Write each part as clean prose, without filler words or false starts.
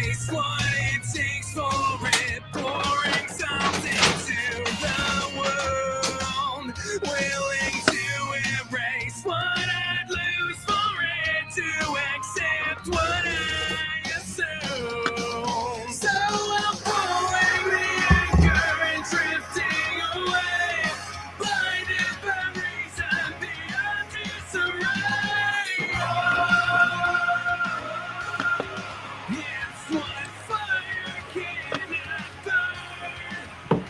erase what it takes for it, pouring something to the world, willing to erase what I'd lose for it, to accept what I assume. So I'm pulling the anchor and drifting away, blinded by reason beyond disarray. It's what fire cannot burn.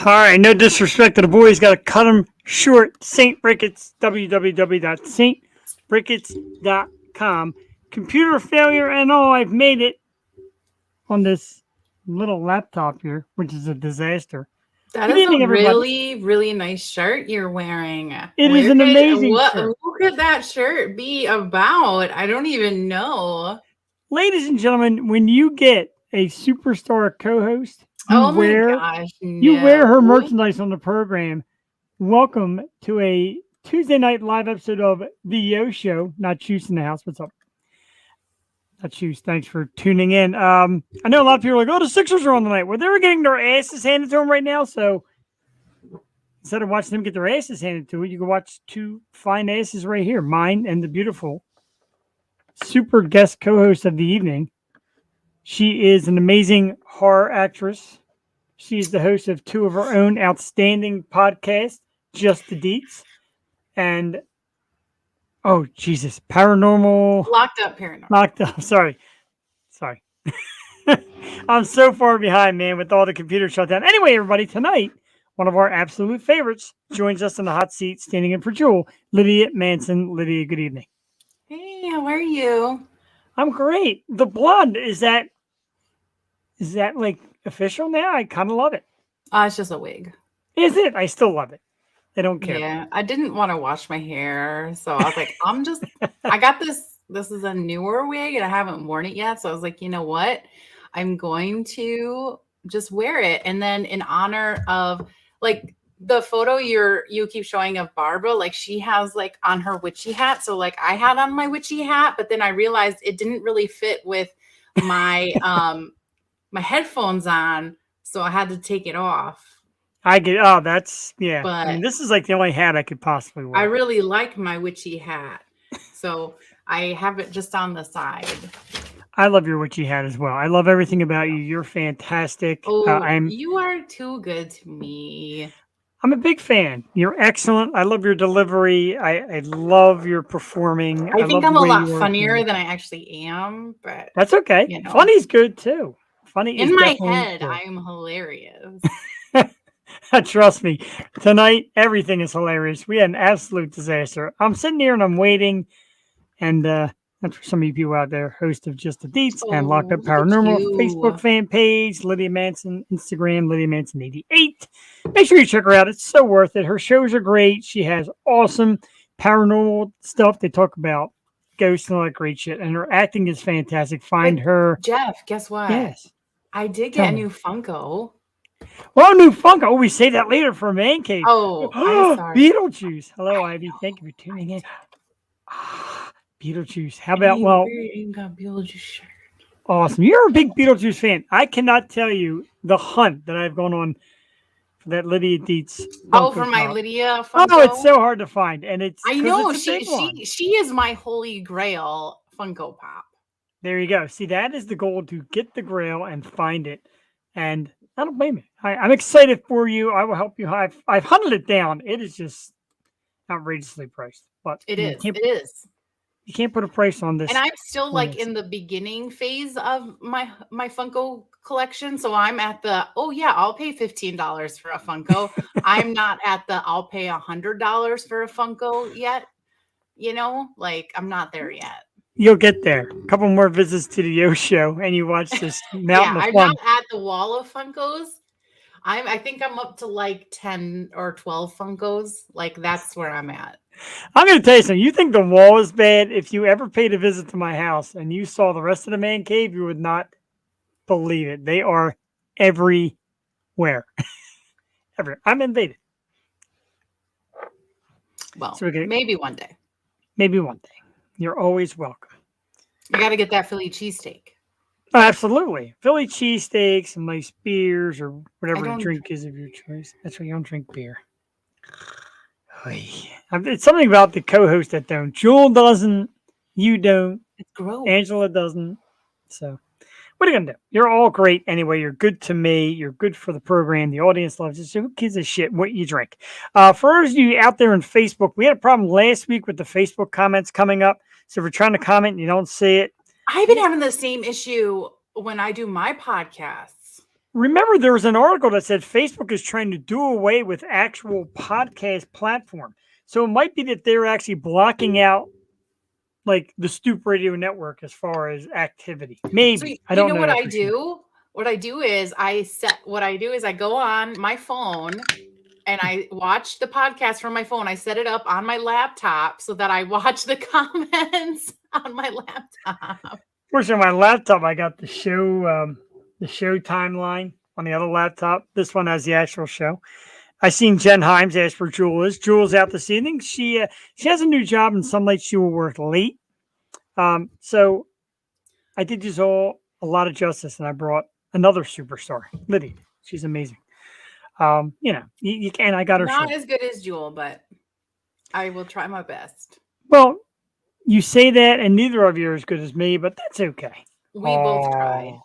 All right, no disrespect to the boys. Got to cut them short. St. Brickets, www.stbrickets.com. Computer failure and all, I've made it on this little laptop here, which is a disaster. That Good is evening, a everybody. really, really nice shirt you're wearing. It is an amazing shirt. Who could that shirt be about? I don't even know. Ladies and gentlemen, when you get a superstar co-host, Oh my gosh. you wear her no. merchandise on the program. Welcome to a Tuesday night live episode of The Yo Show. Not Choose in the house. What's up? Not Choose. Thanks for tuning in. I know a lot of people are like, oh, the Sixers are on tonight. Well, they're getting their asses handed to them right now. So instead of watching them get their asses handed to it, you can watch two fine asses right here. Mine and the beautiful super guest co-host of the evening. She is an amazing horror actress. She's the host of two of her own outstanding podcasts, Just the Deets, and oh Jesus, Paranormal Locked up paranormal. Locked Up. Sorry. I'm so far behind, man, with all the computer shutdown. Anyway, everybody, tonight, one of our absolute favorites joins us in the hot seat, standing in for Jewel, Lydia Manson. Lydia, good evening. Hey, how are you? I'm great. The blonde, is that like official now? I kind of love it. It's just a wig. Is it? I still love it. I don't care. Yeah, I didn't want to wash my hair, so I was like, I got this. This is a newer wig, and I haven't worn it yet. So I was like, you know what? I'm going to just wear it, and then in honor of like the photo you keep showing of Barbara, like she has like on her witchy hat. So like I had on my witchy hat, but then I realized it didn't really fit with my my headphones on, so I had to take it off. That's, yeah. But I mean, this is like the only hat I could possibly wear. I really like my witchy hat, so I have it just on the side. I love your witchy hat as well. I love everything about you. You're fantastic. Oh, you are too good to me. I'm a big fan. You're excellent. I love your delivery. I love your performing. I think I'm a lot funnier than I actually am, but that's okay. You know. Funny's good too. Funny in is my definitely head, good. I am hilarious. Trust me, tonight everything is hilarious. We had an absolute disaster. I'm sitting here and I'm waiting, and that's for some of you people out there, host of Just the Deets and Locked Up Paranormal Facebook fan page, Lydia Manson, Instagram, Lydia Manson 88. Make sure you check her out. It's so worth it. Her shows are great. She has awesome paranormal stuff. They talk about ghosts and all that great shit, and her acting is fantastic. Find her. Jeff, guess what? Yes. I did get a new Funko. Well, new Funko. Oh, we save that later for a man cave. Oh, I'm sorry. Beetlejuice. Hello, Ivy. Thank you for tuning in. Beetlejuice. How about, You got Beetlejuice shirt. Awesome. You're a big Beetlejuice fan. I cannot tell you the hunt that I've gone on for that Lydia Dietz. Oh, for my Lydia Funko? Oh, it's so hard to find. And I know. She is my holy grail Funko Pop. There you go. See, that is the goal, to get the grail and find it. And I don't blame you. I'm excited for you. I will help you. I've hunted it down. It is just outrageously priced. But it is. You can't put a price on this. And I'm still like in the beginning phase of my Funko collection. So I'm at the, oh yeah, I'll pay $15 for a Funko. I'm not at the, I'll pay $100 for a Funko yet. You know, like I'm not there yet. You'll get there. A couple more visits to the Yo Show, and you watch this mountain of fun. I'm not at the wall of Funkos. I think I'm up to like 10 or 12 Funkos. Like that's where I'm at. I'm going to tell you something. You think the wall is bad? If you ever paid a visit to my house and you saw the rest of the man cave, you would not believe it. They are everywhere. Everywhere. I'm invaded. Well, so maybe one day. Maybe one day. You're always welcome. I got to get that Philly cheesesteak. Oh, absolutely. Philly cheesesteaks, some nice beers, or whatever the don't drink is of your choice. That's why you don't drink beer. Oy. It's something about the co-host that don't. Jewel doesn't. You don't. It's gross. Angela doesn't. So, what are you gonna do? You're all great anyway. You're good to me. You're good for the program. The audience loves it. So, who gives a shit what you drink? For those of you out there on Facebook, we had a problem last week with the Facebook comments coming up. So, if you're trying to comment and you don't see it, I've been having the same issue when I do my podcasts. remember, there was an article that said Facebook is trying to do away with actual podcast platform. So it might be that they're actually blocking out like the Stoop Radio Network as far as activity. Maybe. So I don't know what that I for sure. do? What I do is I go on my phone and I watch the podcast from my phone. I set it up on my laptop so that I watch the comments on my laptop. Fortunately, on my laptop, I got the show timeline on the other laptop. This one has the actual show. I seen Jen Himes ask where Jewel is. Jewel's out this evening. She has a new job, and some nights she will work late. So I did this all a lot of justice, and I brought another superstar, Lydia. She's amazing. You can. I got her. Not shirt. as good as Jewel, but I will try my best. Well, you say that, and neither of you are as good as me, but that's okay. We both tried.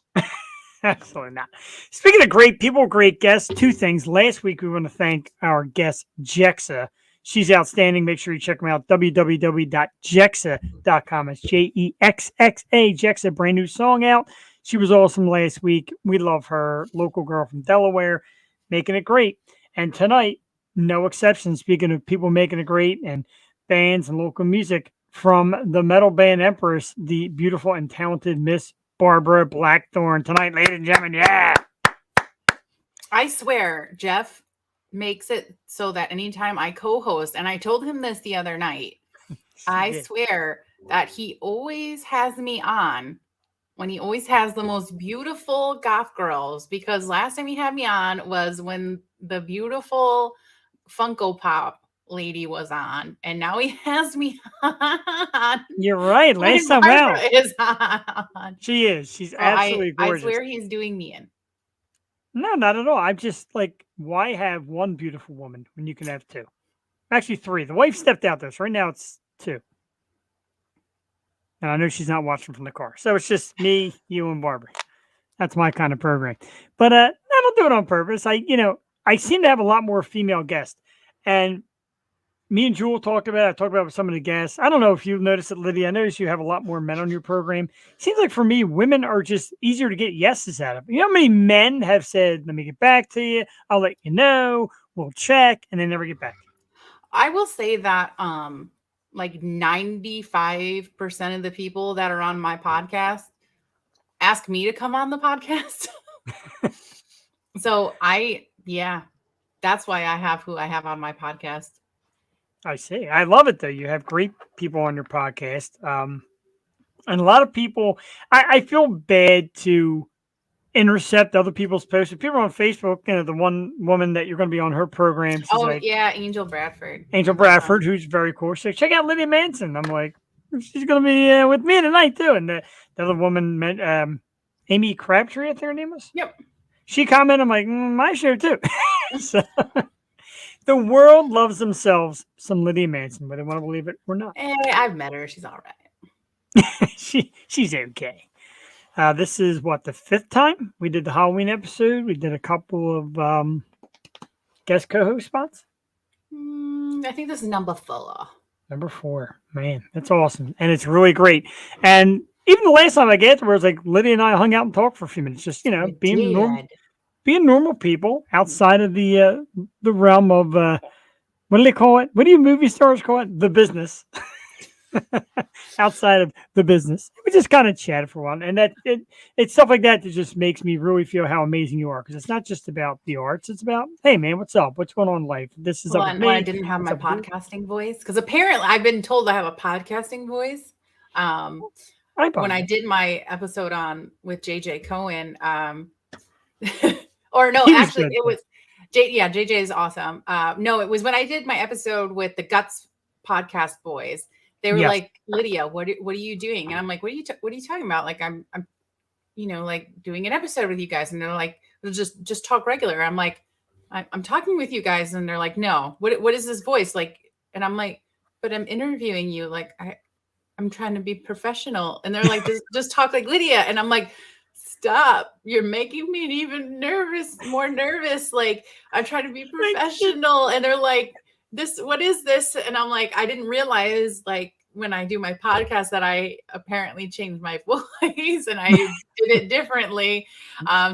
Absolutely not. Speaking of great people, great guests, two things. Last week, we want to thank our guest, Jexa. She's outstanding. Make sure you check them out. www.jexa.com. It's Jexxa. Jexa, brand new song out. She was awesome last week. We love her. Local girl from Delaware, making it great. And tonight, no exception. Speaking of people making it great and bands and local music, from the metal band Empress, the beautiful and talented Miss Barbara Blackthorne tonight, ladies and gentlemen. Yeah. I swear, Jeff makes it so that anytime I co-host, and I told him this the other night, I swear that he always has me on when he always has the most beautiful goth girls, because last time he had me on was when the beautiful Funko Pop lady was on, and now he has me on. You're right. Last time Barbara out. is on. She is. She's absolutely gorgeous. I swear he's doing me in. No, not at all. I'm just like, why have one beautiful woman when you can have two? Actually, three. The wife stepped out there, so right now it's two. And I know she's not watching from the car. So it's just me, you, and Barbara. That's my kind of program. But I don't do it on purpose. I seem to have a lot more female guests. And me and Jewel talked about it. I talked about it with some of the guests. I don't know if you've noticed it, Lydia. I noticed you have a lot more men on your program. Seems like for me, women are just easier to get yeses out of. You know how many men have said, let me get back to you. I'll let you know. We'll check. And they never get back. I will say that like 95% of the people that are on my podcast ask me to come on the podcast. So that's why I have who I have on my podcast. I see. I love it, though. You have great people on your podcast. And a lot of people, I feel bad to intercept other people's posts. If people are on Facebook, the one woman that you're going to be on her program. Angel Bradford. Angel Bradford, who's very cool. She's like, check out Lydia Manson. I'm like, she's going to be with me tonight, too. And the other woman, Amy Crabtree, I think her name was? Yep. She commented, I'm like, my show, too. So... The world loves themselves some Lydia Manson, whether they want to believe it or not. I've met her. She's all right. She's okay. This is the fifth time we did the Halloween episode. We did a couple of guest co-host spots. I think this is number 4. Number 4. Man, that's awesome. And it's really great. And even the last time I get there was like Lydia and I hung out and talked for a few minutes, just, being normal people outside of the realm of what do they call it? What do you movie stars call it? The business. Outside of the business, we just kind of chatted for a while, and it's stuff like that just makes me really feel how amazing you are, because it's not just about the arts; it's about, hey man, what's up? What's going on in life? This is up with me. I didn't have my podcasting voice, because apparently I've been told I have a podcasting voice. When I did my episode with JJ Cohen, or no, actually it was JJ is awesome. No, it was when I did my episode with the Guts podcast boys. They were like, Lydia, what are you doing? And I'm like, what are you talking about? Like, I'm like doing an episode with you guys. And they're like, just talk regular. I'm like, I'm talking with you guys. And they're like, no, what is this voice? Like, and I'm like, but I'm interviewing you. Like, I'm trying to be professional. And they're like, just talk like Lydia. And I'm like, stop. You're making me even more nervous. Like, I'm trying to be professional. And they're like, what is this? And I'm like, I didn't realize, like, when I do my podcast that I apparently changed my voice and I did it differently.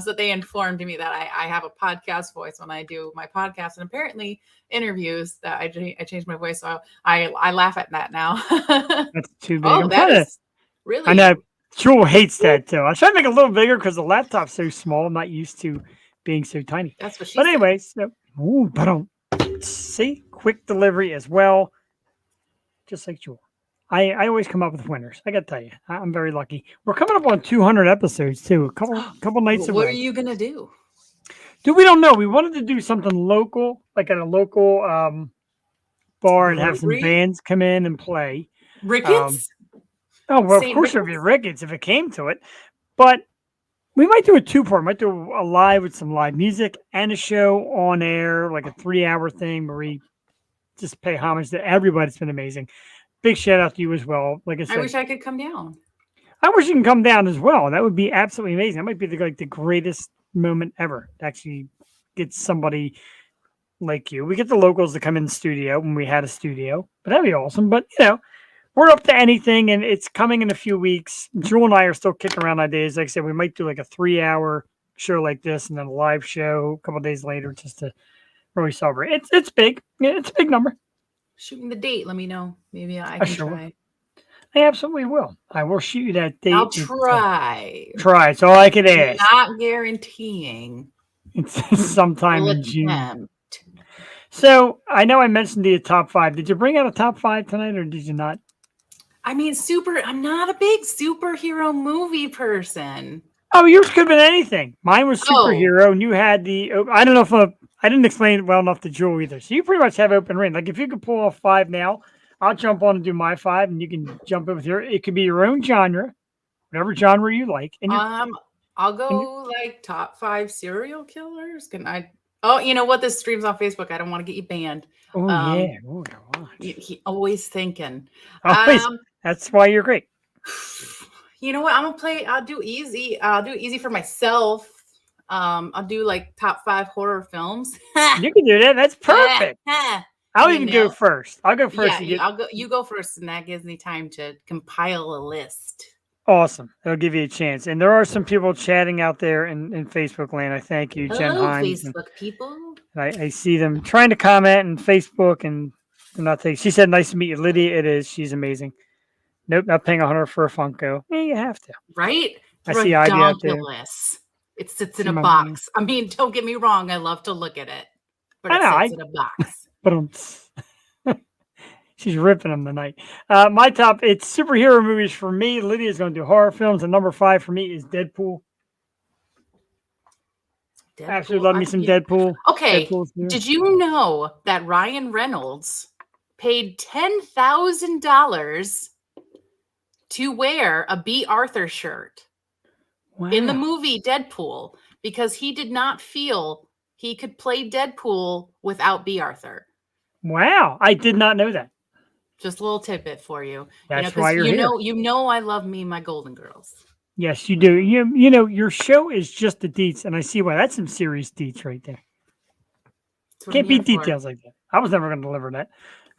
So they informed me that I have a podcast voice when I do my podcast, and apparently interviews that I changed my voice. So I laugh at that now. That's too big. Oh, that is really. I know. Jewel hates that too. I try to make it a little bigger because the laptop's so small. I'm not used to being so tiny. That's what she But said. anyways, see, quick delivery as well. Just like Jewel. I always come up with winners. I got to tell you, I'm very lucky. We're coming up on 200 episodes too. A couple nights away. What are you gonna do? Dude, we don't know. We wanted to do something local, like at a local bar, and have some Brewery? bands come in and play. Ricketts? Oh, well, of St. course it would be Ricketts if it came to it. But we might do a two-part. Might do a live with some live music and a show on air, like a 3-hour thing where we just pay homage to everybody. It's been amazing. Big shout out to you as well. Like I said, I wish I could come down. I wish you can come down as well. That would be absolutely amazing. That might be the greatest moment ever to actually get somebody like you. We get the locals to come in the studio when we had a studio, but that'd be awesome. But we're up to anything, and it's coming in a few weeks. Jewel and I are still kicking around ideas. Like I said, we might do like a 3-hour show like this, and then a live show a couple of days later, just to really celebrate. It's big. Yeah, it's a big number. Shoot me the date. Let me know. Maybe I can try. I absolutely will. I will shoot you that date. I'll try. Try. It's all I can ask. Not guaranteeing. It's sometime We'll in June. attempt. So I know I mentioned the top 5. Did you bring out a top 5 tonight, or did you not? I mean, I'm not a big superhero movie person. Oh, yours could have been anything. Mine was superhero, and you had I don't know if I didn't explain it well enough to Jewel either. So you pretty much have open reign. Like if you could pull off 5 now, I'll jump on and do my 5, and you can jump in with it could be your own genre, whatever genre you like. And I'll go like top 5 serial killers. Can I? Oh, you know what? This stream's on Facebook. I don't want to get you banned. Oh yeah. Oh, he always thinking. Always. That's why you're great. You know what? I'll do easy. I'll do it easy for myself. I'll do like top 5 horror films. You can do that. That's perfect. I'll even go first. I'll go first. Yeah, you go first, and that gives me time to compile a list. Awesome. That'll give you a chance. And there are some people chatting out there in Facebook land. I thank you, Jen Hines. Facebook people. I see them trying to comment on Facebook, and not take. She said, "Nice to meet you, Lydia." It is. She's amazing. Nope, not paying $100 for a Funko. Yeah, you have to. Right? I see Ivy out there. It sits in a box. I mean, don't get me wrong. I love to look at it, but it sits in a box. But she's ripping them tonight. My top, it's superhero movies for me. Lydia's going to do horror films, and number 5 for me is Deadpool. Absolutely love me some Deadpool. Okay, did you know that Ryan Reynolds paid $10,000 to wear a B. Arthur shirt in the movie Deadpool because he did not feel he could play Deadpool without B. Arthur? Wow, I did not know that. Just a little tidbit for you. That's why you're here. You know I love me my Golden Girls. Yes, you do. You know your show is just the deets, and I see why. That's some serious deets right there. Can't beat details like that. I was never going to deliver that.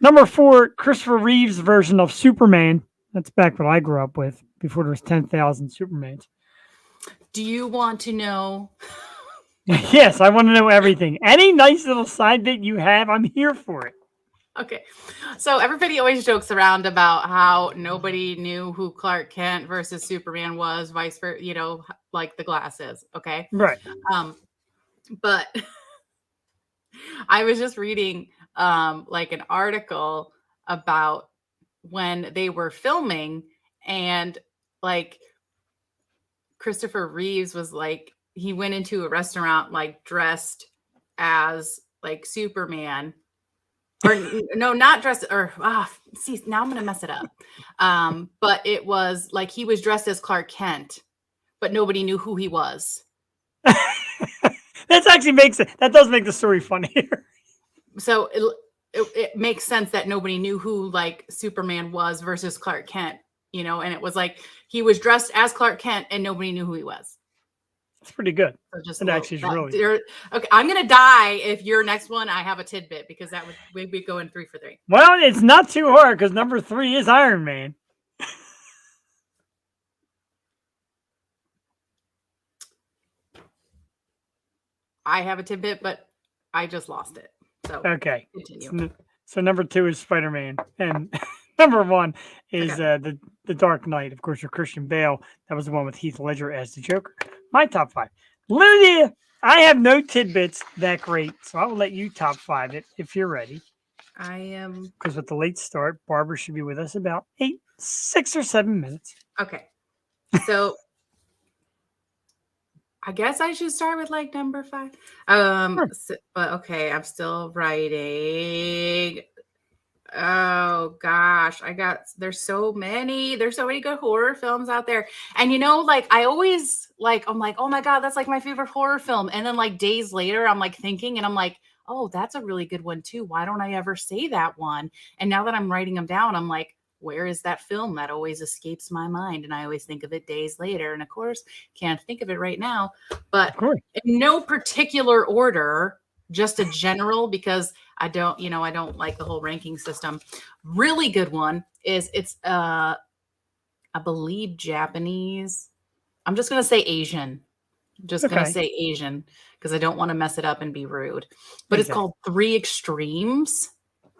Number 4, Christopher Reeves' version of Superman. That's back what I grew up with before there was 10,000 Supermans. Do you want to know? Yes, I want to know everything. Any nice little side bit you have, I'm here for it. Okay. So everybody always jokes around about how nobody knew who Clark Kent versus Superman was, vice versa, like the glasses. Okay. Right. But I was just reading like an article about when they were filming, and like Christopher Reeves was like, he went into a restaurant like dressed as like Superman, or no, not dressed, or see, now I'm gonna mess it up. But it was like he was dressed as Clark Kent, but nobody knew who he was. That actually makes it. That does make the story funnier. So it makes sense that nobody knew who like Superman was versus Clark Kent, you know, and it was like he was dressed as Clark Kent and nobody knew who he was. It's pretty good. So just It actually is really okay. I'm gonna die if your next one I have a tidbit because that would we'd be going 3 for 3. well. It's not too hard because number 3 is Iron Man. I have a tidbit, but I just lost it. So Okay. continue. So number 2 is Spider-Man, and number 1 is the Dark Knight, of course, with Christian Bale. That was the one with Heath Ledger as the Joker. My top 5. Lydia, I have no tidbits that great, so I will let you top 5 it if you're ready. I am Because with the late start, Barbara should be with us about 6 or 7 minutes. okay. So I guess I should start with like number 5. But okay, I'm still writing. Oh gosh, there's so many good horror films out there. And you know, like I always I'm like, oh my God, that's like my favorite horror film. And then like days later, I'm like thinking and I'm like, oh, that's a really good one too. Why don't I ever say that one? And now that I'm writing them down, I'm like, where is that film? That always escapes my mind. And I always think of it days later. And of course, can't think of it right now. But in no particular order, just a general, because I don't like the whole ranking system. Really good one is I believe Japanese. I'm just going to say Asian. Just going to say Asian because I don't want to mess it up and be rude. But it's called 3 Extremes.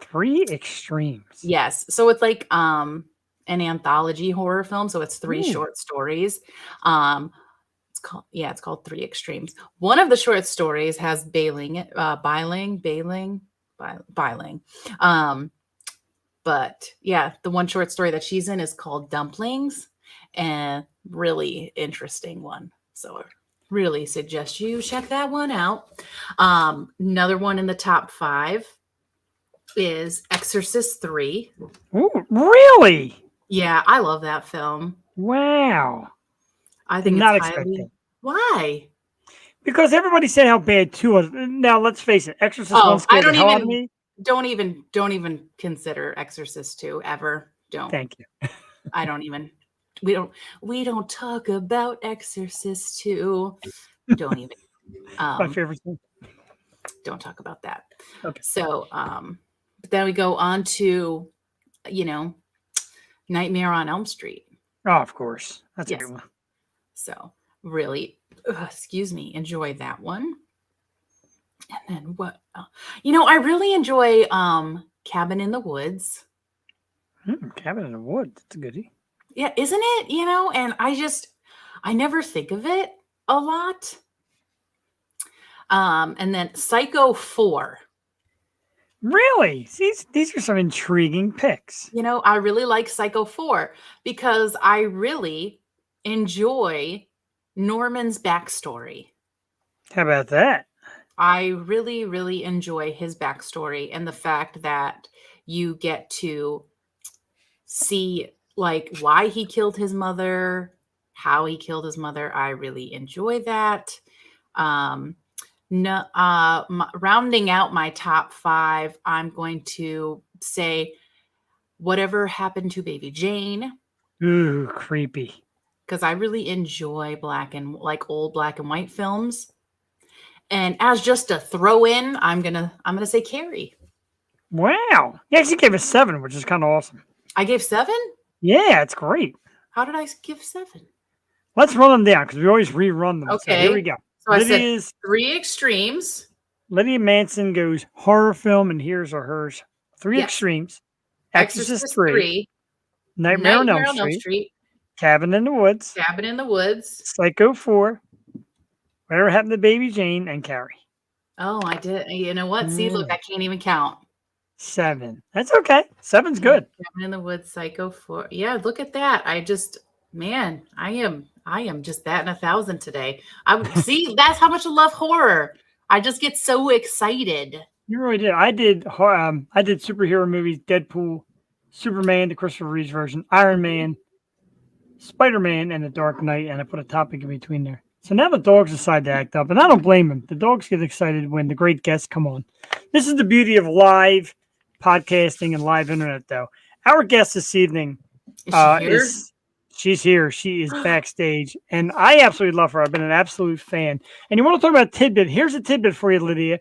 3 Extremes. Yes. So it's like an anthology horror film. So it's 3 short stories. It's called 3 Extremes. One of the short stories has Bailing. But yeah, the one short story that she's in is called Dumplings, and really interesting one. So I really suggest you check that one out. Another one in the top 5 is Exorcist 3. Ooh, really? Yeah, I love that film. Wow. I think not it's expect that. Why? Because everybody said how bad 2 was. Now let's face it, Exorcist 1 scared the hell out of me. Don't even consider Exorcist 2 ever. Don't. Thank you. I don't even. We don't talk about Exorcist 2. Don't even. My favorite thing. Don't talk about that. Okay. So, but then we go on to, Nightmare on Elm Street. Oh, of course. That's a good one. So really, enjoy that one. And then what? I really enjoy Cabin in the Woods. Cabin in the Woods. That's a goodie. Yeah, isn't it? And I never think of it a lot. And then Psycho 4. Really? These are some intriguing picks. I really like Psycho 4 because I really enjoy Norman's backstory. How about that? I really, really enjoy his backstory and the fact that you get to see like why he killed his mother, how he killed his mother. I really enjoy that. Rounding out my top 5, I'm going to say Whatever Happened to Baby Jane. Ooh, creepy. Because I really enjoy old black and white films. And as just a throw in, I'm gonna say Carrie. Wow. You actually gave a 7, which is kind of awesome. I gave 7? Yeah, it's great. How did I give 7? Let's run them down because we always rerun them. Okay. So here we go. So I said 3 Extremes. Lydia Manson goes horror film, and here's are hers. 3 Extremes. Exorcist 3. Nightmare on Elm Street. Cabin in the Woods. Psycho 4. Whatever Happened to Baby Jane, and Carrie. Oh, I did. You know what? See, look, I can't even count. 7. That's okay. 7's good. Cabin in the Woods, Psycho 4. Yeah, look at that. I am just batting 1,000 today. See, that's how much I love horror. I just get so excited. You really did. I did superhero movies, Deadpool, Superman, the Christopher Reeves version, Iron Man, Spider-Man and The Dark Knight, and I put a topic in between there. So now the dogs decide to act up, and I don't blame them. The dogs get excited when the great guests come on. This is the beauty of live podcasting and live internet, though. Our guest this evening Is she here? she's here. She is backstage, and I absolutely love her. I've been an absolute fan. And you want to talk about a tidbit? Here's a tidbit for you, Lydia.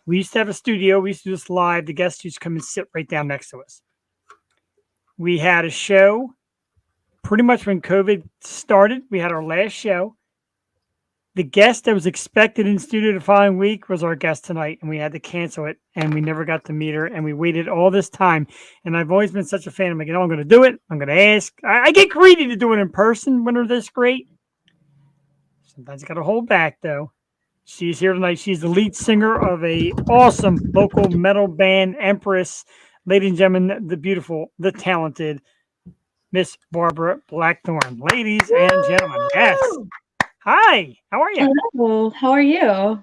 We used to have a studio. We used to do this live. The guests used to come and sit right down next to us. We had a show pretty much when COVID started. We had our last show. The guest that was expected in studio the following week was our guest tonight, and we had to cancel it, and we never got to meet her, and we waited all this time. And I've always been such a fan. I'm like, I'm going to do it. I'm going to ask. I get greedy to do it in person when they're this great. Sometimes you got to hold back, though. She's here tonight. She's the lead singer of a awesome local metal band, Empress. Ladies and gentlemen, the beautiful, the talented Miss Barbara Blackthorne. Ladies and gentlemen, yes. Hi, how are you? Hello, how are you?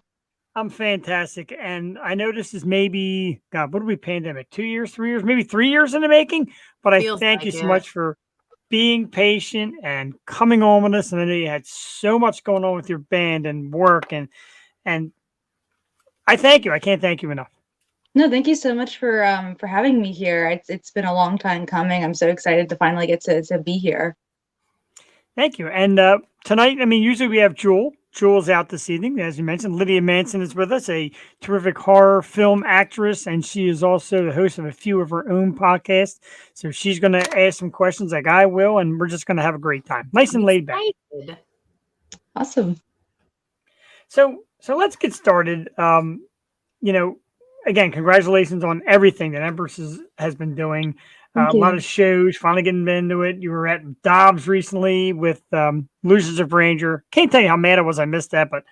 I'm fantastic. And I know this is maybe, God, what are we, pandemic? 2 years, 3 years, maybe 3 years in the making. But I Feels thank like you so it. much for being patient and coming on with us. And I know you had so much going on with your band and work. And I thank you. I can't thank you enough. No, thank you so much for having me here. It's been a long time coming. I'm so excited to finally get to be here. Thank you. And tonight, I mean, usually we have Jewel. Jewel's out this evening, as you mentioned. Lydia Manson is with us, a terrific horror film actress, and she is also the host of a few of her own podcasts. So she's going to ask some questions like I will, and we're just going to have a great time. Nice and laid back. Excited. Awesome. So let's get started. Again, congratulations on everything that Empress has been doing. A lot of shows, finally getting into it. You were at Dobbs recently with Losers of Ranger. Can't tell you how mad I was I missed that, but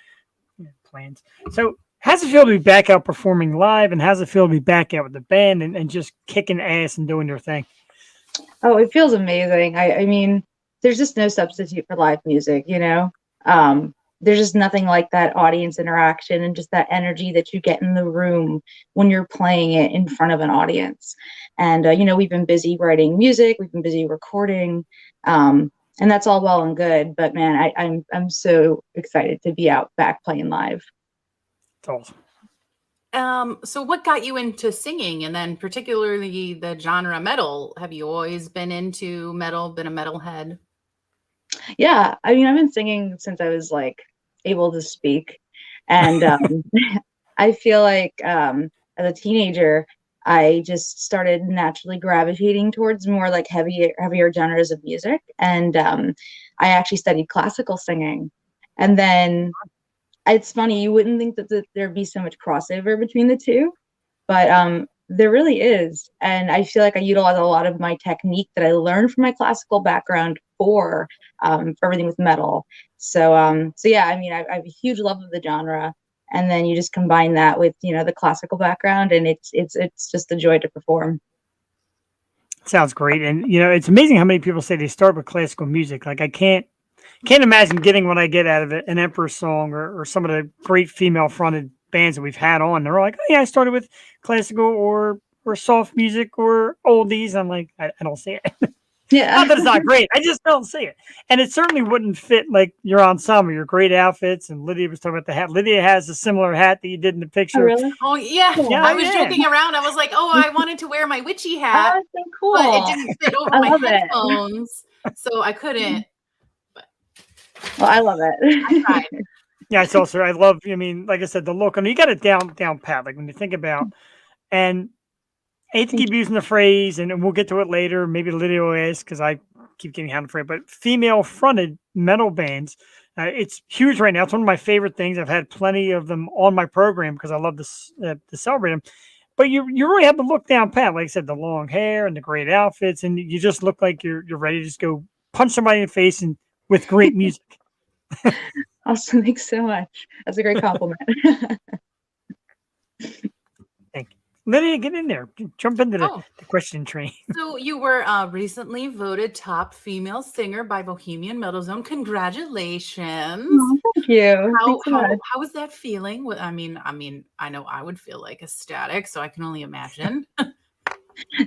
plans. So how's it feel to be back out performing live, and how's it feel to be back out with the band and just kicking ass and doing your thing? Oh, it feels amazing. I mean, there's just no substitute for live music, you know? There's just nothing like that audience interaction and just that energy that you get in the room when you're playing it in front of an audience. And, we've been busy writing music, we've been busy recording, and that's all well and good. But man, I'm so excited to be out back playing live. It's awesome. So what got you into singing, and then particularly the genre metal? Have you always been into metal, been a metalhead? Yeah, I mean, I've been singing since I was like able to speak, and I feel like as a teenager, I just started naturally gravitating towards more like heavier genres of music, and I actually studied classical singing. And then it's funny, you wouldn't think that there'd be so much crossover between the two, but there really is. And I feel like I utilize a lot of my technique that I learned from my classical background for everything with metal. So yeah, I mean, I have a huge love of the genre, and then you just combine that with the classical background, and it's just a joy to perform. Sounds great. And it's amazing how many people say they start with classical music. Like I can't imagine getting what I get out of it, an Empress song or some of the great female fronted bands that we've had on. They're like, oh yeah, I started with classical or soft music or oldies. I'm like, I don't see it. Yeah. Not that it's not great. I just don't see it. And it certainly wouldn't fit like your ensemble, your great outfits. And Lydia was talking about the hat. Lydia has a similar hat that you did in the picture. Oh, really? Oh yeah, Yeah, I was yeah. joking around. I was like, oh, I wanted to wear my witchy hat, Oh, so cool. but it didn't fit over I my love it. headphones, so I couldn't. Well, I love it. I tried. Yeah, it's also, I love, I mean, like I said, the look. I mean, you got it down pat. Like when you think about, and I hate to keep using the phrase, and we'll get to it later. Maybe Lydia will ask because I keep getting handed for it. But female-fronted metal bands, it's huge right now. It's one of my favorite things. I've had plenty of them on my program because I love to celebrate them. But you really have to look down pat. Like I said, the long hair and the great outfits, and you just look like you're ready to just go punch somebody in the face and with great music. Awesome. Thanks so much. That's a great compliment. Thank you. Lydia, get in there. Jump into the question train. So you were recently voted top female singer by Bohemian Metal Zone. Congratulations. Oh, thank you. Thanks so much. How was that feeling? I mean, I know I would feel like ecstatic, so I can only imagine.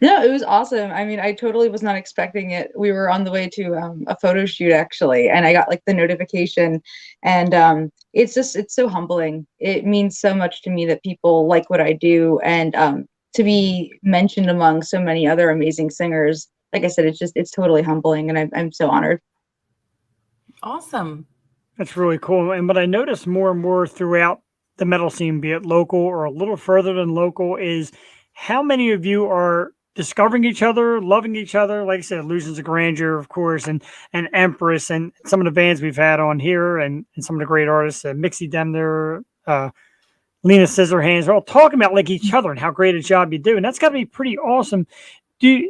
No, it was awesome. I mean, I totally was not expecting it. We were on the way to a photo shoot actually, and I got like the notification, and it's so humbling. It means so much to me that people like what I do, and to be mentioned among so many other amazing singers. Like I said, it's totally humbling, and I'm so honored. Awesome. That's really cool. And what I notice more and more throughout the metal scene, be it local or a little further than local, is how many of you are discovering each other, loving each other. Like I said, Illusions of Grandeur, of course, and Empress, and some of the bands we've had on here, and some of the great artists, Mixie Demner, Lena Scissorhands, are all talking about like each other and how great a job you do. And that's got to be pretty awesome. Do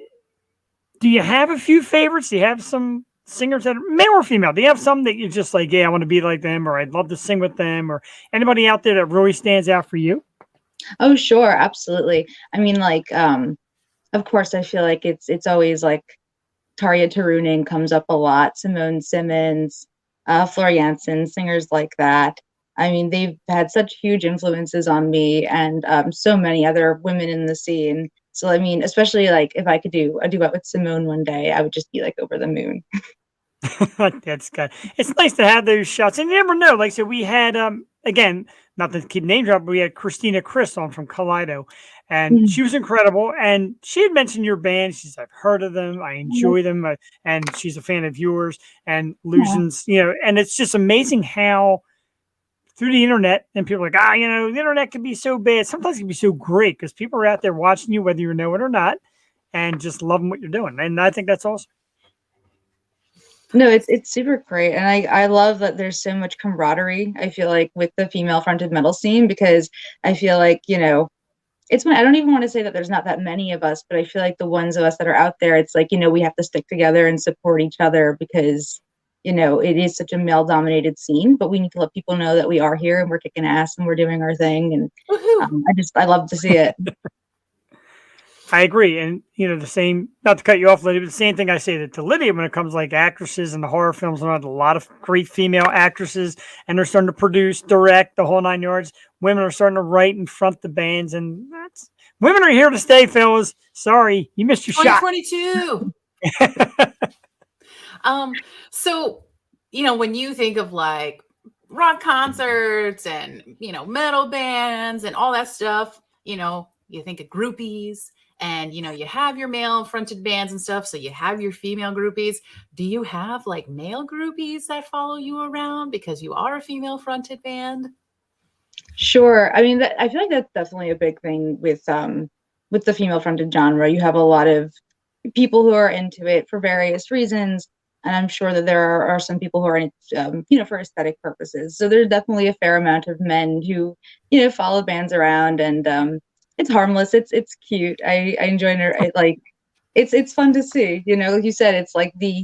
do you have a few favorites? Do you have some singers that are male or female? Do you have some that you're just like, yeah, I want to be like them, or I'd love to sing with them, or anybody out there that really stands out for you? Oh, sure, absolutely. I mean, like, of course, I feel like it's always like Tarja Turunen comes up a lot, Simone Simmons, Flora Jansen, singers like that. I mean, they've had such huge influences on me and so many other women in the scene. So, I mean, especially like if I could do a duet with Simone one day, I would just be like over the moon. That's good. It's nice to have those shots, and you never know. Like so, we had again, not to keep name dropping, but we had Christina Chris on from Kaleido, and she was incredible. And she had mentioned your band. She's, I've heard of them, I enjoy them, and she's a fan of yours and Illusions. You know, and it's just amazing how through the internet, and people are like, you know, the internet can be so bad. Sometimes it can be so great because people are out there watching you, whether you know it or not, and just loving what you're doing. And I think that's awesome. No, it's super great, and I love that there's so much camaraderie. I feel like with the female fronted metal scene, because I feel like, you know, it's I don't even want to say that there's not that many of us, but I feel like the ones of us that are out there, it's like, you know, we have to stick together and support each other because, you know, it is such a male dominated scene, but we need to let people know that we are here and we're kicking ass and we're doing our thing, and I love to see it. I agree. And, you know, the same, not to cut you off, Lydia, but the same thing I say to Lydia when it comes like actresses and the horror films, and a lot of great female actresses, and they're starting to produce, direct, the whole nine yards. Women are starting to write and front the bands, and women are here to stay, fellas. Sorry, you missed your shot. 2022. So, you know, when you think of like rock concerts and, you know, metal bands and all that stuff, you know, you think of groupies. And, you know, you have your male fronted bands and stuff. So you have your female groupies. Do you have like male groupies that follow you around because you are a female fronted band? Sure. I mean, I feel like that's definitely a big thing with the female fronted genre. You have a lot of people who are into it for various reasons. And I'm sure that there are some people who are, you know, for aesthetic purposes. So there's definitely a fair amount of men who, you know, follow bands around, and it's harmless. It's cute. I enjoy it. Like it's fun to see. You know, like you said, it's like the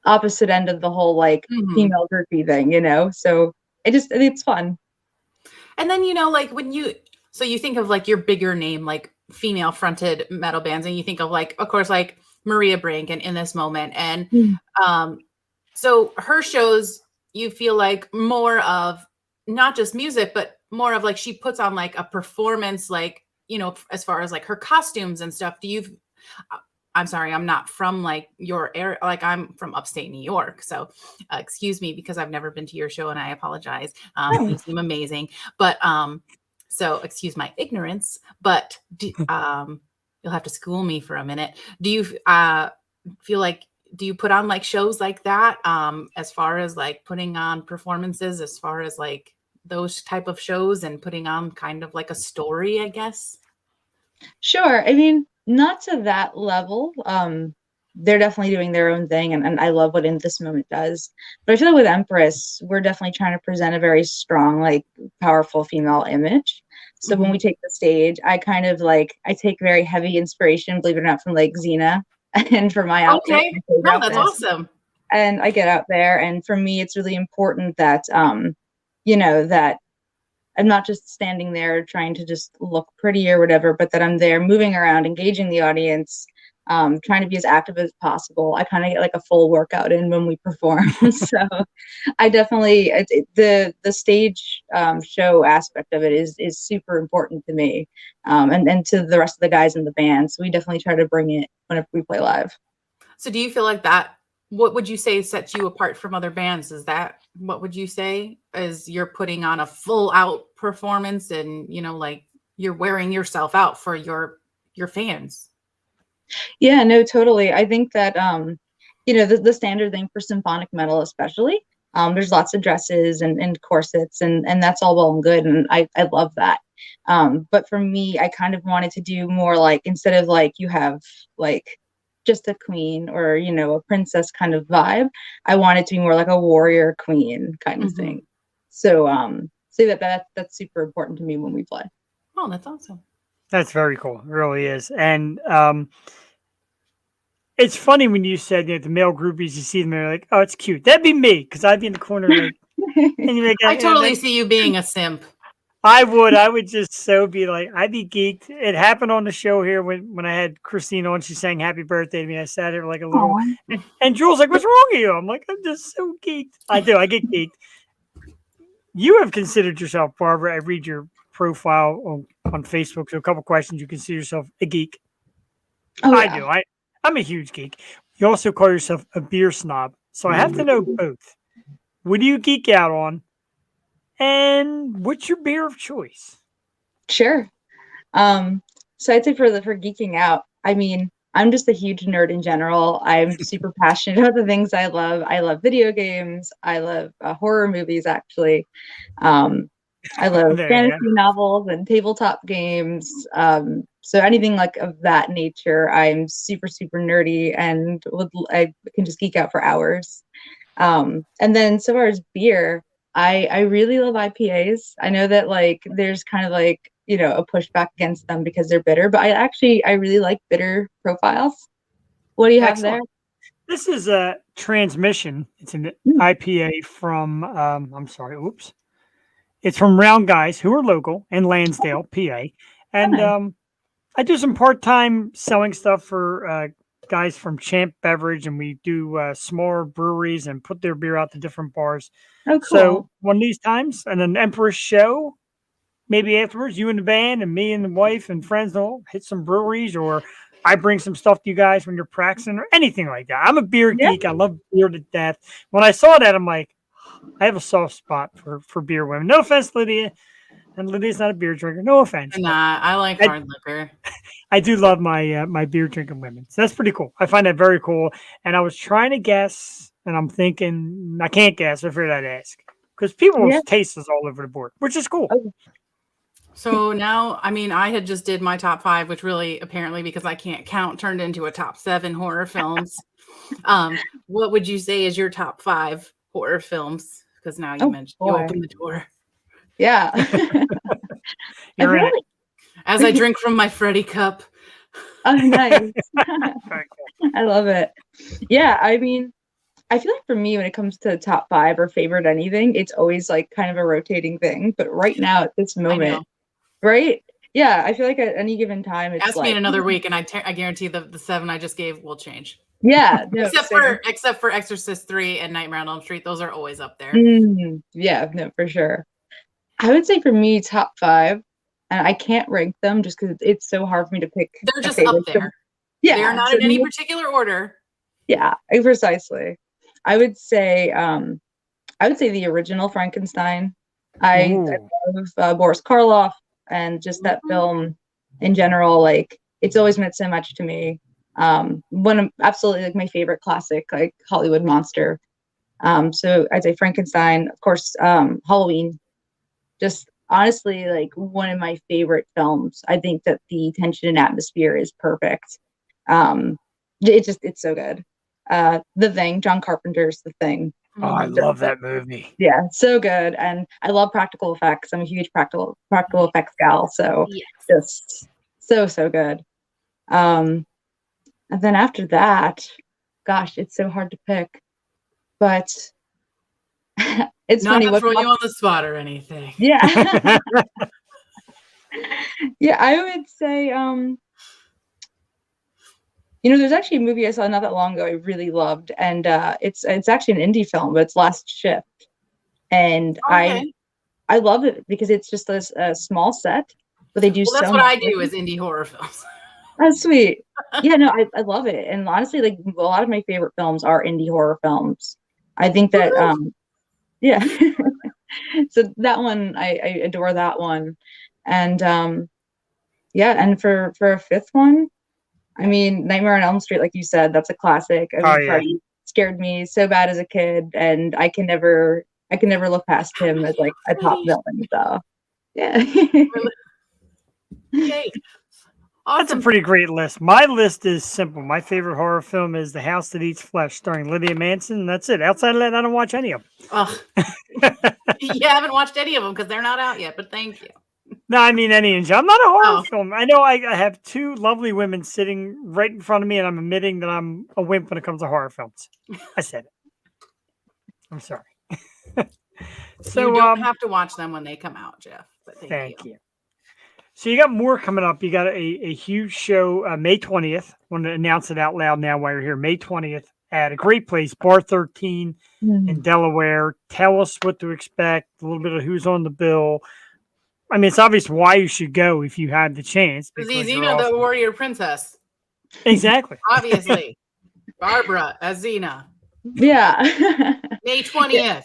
opposite end of the whole like female groupie thing. You know, so it's fun. And then, you know, like when you think of like your bigger name, like female fronted metal bands, and you think of like, of course, like Maria Brink and In This Moment, and so her shows, you feel like more of not just music, but more of like she puts on like a performance, like, you know, as far as like her costumes and stuff. I'm sorry, I'm not from like your area, like I'm from upstate New York, so excuse me because I've never been to your show and I apologize. You seem amazing, but so excuse my ignorance, but you'll have to school me for a minute. Do you feel like, do you put on like shows like that, as far as like putting on performances, as far as like those type of shows and putting on kind of like a story, I guess? Sure. I mean, not to that level. They're definitely doing their own thing, and I love what In This Moment does. But I feel like with Empress, we're definitely trying to present a very strong, like powerful female image. So when we take the stage, I kind of like, I take very heavy inspiration, believe it or not, from like Xena and for my outfit. Okay. No, that's awesome. And I get out there, and for me, it's really important that, you know, that I'm not just standing there trying to just look pretty or whatever, but that I'm there moving around, engaging the audience, trying to be as active as possible. I kind of get like a full workout in when we perform. So I definitely, the stage show aspect of it is super important to me, and to the rest of the guys in the band. So we definitely try to bring it whenever we play live. So do you feel like that, what would you say sets you apart from other bands? Is that, what would you say is you're putting on a full out performance and, you know, like you're wearing yourself out for your fans? Yeah, no, totally. I think that, you know, the standard thing for symphonic metal, especially, there's lots of dresses and corsets, and that's all well and good. And I love that. But for me, I kind of wanted to do more like, instead of like, you have like just a queen or, you know, a princess kind of vibe, I wanted to be more like a warrior queen kind of thing. So, that's super important to me when we play. Oh, that's awesome. That's very cool. It really is. And it's funny when you said that the male groupies, you see them, they're like, oh, it's cute. That'd be me, because I'd be in the corner like, and you're like, I totally see you being a simp. I would just so be like, I'd be geeked. It happened on the show here when I had Christine on. She sang happy birthday to me. I sat here like a little, and Jules like, what's wrong with you? I'm like, I'm just so geeked. I get geeked. You have considered yourself, Barbara, I read your profile on Facebook, so a couple questions. You consider yourself a geek. Oh, I yeah. do. I'm a huge geek. You also call yourself a beer snob. So I have to know both. What do you geek out on? And what's your beer of choice? Sure. So I'd say for geeking out, I mean, I'm just a huge nerd in general. I'm super passionate about the things I love. I love video games. I love horror movies, actually. I love fantasy novels and tabletop games. So anything like of that nature, I'm super, super nerdy and I can just geek out for hours. And then so far as beer, I really love IPAs. I know that like there's kind of like, you know, a pushback against them because they're bitter, but I really like bitter profiles. What do you have there? This is a transmission. It's an IPA from I'm sorry, oops. It's from Round Guys, who are local in Lansdale, PA. And I do some part-time selling stuff for guys from Champ Beverage, and we do smaller breweries and put their beer out to different bars. Oh, cool. So one of these times, and an Empress show, maybe afterwards, you and the band and me and the wife and friends will hit some breweries, or I bring some stuff to you guys when you're practicing or anything like that. I'm a beer geek. I love beer to death. When I saw that, I'm like, I have a soft spot for beer women. No offense, Lydia. And Lydia's not a beer drinker. No offense. Nah, I like hard liquor. I do love my my beer drinking women. So that's pretty cool. I find that very cool. And I was trying to guess, and I'm thinking I can't guess. I figured I'd ask because people's tastes is all over the board, which is cool. So now, I mean, I had just did my top 5, which really apparently because I can't count turned into a top 7 horror films. What would you say is your top 5 horror films? Because now you mentioned you opened the door. Yeah. You're in it. As I drink from my Freddy cup. Oh, nice. I love it. Yeah, I mean, I feel like for me, when it comes to top 5 or favorite anything, it's always like kind of a rotating thing. But right now at this moment, right? Yeah, I feel like at any given time, it's ask me in another week, and I guarantee the 7 I just gave will change. Yeah, no, except for Exorcist 3 and Nightmare on Elm Street, those are always up there. Yeah, no, for sure. I would say for me, top 5, and I can't rank them just because it's so hard for me to pick. They're just up there. Yeah, they're not in any particular order. Yeah, precisely. I would say the original Frankenstein. I love Boris Karloff, and just that film in general. Like, it's always meant so much to me. One of absolutely like my favorite classic, like Hollywood monster. So I'd say Frankenstein, of course. Halloween, just honestly like one of my favorite films. I think that the tension and atmosphere is perfect. It's so good. The Thing, John Carpenter's The Thing. Oh, I love that movie. Yeah, so good. And I love practical effects. I'm a huge practical effects gal. So just so good. And then after that, gosh, it's so hard to pick. But it's not funny. to throw you on the spot or anything. Yeah. Yeah, I would say There's actually a movie I saw not that long ago I really loved, and it's actually an indie film, but it's Last Shift, and Okay. I love it because it's just a small set, but they do Well, that's so what much I do with is it. indie horror films. That's sweet. Yeah, no, I love it, and honestly, like a lot of my favorite films are indie horror films. I think that Woohoo! yeah, so that one I adore that one, and yeah, and for a fifth one. I mean, Nightmare on Elm Street, like you said, that's a classic. I Oh mean, yeah. Freddy scared me so bad as a kid, and I can never look past him as like a top Freddy. villain. So, yeah. Yay. That's a Awesome. pretty great list. My list is simple. My favorite horror film is The House That Eats Flesh, starring Lydia Manson. That's it. Outside of that, I don't watch any of Ugh. them. You haven't watched any of them because they're not out yet, but thank you. No, I mean any in general. I'm not a horror Oh. film. I know I have two lovely women sitting right in front of me, and I'm admitting that I'm a wimp when it comes to horror films. I said it. I'm sorry. So you don't have to watch them when they come out, Jeff. But thank you. So you got more coming up. You got a huge show, May 20th. I want to announce it out loud now while you're here. May 20th at a great place, Bar 13 in Delaware. Tell us what to expect, a little bit of who's on the bill. I mean, it's obvious why you should go if you had the chance. Because because he's you're Xena, the awesome. warrior princess. Exactly. Obviously. Barbara as Xena. Yeah. May 20th.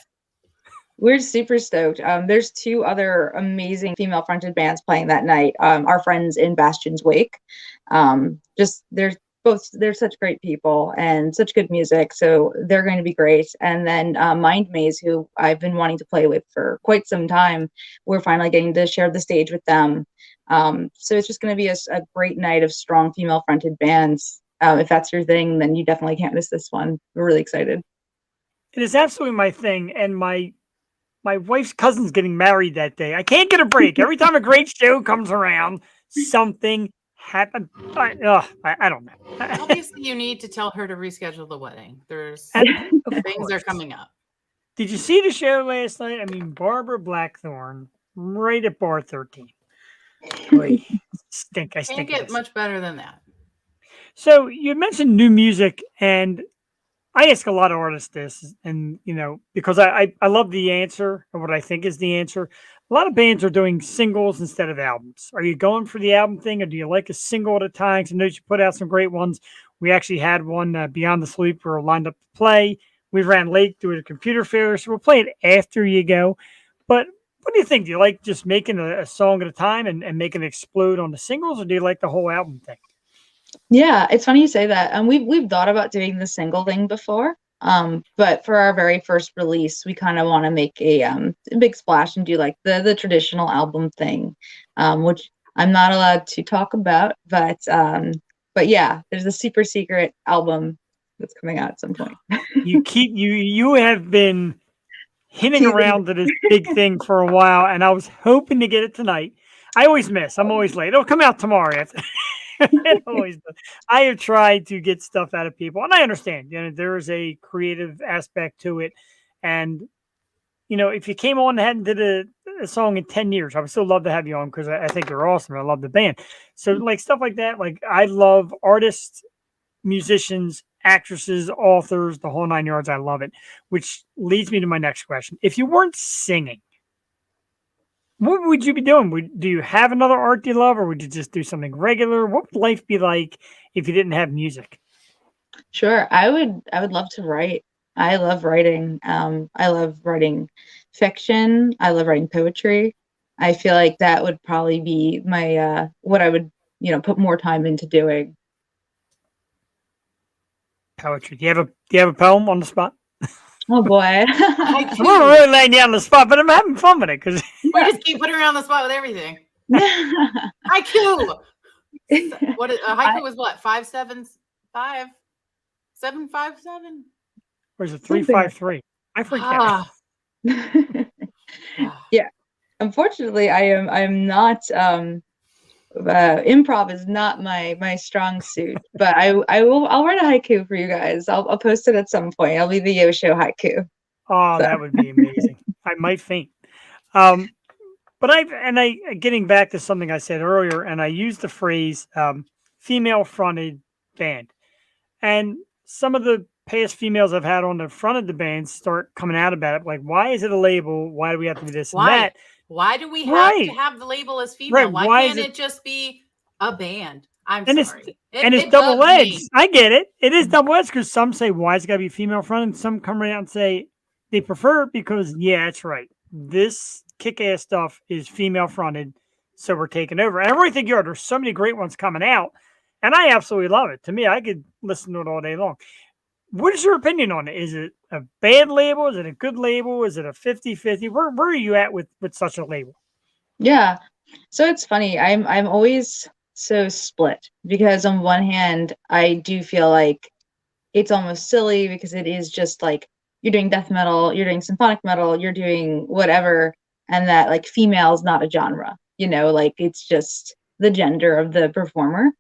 We're super stoked. There's two other amazing female fronted bands playing that night. Our friends in Bastion's Wake. They're such great people and such good music. So they're going to be great. And then Mind Maze, who I've been wanting to play with for quite some time. We're finally getting to share the stage with them. So it's just going to be a great night of strong female fronted bands. If that's your thing, then you definitely can't miss this one. We're really excited. It is absolutely my thing. And my wife's cousin's getting married that day. I can't get a break. Every time a great show comes around, something happens. I don't know. Obviously, you need to tell her to reschedule the wedding. There's things are coming up. Did you see the show last night? I mean, Barbara Blackthorne, right at Bar 13. Boy, I Can't stink. get much better than that. So you mentioned new music, and I ask a lot of artists this, and because I love the answer or what I think is the answer. A lot of bands are doing singles instead of albums. Are you going for the album thing, or do you like a single at a time? Because I know you put out some great ones. We actually had one, Beyond the Sleep, we were lined up to play. We ran late due to computer failure, so we'll play it after you go. But what do you think? Do you like just making a song at a time and making it explode on the singles, or do you like the whole album thing? Yeah, it's funny you say that. And we've thought about doing the single thing before. But for our very first release, we kind of want to make a big splash and do like the traditional album thing, which I'm not allowed to talk about. But yeah, there's a super secret album that's coming out at some point. You have been hinting around to this big thing for a while, and I was hoping to get it tonight. I always miss. I'm always late. It'll come out tomorrow. I have tried to get stuff out of people, and I understand. There is a creative aspect to it, and if you came on and hadn't did a song in 10 years, I would still love to have you on because I think you're awesome. I love the band. So like stuff like that. Like I love artists, musicians, actresses, authors, the whole 9 yards. I love it. Which leads me to my next question: if you weren't singing, what would you be doing? Do you have another art you love, or would you just do something regular? What would life be like if you didn't have music? Sure, I would love to write. I love writing. I love writing fiction. I love writing poetry. I feel like that would probably be my what I would put more time into doing. Poetry. Do you have a poem on the spot? Oh boy. I'm really laying you on the spot, but I'm having fun with it because we just keep putting her on the spot with everything. Haiku. What is a haiku? Was what 575 757? Or is it 353? I forget. Yeah. Unfortunately, I'm not. Improv is not my strong suit, but I'll write a haiku for you guys. I'll post it at some point. I'll be the Yo Show haiku. Oh, that would be amazing. I might faint. But I getting back to something I said earlier, and I used the phrase female fronted band. And some of the past females I've had on the front of the band start coming out about it. Like, why is it a label? Why do we have to do this and Why? that? Why do we have Right. to have the label as female? Right. Why Why can't is it just be a band? I'm And sorry. it's It double bugs me. edged. I get it. It is double edged because some say, why is it got to be female fronted? And some come right out and say they prefer it because, yeah, that's right. This kick ass stuff is female fronted. So we're taking over. And I really think there's so many great ones coming out. And I absolutely love it. To me, I could listen to it all day long. What is your opinion on it? Is it a bad label? Is it a good label? Is it a 50-50? Where are you at with such a label? Yeah. So it's funny. I'm always so split because on one hand, I do feel like it's almost silly because it is just like you're doing death metal, you're doing symphonic metal, you're doing whatever, and that like female is not a genre, like it's just the gender of the performer.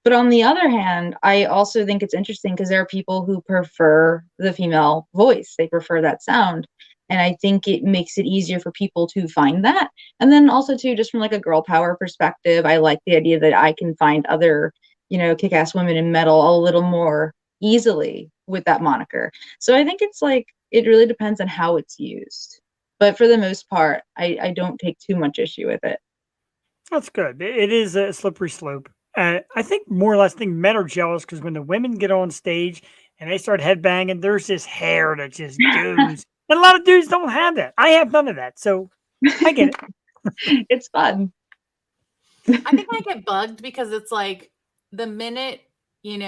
But on the other hand, I also think it's interesting because there are people who prefer the female voice. They prefer that sound. And I think it makes it easier for people to find that. And then also too, just from like a girl power perspective, I like the idea that I can find other, kick-ass women in metal a little more easily with that moniker. So I think it's like, it really depends on how it's used. But for the most part, I don't take too much issue with it. That's good. It is a slippery slope. I think more or less, men are jealous because when the women get on stage and they start headbanging, there's this hair that just goes. And a lot of dudes don't have that. I have none of that. So I get it. It's fun. I think I get bugged because it's like the minute, you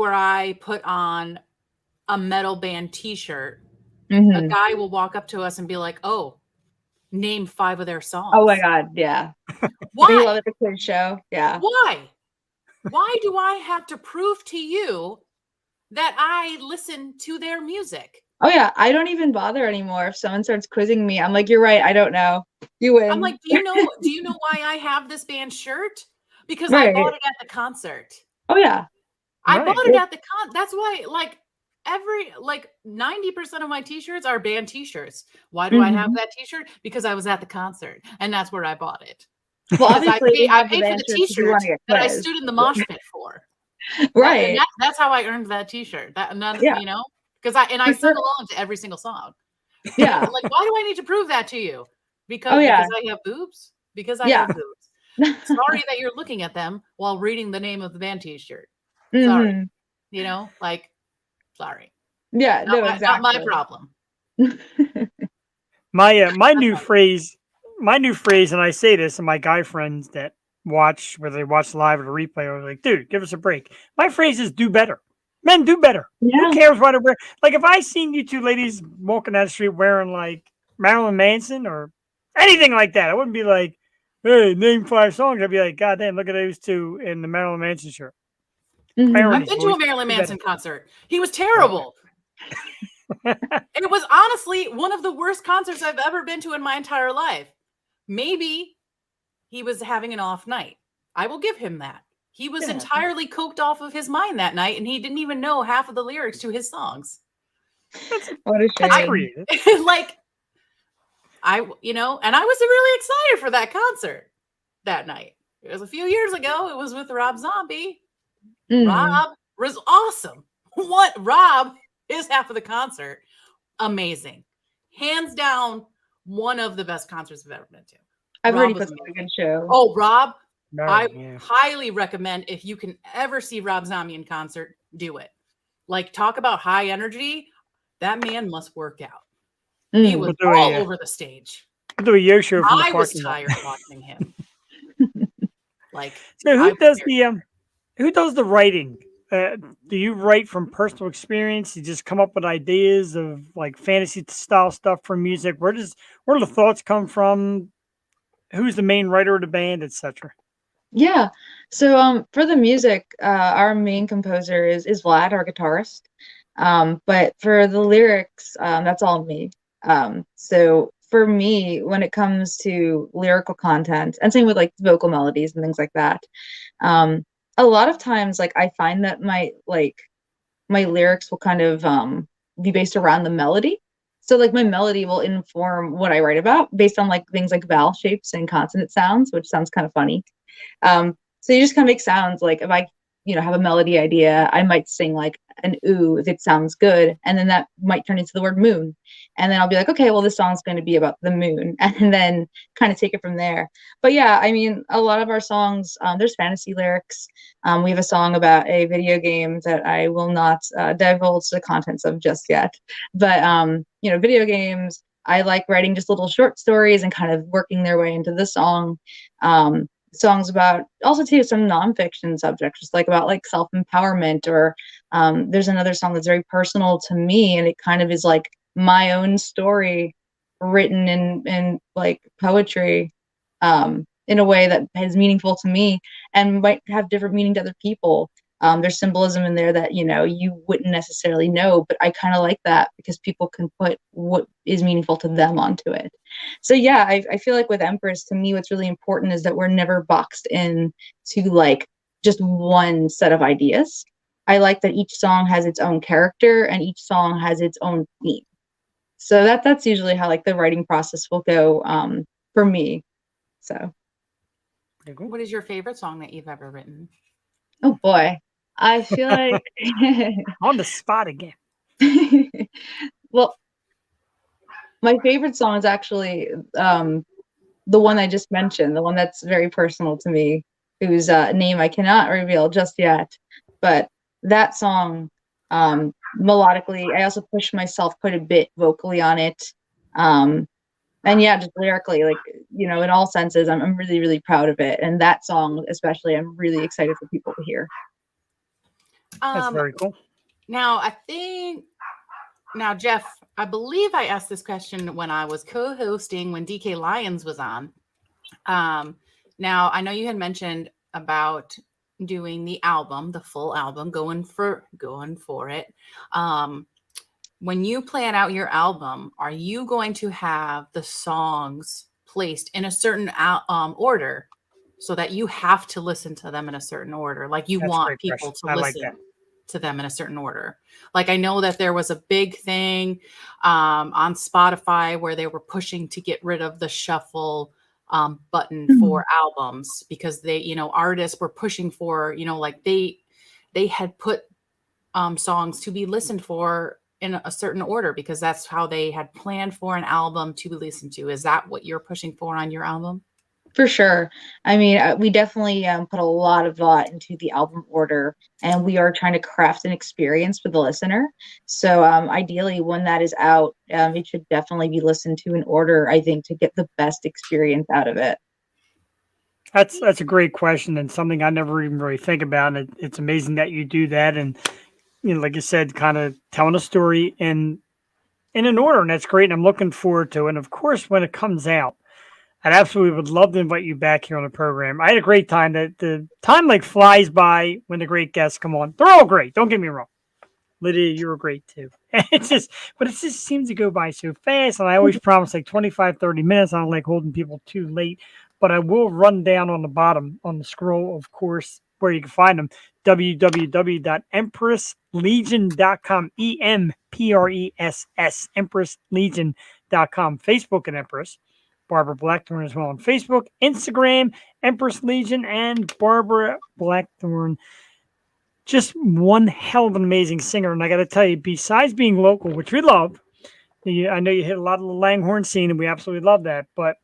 or I put on a metal band t-shirt, a guy will walk up to us and be like, oh, name 5 of their songs. Oh my God. Yeah. Why? They love it, the quiz show. Yeah. Why? Why do I have to prove to you that I listen to their music? Oh yeah. I don't even bother anymore. If someone starts quizzing me, I'm like, you're right. I don't know. You win. I'm like, do you know why I have this band shirt? Because Right. I bought it at the concert. Oh yeah. I Right. bought it at the That's why, like, 90% of my t-shirts are band t-shirts. Why do I have that t-shirt? Because I was at the concert and that's where I bought it. Well, Because obviously, I paid for the t-shirt that I quizzed. stood in the mosh pit for. Right. That's how I earned that t-shirt. Yeah. Because I For sing sure. along to every single song. Yeah. Like, why do I need to prove that to you? Because yeah. I have boobs? Because I Yeah. have boobs. Sorry that you're looking at them while reading the name of the band t-shirt. Mhm. Sorry. Sorry. Yeah. No, Not exactly. my problem. My new phrase, and I say this, and my guy friends that watch, whether they watch live or the replay, are like, dude, give us a break. My phrase is do better. Men do better. Yeah. Who cares what I wear? Like if I seen you two ladies walking down the street wearing like Marilyn Manson or anything like that, I wouldn't be like, hey, name 5 songs. I'd be like, God damn, look at those two in the Marilyn Manson shirt. Mhm. Priorities, I've been to a boys. Marilyn Do better. Manson concert. He was terrible. It was honestly one of the worst concerts I've ever been to in my entire life. Maybe he was having an off night. I will give him that. He was Yeah. entirely coked off of his mind that night, and he didn't even know half of the lyrics to his songs. What a That's shame. creative. And I was really excited for that concert that night. It was a few years ago. It was with Rob Zombie. Mhm. Rob was awesome. Rob is half of the concert. Amazing. Hands down, one of the best concerts I've ever been to. I've heard he Rob was puts on a good show. Oh, Rob, I Yeah. highly recommend if you can ever see Rob Zombie in concert, do it. Like, talk about high energy. That man must work out. He Mm. was We'll do all a- over the stage. We'll do a yo show from the I was parking lot. tired watching him. So I who was does very- who does the writing? Do you write from personal experience? You just come up with ideas of like fantasy style stuff for music? Where do the thoughts come from? Who's the main writer of the band, etc.? Yeah. So for the music, our main composer is Vlad, our guitarist. But for the lyrics, that's all me. So for me, when it comes to lyrical content, and same with like vocal melodies and things like that, a lot of times like I find that my lyrics will kind of be based around the melody. So like my melody will inform what I write about based on like things like vowel shapes and consonant sounds, which sounds kind of funny. So you just kind of make sounds like if I, have a melody idea, I might sing like an ooh if it sounds good, and then that might turn into the word moon, and then I'll be like, okay, well, this song's going to be about the moon, and then kind of take it from there. But yeah, I mean, a lot of our songs, there's fantasy lyrics. We have a song about a video game that I will not divulge the contents of just yet, but video games. I like writing just little short stories and kind of working their way into the song. Songs about also too some nonfiction subjects, just like about like self-empowerment, or there's another song that's very personal to me, and it kind of is like my own story written in like poetry, in a way that is meaningful to me and might have different meaning to other people. There's symbolism in there that you wouldn't necessarily know, but I kind of like that because people can put what is meaningful to them onto it. So yeah, I feel like with Empress, to me, what's really important is that we're never boxed in to like just one set of ideas. I like that each song has its own character and each song has its own theme. So that's usually how like the writing process will go for me. So What is your favorite song that you've ever written? oh boy, I feel like On the spot again. well, my favorite song is actually the one I just mentioned, the one that's very personal to me, whose name I cannot reveal just yet. But that song, melodically, I also push myself quite a bit vocally on it. And yeah, just lyrically, like, in all senses, I'm really, really proud of it. And that song, especially, I'm really excited for people to hear. That's very cool. Now, Jeff, I believe I asked this question when I was co-hosting when DK Lyons was on. Now, I know you had mentioned about doing the album, the full album, going for it. When you plan out your album, are you going to have the songs placed in a certain order so that you have to listen to them in a certain order? Like you want people to listen to them in a certain order. Like I know that there was a big thing on Spotify where they were pushing to get rid of the shuffle button for albums because they, artists were pushing for, like they had put songs to be listened for in a certain order because that's how they had planned for an album to be listened to. Is that what you're pushing for on your album? For sure. I mean, we definitely put a lot of thought into the album order, and we are trying to craft an experience for the listener. So ideally, when that is out, it should definitely be listened to in order, I think, to get the best experience out of it. That's a great question and something I never even really think about. And it's amazing that you do that. And, like you said, kind of telling a story in an order. And that's great. And I'm looking forward to it. And of course, when it comes out, I absolutely would love to invite you back here on the program. I had a great time. The time like flies by when the great guests come on. They're all great. Don't get me wrong. Lydia, you were great too. But it just seems to go by so fast. And I always promise like 25, 30 minutes. I don't like holding people too late. But I will run down on the bottom on the scroll, of course, where you can find them. www.empresslegion.com. EMPRESS. Empresslegion.com. Facebook and Empress. Barbara Blackthorne as well on Facebook, Instagram, Empress Legion, and Barbara Blackthorne. Just one hell of an amazing singer. And I got to tell you, besides being local, which we love, I know you hit a lot of the Langhorne scene, and we absolutely love that. But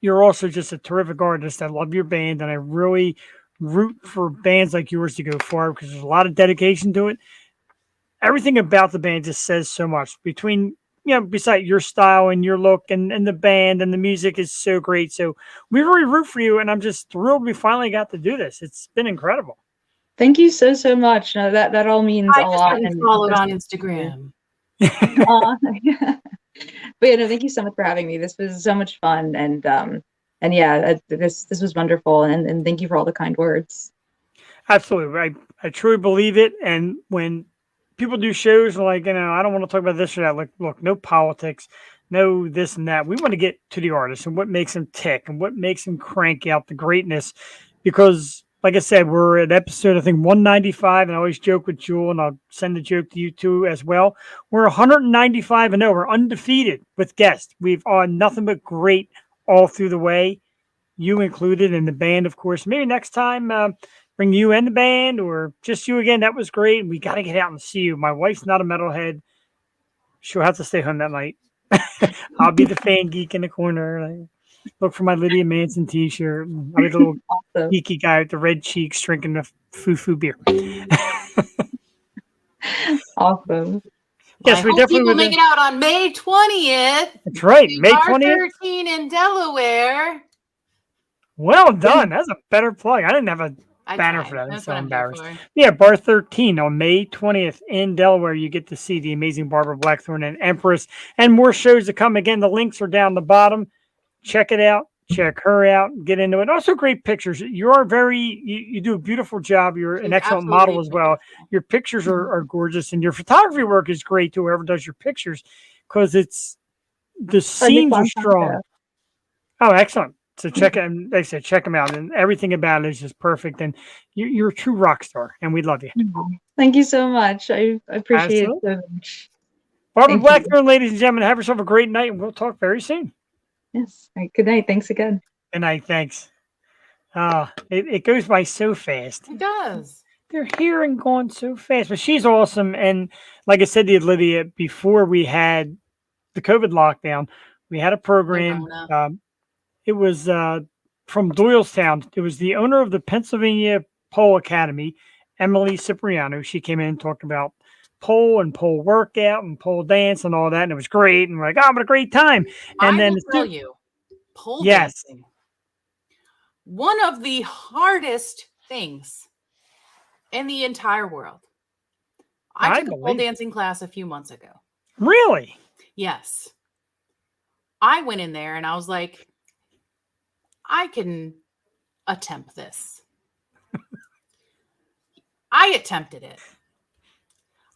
you're also just a terrific artist. I love your band, and I really root for bands like yours to go far because there's a lot of dedication to it. Everything about the band just says so much. Between beside your style and your look and the band and the music is so great. So we really root for you, and I'm just thrilled we finally got to do this. It's been incredible. Thank you so much. No, that all means a lot. And followed on Instagram. But yeah, no, thank you so much for having me. This was so much fun, and yeah, this was wonderful, and thank you for all the kind words. Absolutely, I truly believe it. And when people do shows like, I don't want to talk about this or that. Like, look, no politics, no this and that. We want to get to the artist and what makes them tick and what makes them crank out the greatness. Because, like I said, we're at episode, I think, 195, and I always joke with Jewel, and I'll send the joke to you too as well. We're 195 and over, undefeated with guests. We've on nothing but great all through the way, you included, and the band, of course. Maybe next time, bring you and the band or just you again, that was great. We got to get out and see you. My wife's not a metalhead. She'll have to stay home that night. I'll be the fan geek in the corner. Like, look for my Lydia Manson t-shirt. I'll be the little Awesome. geeky guy with the red cheeks drinking the foo-foo beer. Awesome. Well, Yes, I we hope definitely people would. make it out on May 20th. That's right. to May Bar 20th. 13 in Delaware. Well done. That's a better plug. I didn't have a I banner tried. for that. I'm That's so what I'm here embarrassed. for. Yeah, Bar 13 on May 20th in Delaware. You get to see the amazing Barbara Blackthorne and Empress and more shows to come. Again, the links are down the bottom. Check it out. Check her out. Get into it. Also, great pictures. You are you do a beautiful job. You're an She's excellent absolutely model as well. beautiful. Your pictures are gorgeous, and your photography work is great too, whoever does your pictures, because the scenes are strong. Oh, excellent. So check it. Like I said, check them out, and everything about it is just perfect. And you're a true rock star, and we love you. Thank you so much. I appreciate Absolutely. it so much. Barbara Thank you. Blackthorne, ladies and gentlemen, have yourself a great night, and we'll talk very soon. Yes. All right, good night. Thanks again. Good night. Thanks. It goes by so fast. It does. They're here and gone so fast, but she's awesome. And like I said to you, Lydia, before we had the COVID lockdown, we had a program. It was from Doylestown. It was the owner of the Pennsylvania Pole Academy, Emily Cipriano. She came in and talked about pole and pole workout and pole dance and all that, and it was great. And we're like, oh, what a great time! And I then will tell you, pole yes, dancing, one of the hardest things in the entire world. I took a pole dancing class a few months ago. Really? Yes. I went in there and I was like, I can attempt this. I attempted it.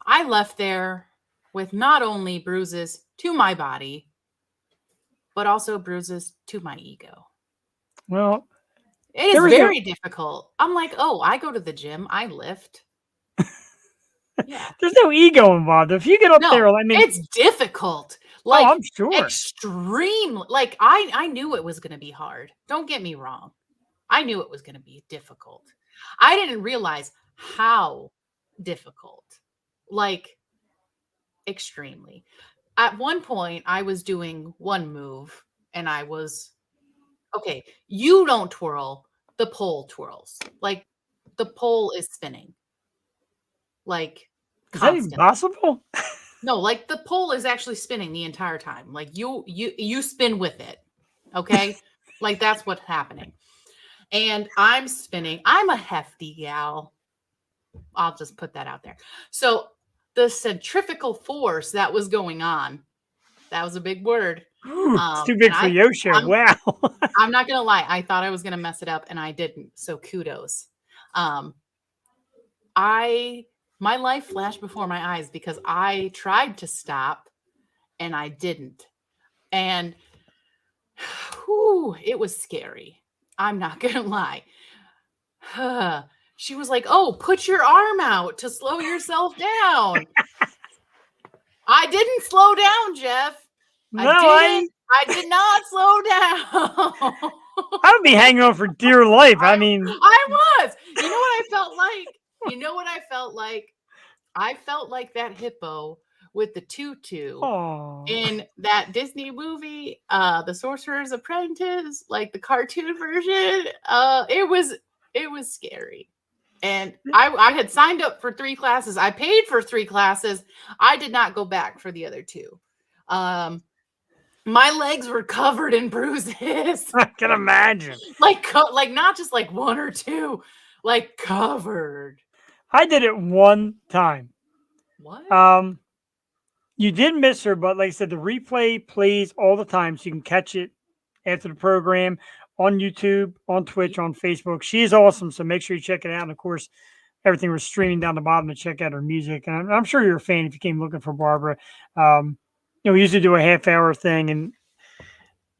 I left there with not only bruises to my body, but also bruises to my ego. Well, it is very difficult. I'm like, oh, I go to the gym, I lift. Yeah. There's no ego involved. If you get up there, I mean, it's difficult. Like, I'm sure. Extreme. Like, I knew it was going to be hard. Don't get me wrong. I knew it was going to be difficult. I didn't realize how difficult. Like, extremely. At one point, I was doing one move and I was, okay, you don't twirl, the pole twirls. Like, the pole is spinning. Like, is that even possible? No, like the pole is actually spinning the entire time. Like you spin with it. Okay? Like that's what's happening. And I'm spinning. I'm a hefty gal. I'll just put that out there. So the centrifugal force that was going on, that was a big word. Ooh, it's too big for your show. Wow. I'm not going to lie. I thought I was going to mess it up and I didn't. So kudos. My life flashed before my eyes because I tried to stop and I didn't. And it was scary. I'm not going to lie. She was like, oh, put your arm out to slow yourself down. I didn't slow down, Jeff. I did not slow down. I would be hanging on for dear life. I mean, I was. You know what I felt like? I felt like that hippo with the tutu in that Disney movie, The Sorcerer's Apprentice, like the cartoon version. It was scary. And I had signed up for 3 classes. I paid for 3 classes. I did not go back for the other 2. My legs were covered in bruises. I can imagine. Like not just like 1 or 2, like covered. I did it one time. What? You did miss her, but like I said, the replay plays all the time, so you can catch it after the program on YouTube, on Twitch, on Facebook. She is awesome, so make sure you check it out. And of course, everything was streaming down the bottom to check out her music. And I'm sure you're a fan if you came looking for Barbara. We usually do a half-hour thing, and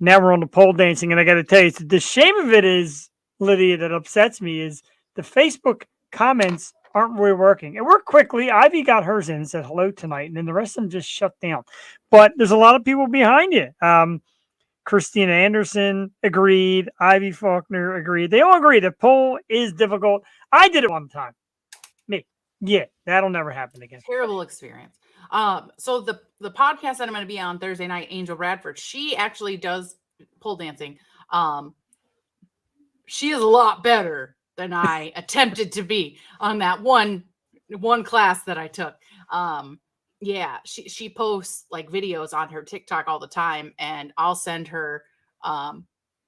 now we're on the pole dancing. And I got to tell you, the shame of it is, Lydia, that upsets me is the Facebook comments aren't really working. It worked quickly. Ivy got hers in and said hello tonight, and then the rest of them just shut down. But there's a lot of people behind you. Christina Anderson agreed. Ivy Faulkner agreed. They all agree the poll is difficult. I did it one time. Me. Yeah, that'll never happen again. Terrible experience. So the podcast that I'm going to be on Thursday night, Angel Bradford, she actually does pole dancing. She is a lot better than I attempted to be on that one class that I took. Yeah, she posts like videos on her TikTok all the time, and I'll send her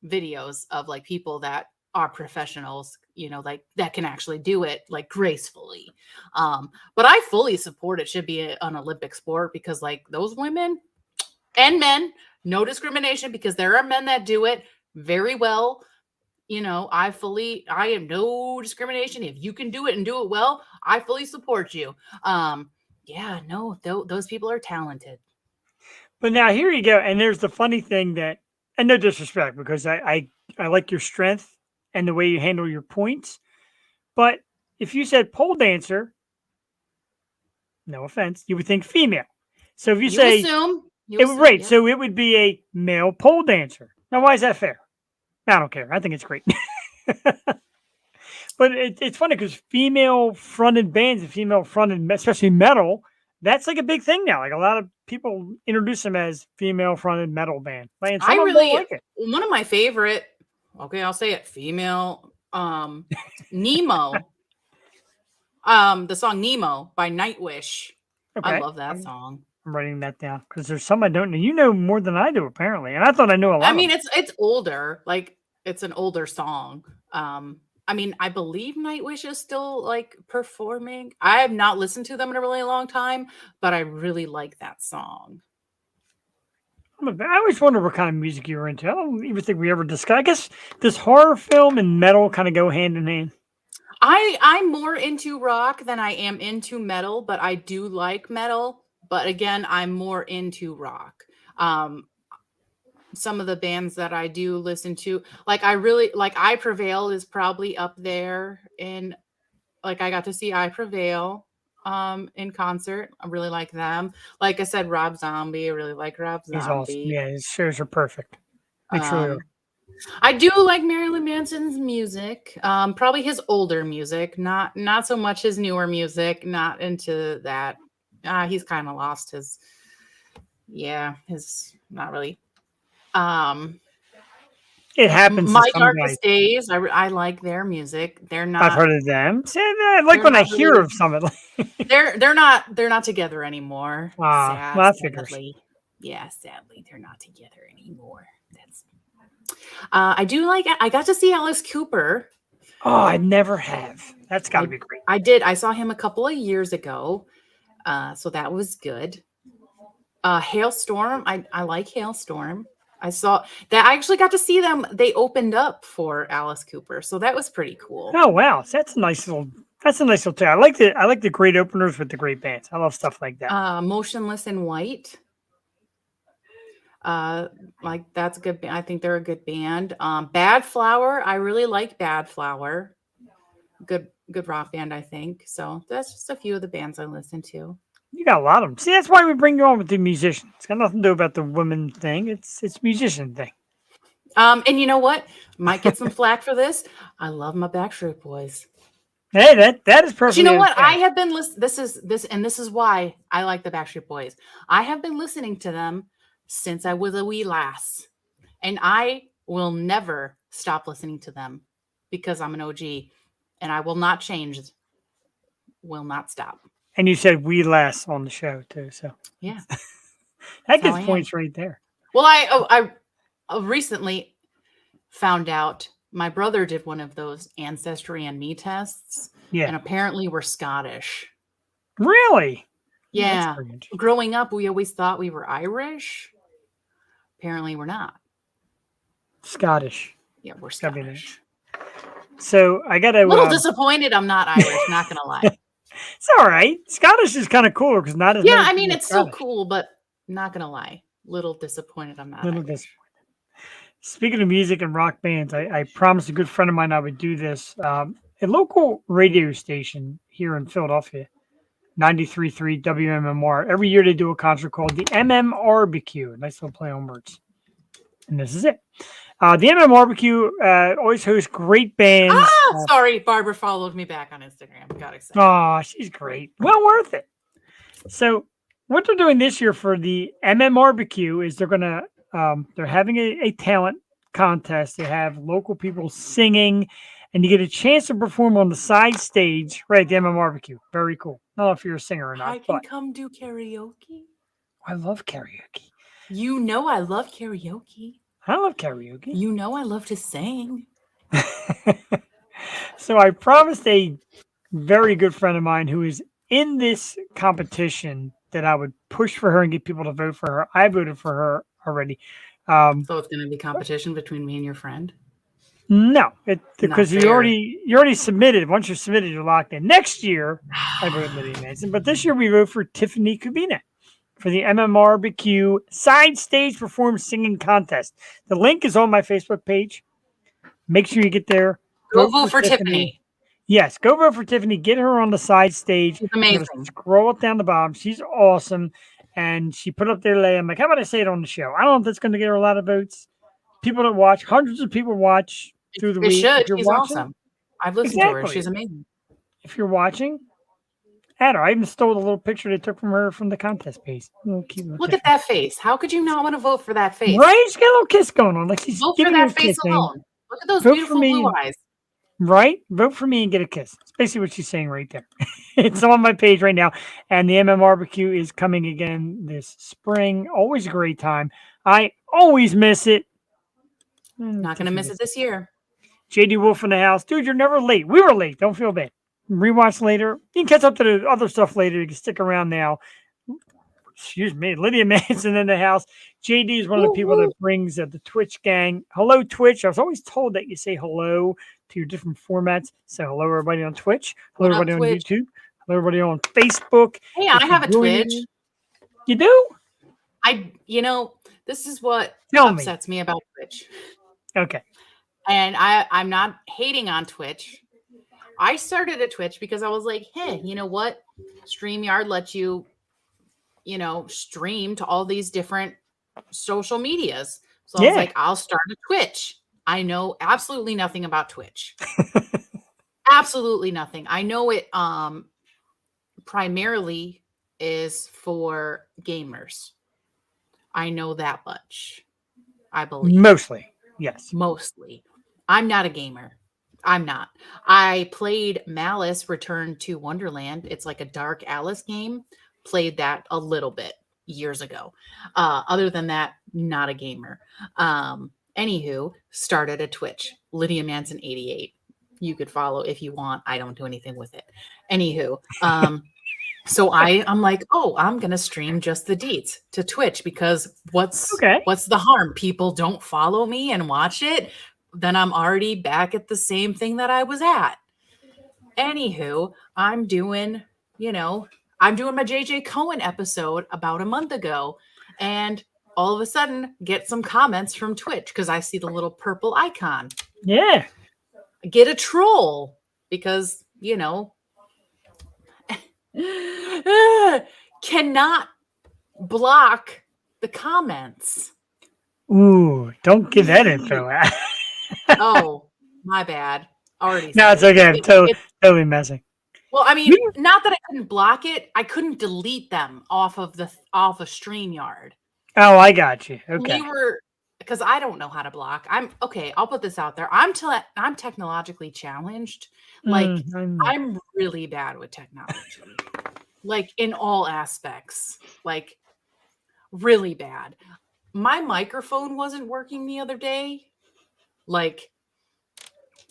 videos of like people that are professionals, you know, like that can actually do it like gracefully. But I fully support it should be an Olympic sport, because like those women and men, no discrimination, because there are men that do it very well. You know, I am no discrimination. If you can do it and do it well, I fully support you. Yeah, no, those people are talented. But now here you go. And there's the funny thing that, and no disrespect, because I like your strength and the way you handle your points. But if you said pole dancer, no offense, you would think female. So if you say, right, yeah. So it would be a male pole dancer. Now, why is that fair? I don't care. I think it's great. But it's funny because female-fronted bands and female-fronted, especially metal, that's like a big thing now. Like a lot of people introduce them as female-fronted metal band. And I really like it. One of my favorite, okay, I'll say it, female, Nemo. The song Nemo by Nightwish. Okay. I love that song. I'm writing that down because there's some I don't know. You know more than I do, apparently. And I thought I knew a lot. I mean, it's older. Like, it's an older song. I mean, I believe Nightwish is still like performing. I have not listened to them in a really long time, but I really like that song. I always wonder what kind of music you were into. I don't even think we ever discussed. I guess does horror film and metal kind of go hand in hand? I'm more into rock than I am into metal, but I do like metal. But again, I'm more into rock. Some of the bands that I do listen to, like I really like I Prevail is probably up there. In like I got to see I Prevail in concert. I really like them. Like I said, Rob Zombie. I really like Rob Zombie. He's awesome. Yeah, his shows are perfect. They truly are. I do like Marilyn Manson's music. Probably his older music, not so much his newer music. Not into that. He's kind of lost his not really. It happens. My Darkest Days. I like their music. They're not. I've heard of them. See, I like when I hear of some of it. They're not together anymore. Sadly. Yeah, sadly, they're not together anymore. That's. I do like. I got to see Alice Cooper. Oh, I never have. That's got to be great. I did. I saw him a couple of years ago, so that was good. Hailstorm. I like Hailstorm. I saw that. I actually got to see them. They opened up for Alice Cooper, so that was pretty cool. Oh wow, that's a nice little thing. I like the great openers with the great bands. I love stuff like that. Motionless in White. Like that's a good band. I think they're a good band. Bad Flower. I really like Bad Flower. Good rock band, I think. So that's just a few of the bands I listen to. You got a lot of them. See, that's why we bring you on with the musicians. It's got nothing to do about the women thing. It's musician thing. And you know what? Might get some flack for this. I love my Backstreet Boys. Hey, that is perfect. But you know what? I have been listening. This is why I like the Backstreet Boys. I have been listening to them since I was a wee lass, and I will never stop listening to them because I'm an OG, and I will not change. Will not stop. And you said "we lass" on the show too, so yeah, that gets points right there. Well, I recently found out my brother did one of those Ancestry and Me tests, and apparently we're Scottish. Really? Yeah. Growing up, we always thought we were Irish. Apparently, we're not. Scottish. Yeah, we're Scottish. So I got a little disappointed. I'm not Irish. Not gonna lie. It's all right. Scottish is kind of cooler because not as I mean, it's Scottish. So cool, but not gonna lie, little disappointed. I'm not. Disappointed. Speaking of music and rock bands, I promised a good friend of mine I would do this. A local radio station here in Philadelphia, 93.3 WMMR. Every year they do a concert called the MMRBQ. Nice little play on words. And this is it. The MM Barbecue always hosts great bands. Sorry, Barbara followed me back on Instagram. Got excited. Oh, she's great. Well worth it. So what they're doing this year for the MM Barbecue is they're having a talent contest. They have local people singing, and you get a chance to perform on the side stage right at the MM Barbecue. Very cool. I don't know if you're a singer or not. I can come do karaoke. I love karaoke. You know I love karaoke. I love karaoke. You know I love to sing. So I promised a very good friend of mine who is in this competition that I would push for her and get people to vote for her. I voted for her already. So it's going to be competition between me and your friend? No, because you fair. already submitted. Once you're submitted, you're locked in. Next year, I voted Lydia Manson, but this year we vote for Tiffany Kubina for the MMRBQ Side Stage Perform Singing Contest. The link is on my Facebook page. Make sure you get there. Go vote for Tiffany. Yes, go vote for Tiffany. Get her on the side stage. She's amazing. Scroll it down the bottom. She's awesome. And she put up there today. I'm like, how about I say it on the show? I don't know if that's going to get her a lot of votes. People that watch, hundreds of people watch through the week. It should. She's awesome. I've listened to her. She's amazing. If you're watching, add her. I even stole the little picture they took from her from the contest page. Look at that face. How could you not want to vote for that face? Right? She's got a little kiss going on. Like she's vote for giving that a face kiss alone. Look at those Vote beautiful for me. blue eyes. Right? Vote for me and get a kiss. That's basically what she's saying right there. It's on my page right now. And the MMRBQ is coming again this spring. Always a great time. I always miss it. Not going to miss it this year. JD Wolf in the house. Dude, you're never late. We were late. Don't feel bad. Rewatch later. You can catch up to the other stuff later. You can stick around now. Excuse me. Lydia Manson in the house. JD is one of the people that brings the Twitch gang. Hello, Twitch. I was always told that you say hello to your different formats. So hello, everybody on Twitch. Hello, everybody on YouTube. Hello, everybody on Facebook. Hey, I have a Twitch. You do? This is what Tell upsets me about Twitch. Okay. And I'm not hating on Twitch. I started a Twitch because I was like, hey, you know what? StreamYard lets you, stream to all these different social medias. So I was like, I'll start a Twitch. I know absolutely nothing about Twitch. Absolutely nothing. I know it primarily is for gamers. I know that much. I believe. Mostly. Yes. Mostly. I'm not a gamer. I'm not. I played Malice Return to Wonderland. It's like a Dark Alice game. Played that a little bit years ago. Other than that, not a gamer. Anywho, started a Twitch. Lydia Manson 88. You could follow if you want. I don't do anything with it. Anywho, so I'm like, I'm gonna stream just the deets to Twitch because what's the harm? People don't follow me and watch it. Then I'm already back at the same thing that I was at. Anywho, I'm doing my JJ Cohen episode about a month ago, and all of a sudden get some comments from Twitch because I see the little purple icon. Yeah. Get a troll because, cannot block the comments. Ooh, don't give that info out. Oh, my bad. Already. No, it's okay. I'm totally messing. Well, I mean, not that I couldn't block it. I couldn't delete them off of StreamYard. Oh, I got you. Okay. Because I don't know how to block. I'll put this out there. I'm technologically challenged. Like I'm really bad with technology. Like in all aspects. Like really bad. My microphone wasn't working the other day. Like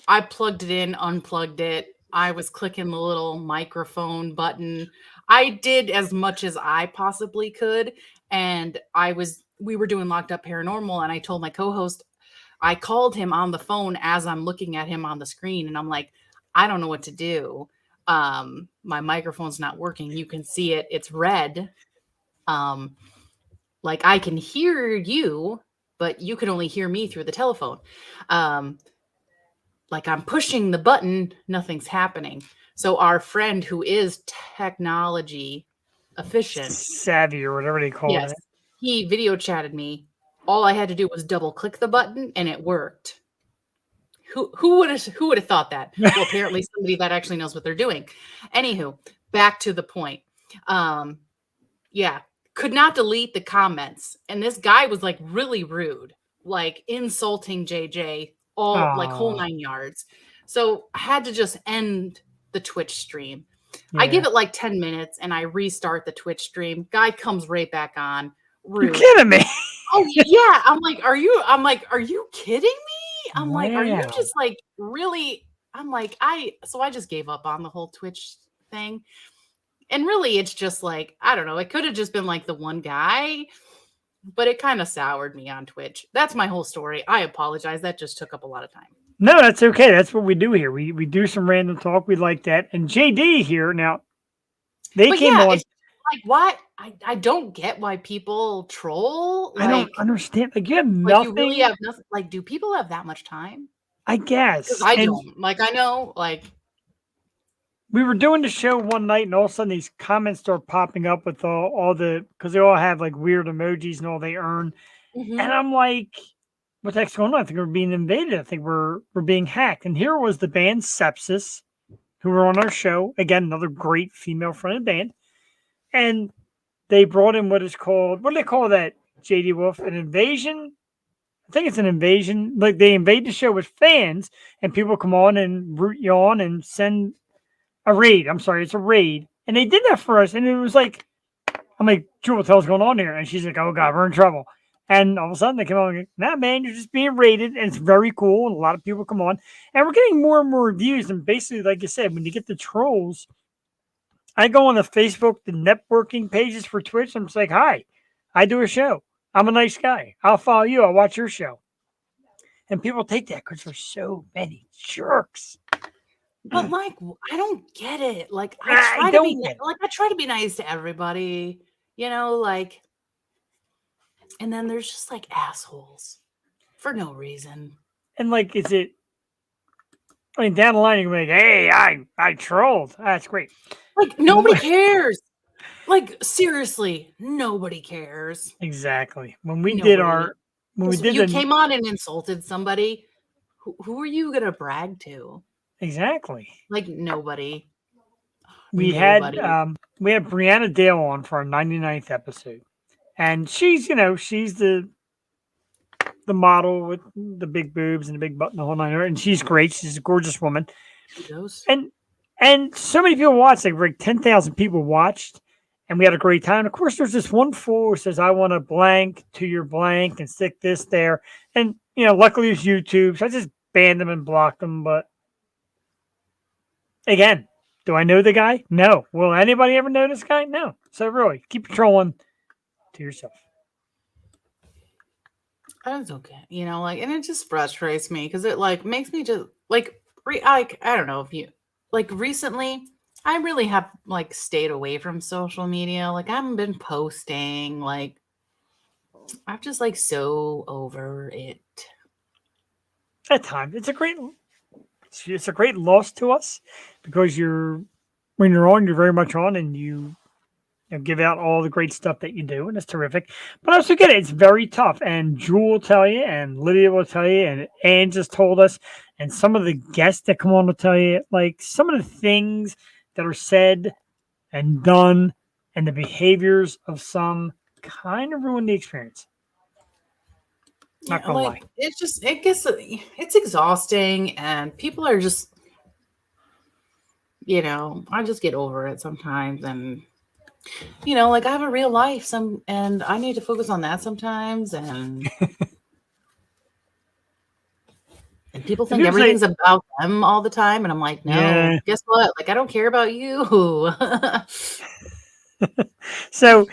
I plugged it in, unplugged it. I was clicking the little microphone button. I did as much as I possibly could. And we were doing Locked Up Paranormal, and I told my co-host, I called him on the phone as I'm looking at him on the screen, and I'm like, I don't know what to do. My microphone's not working. You can see it. It's red. Like I can hear you, but you can only hear me through the telephone. Like I'm pushing the button, nothing's happening. So our friend who is technology efficient, savvy or whatever they call it. He video chatted me all I had to do was double click the button and it worked. Who would have thought that? Well, apparently somebody that actually knows what they're doing. Anywho, back to the point. Yeah, could not delete the comments, and this guy was like really rude, like insulting JJ, all like whole 9 yards. So I had to just end the Twitch stream. Yeah. I give it like 10 minutes, and I restart the Twitch stream. Guy comes right back on. Rude. You're kidding me? Oh yeah, I'm like, are you kidding me? I'm like, are you Wow. just like really? I'm like, so I just gave up on the whole Twitch thing. And really, it's just like, I don't know. It could have just been like the one guy, but it kind of soured me on Twitch. That's my whole story. I apologize. That just took up a lot of time. No, that's okay. That's what we do here. We do some random talk. We like that. And JD here now, they But came yeah, on. it's like, what? I don't get why people troll. I don't understand. Like, you have Like, nothing. you really have nothing. Like, do people have that much time? I guess. Because I And don't. Like, I know, like, we were doing the show one night, and all of a sudden these comments start popping up with all the, because they all have like weird emojis and all they earn. mhm. And I'm like, what the heck's going on? I think we're being invaded. I think we're being hacked. And here was the band Sepsis, who were on our show. Again, another great female-fronted band. And they brought in what is called, what do they call that, JD Wolf? An invasion? I think it's an invasion. Like, they invade the show with fans, and people come on and root you on and send a raid. I'm sorry, it's a raid. And they did that for us. And it was like, I'm like, Jewel, what the hell's going on here? And she's like, oh, God, we're in trouble. And all of a sudden they come on and go, nah, man, you're just being raided. And it's very cool. And a lot of people come on. And we're getting more and more reviews. And basically, like I said, when you get the trolls, I go on the Facebook, the networking pages for Twitch. I'm just like, hi, I do a show. I'm a nice guy. I'll follow you. I'll watch your show. And people take that because there's so many jerks. But like, I don't get it. Like, I I try to don't be get it. like, I try to be nice to everybody, you know, like, and then there's just like assholes for no reason. And like, is it, I mean, down the line, you're like, hey, I trolled. That's great. Like, nobody cares. Like, seriously, nobody cares. Exactly. When we did our, when we did You the, came on and insulted somebody. Who are you gonna brag to? exactly. Like, nobody. We Nobody. had Brianna Dale on for our 99th episode. And she's, you know, she's the model with the big boobs and the big butt and the whole nine yards. And she's great. She's a gorgeous woman. Kudos. And so many people watched, like 10,000 people watched, and we had a great time. Of course, there's this one fool who says, I want a blank to your blank and stick this there. And, you know, luckily it's YouTube, so I just banned them and blocked them. But again, do I know the guy? No. Will anybody ever know this guy? No. So really, keep trolling to yourself. That's okay. You know, like, and it just frustrates me because it like makes me just like, I don't know if you like recently, I really have like stayed away from social media. Like, I haven't been posting. Like, I'm just like so over it. At times, it's a great loss to us because when you're on, you're very much on, and you give out all the great stuff that you do, and it's terrific. But I also get it; it's very tough. And Jewel will tell you, and Lydia will tell you, and Ann just told us, and some of the guests that come on will tell you, like some of the things that are said and done, and the behaviors of some kind of ruin the experience. Not gonna lie. It's exhausting, and people are just, you know, I just get over it sometimes, and you know, like I have a real life, and I need to focus on that sometimes, and and people think everything's about them all the time, and I'm like, no, Yeah. guess what? Like, I don't care about you. So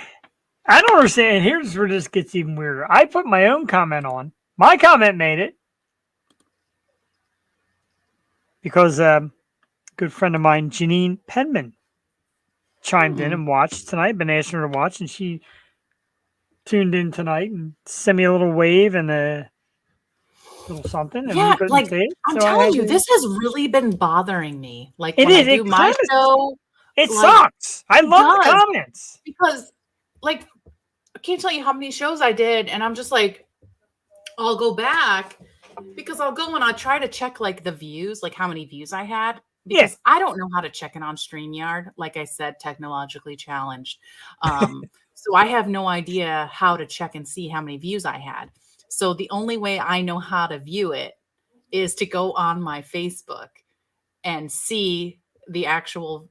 I don't understand. Here's where this gets even weirder. I put my own comment on. My comment made it because a good friend of mine, Janine Penman, chimed in and watched tonight. Been asking her to watch, and she tuned in tonight and sent me a little wave and a little something. And Yeah, we couldn't like, see it, I'm so I telling had you, to- this has really been bothering me. Like, It when is. I do It my kinda- show, It like, sucks. I love the does. comments. because, like, I can't tell you how many shows I did, and I'm just like, I'll go back because I'll go and I'll try to check like the views, like how many views I had. Yeah. Because I don't know how to check it on StreamYard. Like I said, technologically challenged. So I have no idea how to check and see how many views I had. So the only way I know how to view it is to go on my Facebook and see the actual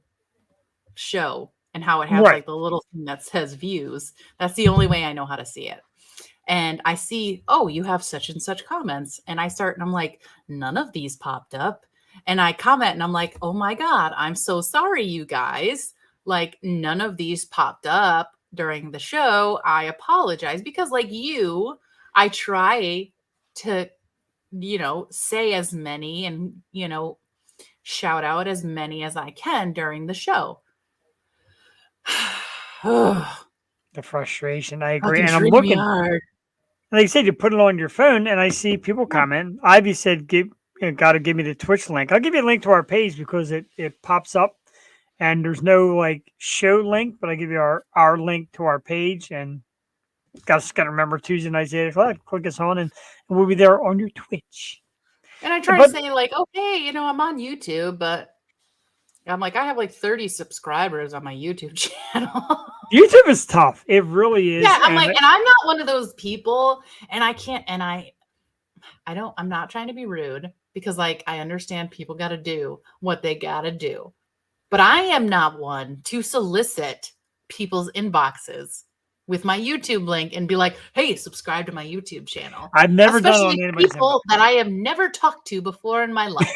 show and how it has Right. like the little thing that says views. That's the only way I know how to see it. And I see, oh, you have such and such comments. And I start and I'm like, none of these popped up. And I comment and I'm like, oh my God, I'm so sorry, you guys. Like, none of these popped up during the show. I apologize because, like you, I try to, say as many and, shout out as many as I can during the show. The frustration. I agree. Fucking And I'm looking, StreamYard. like I said, you put it on your phone and I see people comment. Ivy said, got to give me the Twitch link. I'll give you a link to our page because it pops up and there's no like show link, but I give you our link to our page and just got to remember Tuesday nights, 8 o'clock, click us on and we'll be there on your Twitch. And I try to say like, okay, I'm on YouTube, but I'm like, I have like 30 subscribers on my YouTube channel. YouTube is tough. It really is. Yeah, I'm like, and I'm not one of those people, and I can't, and I'm not trying to be rude because like I understand people got to do what they got to do, but I am not one to solicit people's inboxes with my YouTube link and be like, hey, subscribe to my YouTube channel. I've never done it on Especially anybody's people that I have never talked to before in my life.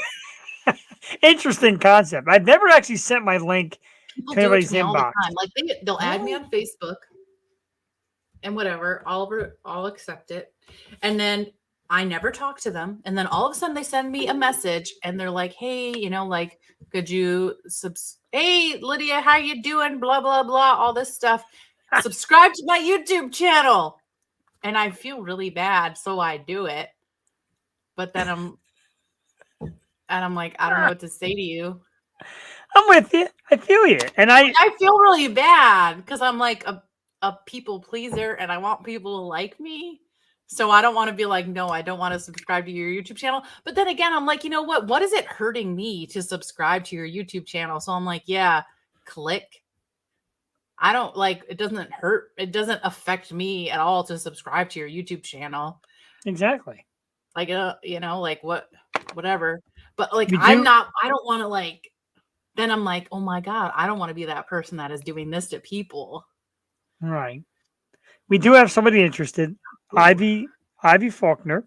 Interesting concept. I've never actually sent my link People to do it anybody's to me all the inbox. time. Like they'll add me on Facebook and whatever. I'll accept it. And then I never talk to them. And then all of a sudden they send me a message and they're like, hey, like, could you hey, Lydia, how you doing? Blah, blah, blah, all this stuff. Subscribe to my YouTube channel. And I feel really bad, so I do it. But then I'm like, I don't know what to say to you. I'm with you. I feel you. And I feel really bad because I'm like a people pleaser and I want people to like me. So I don't want to be like, no, I don't want to subscribe to your YouTube channel. But then again, I'm like, you know what? What is it hurting me to subscribe to your YouTube channel? So I'm like, yeah, click. I don't like, it doesn't hurt. It doesn't affect me at all to subscribe to your YouTube channel. Exactly. Like, like whatever. But like, I don't want to like, then I'm like, oh my God, I don't want to be that person that is doing this to people. Right. We do have somebody interested. Ivy Faulkner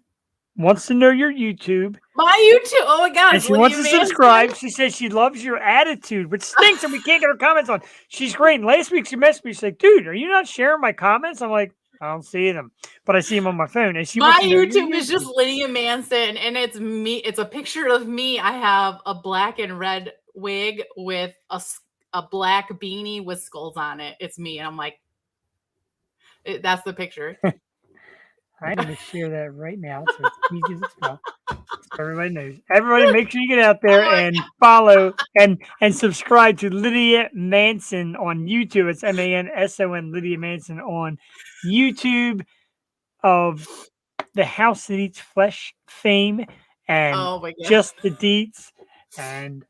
wants to know your YouTube. My YouTube. Oh my God. And she wants to subscribe. She says she loves your attitude, which stinks and we can't get her comments on. She's great. And last week she messaged me. She's like, dude, are you not sharing my comments? I'm like, I don't see them, but I see them on my phone. And she my YouTube is just Lydia Manson, and it's me. It's a picture of me. I have a black and red wig with a black beanie with skulls on it. It's me, and I'm like, that's the picture. I'm going to share that right now, so it's easy to spell. So everybody knows. Everybody, make sure you get out there and follow and subscribe to Lydia Manson on YouTube. It's MANSON, Lydia Manson on YouTube of the House That Eats Flesh fame and Just the Deets. And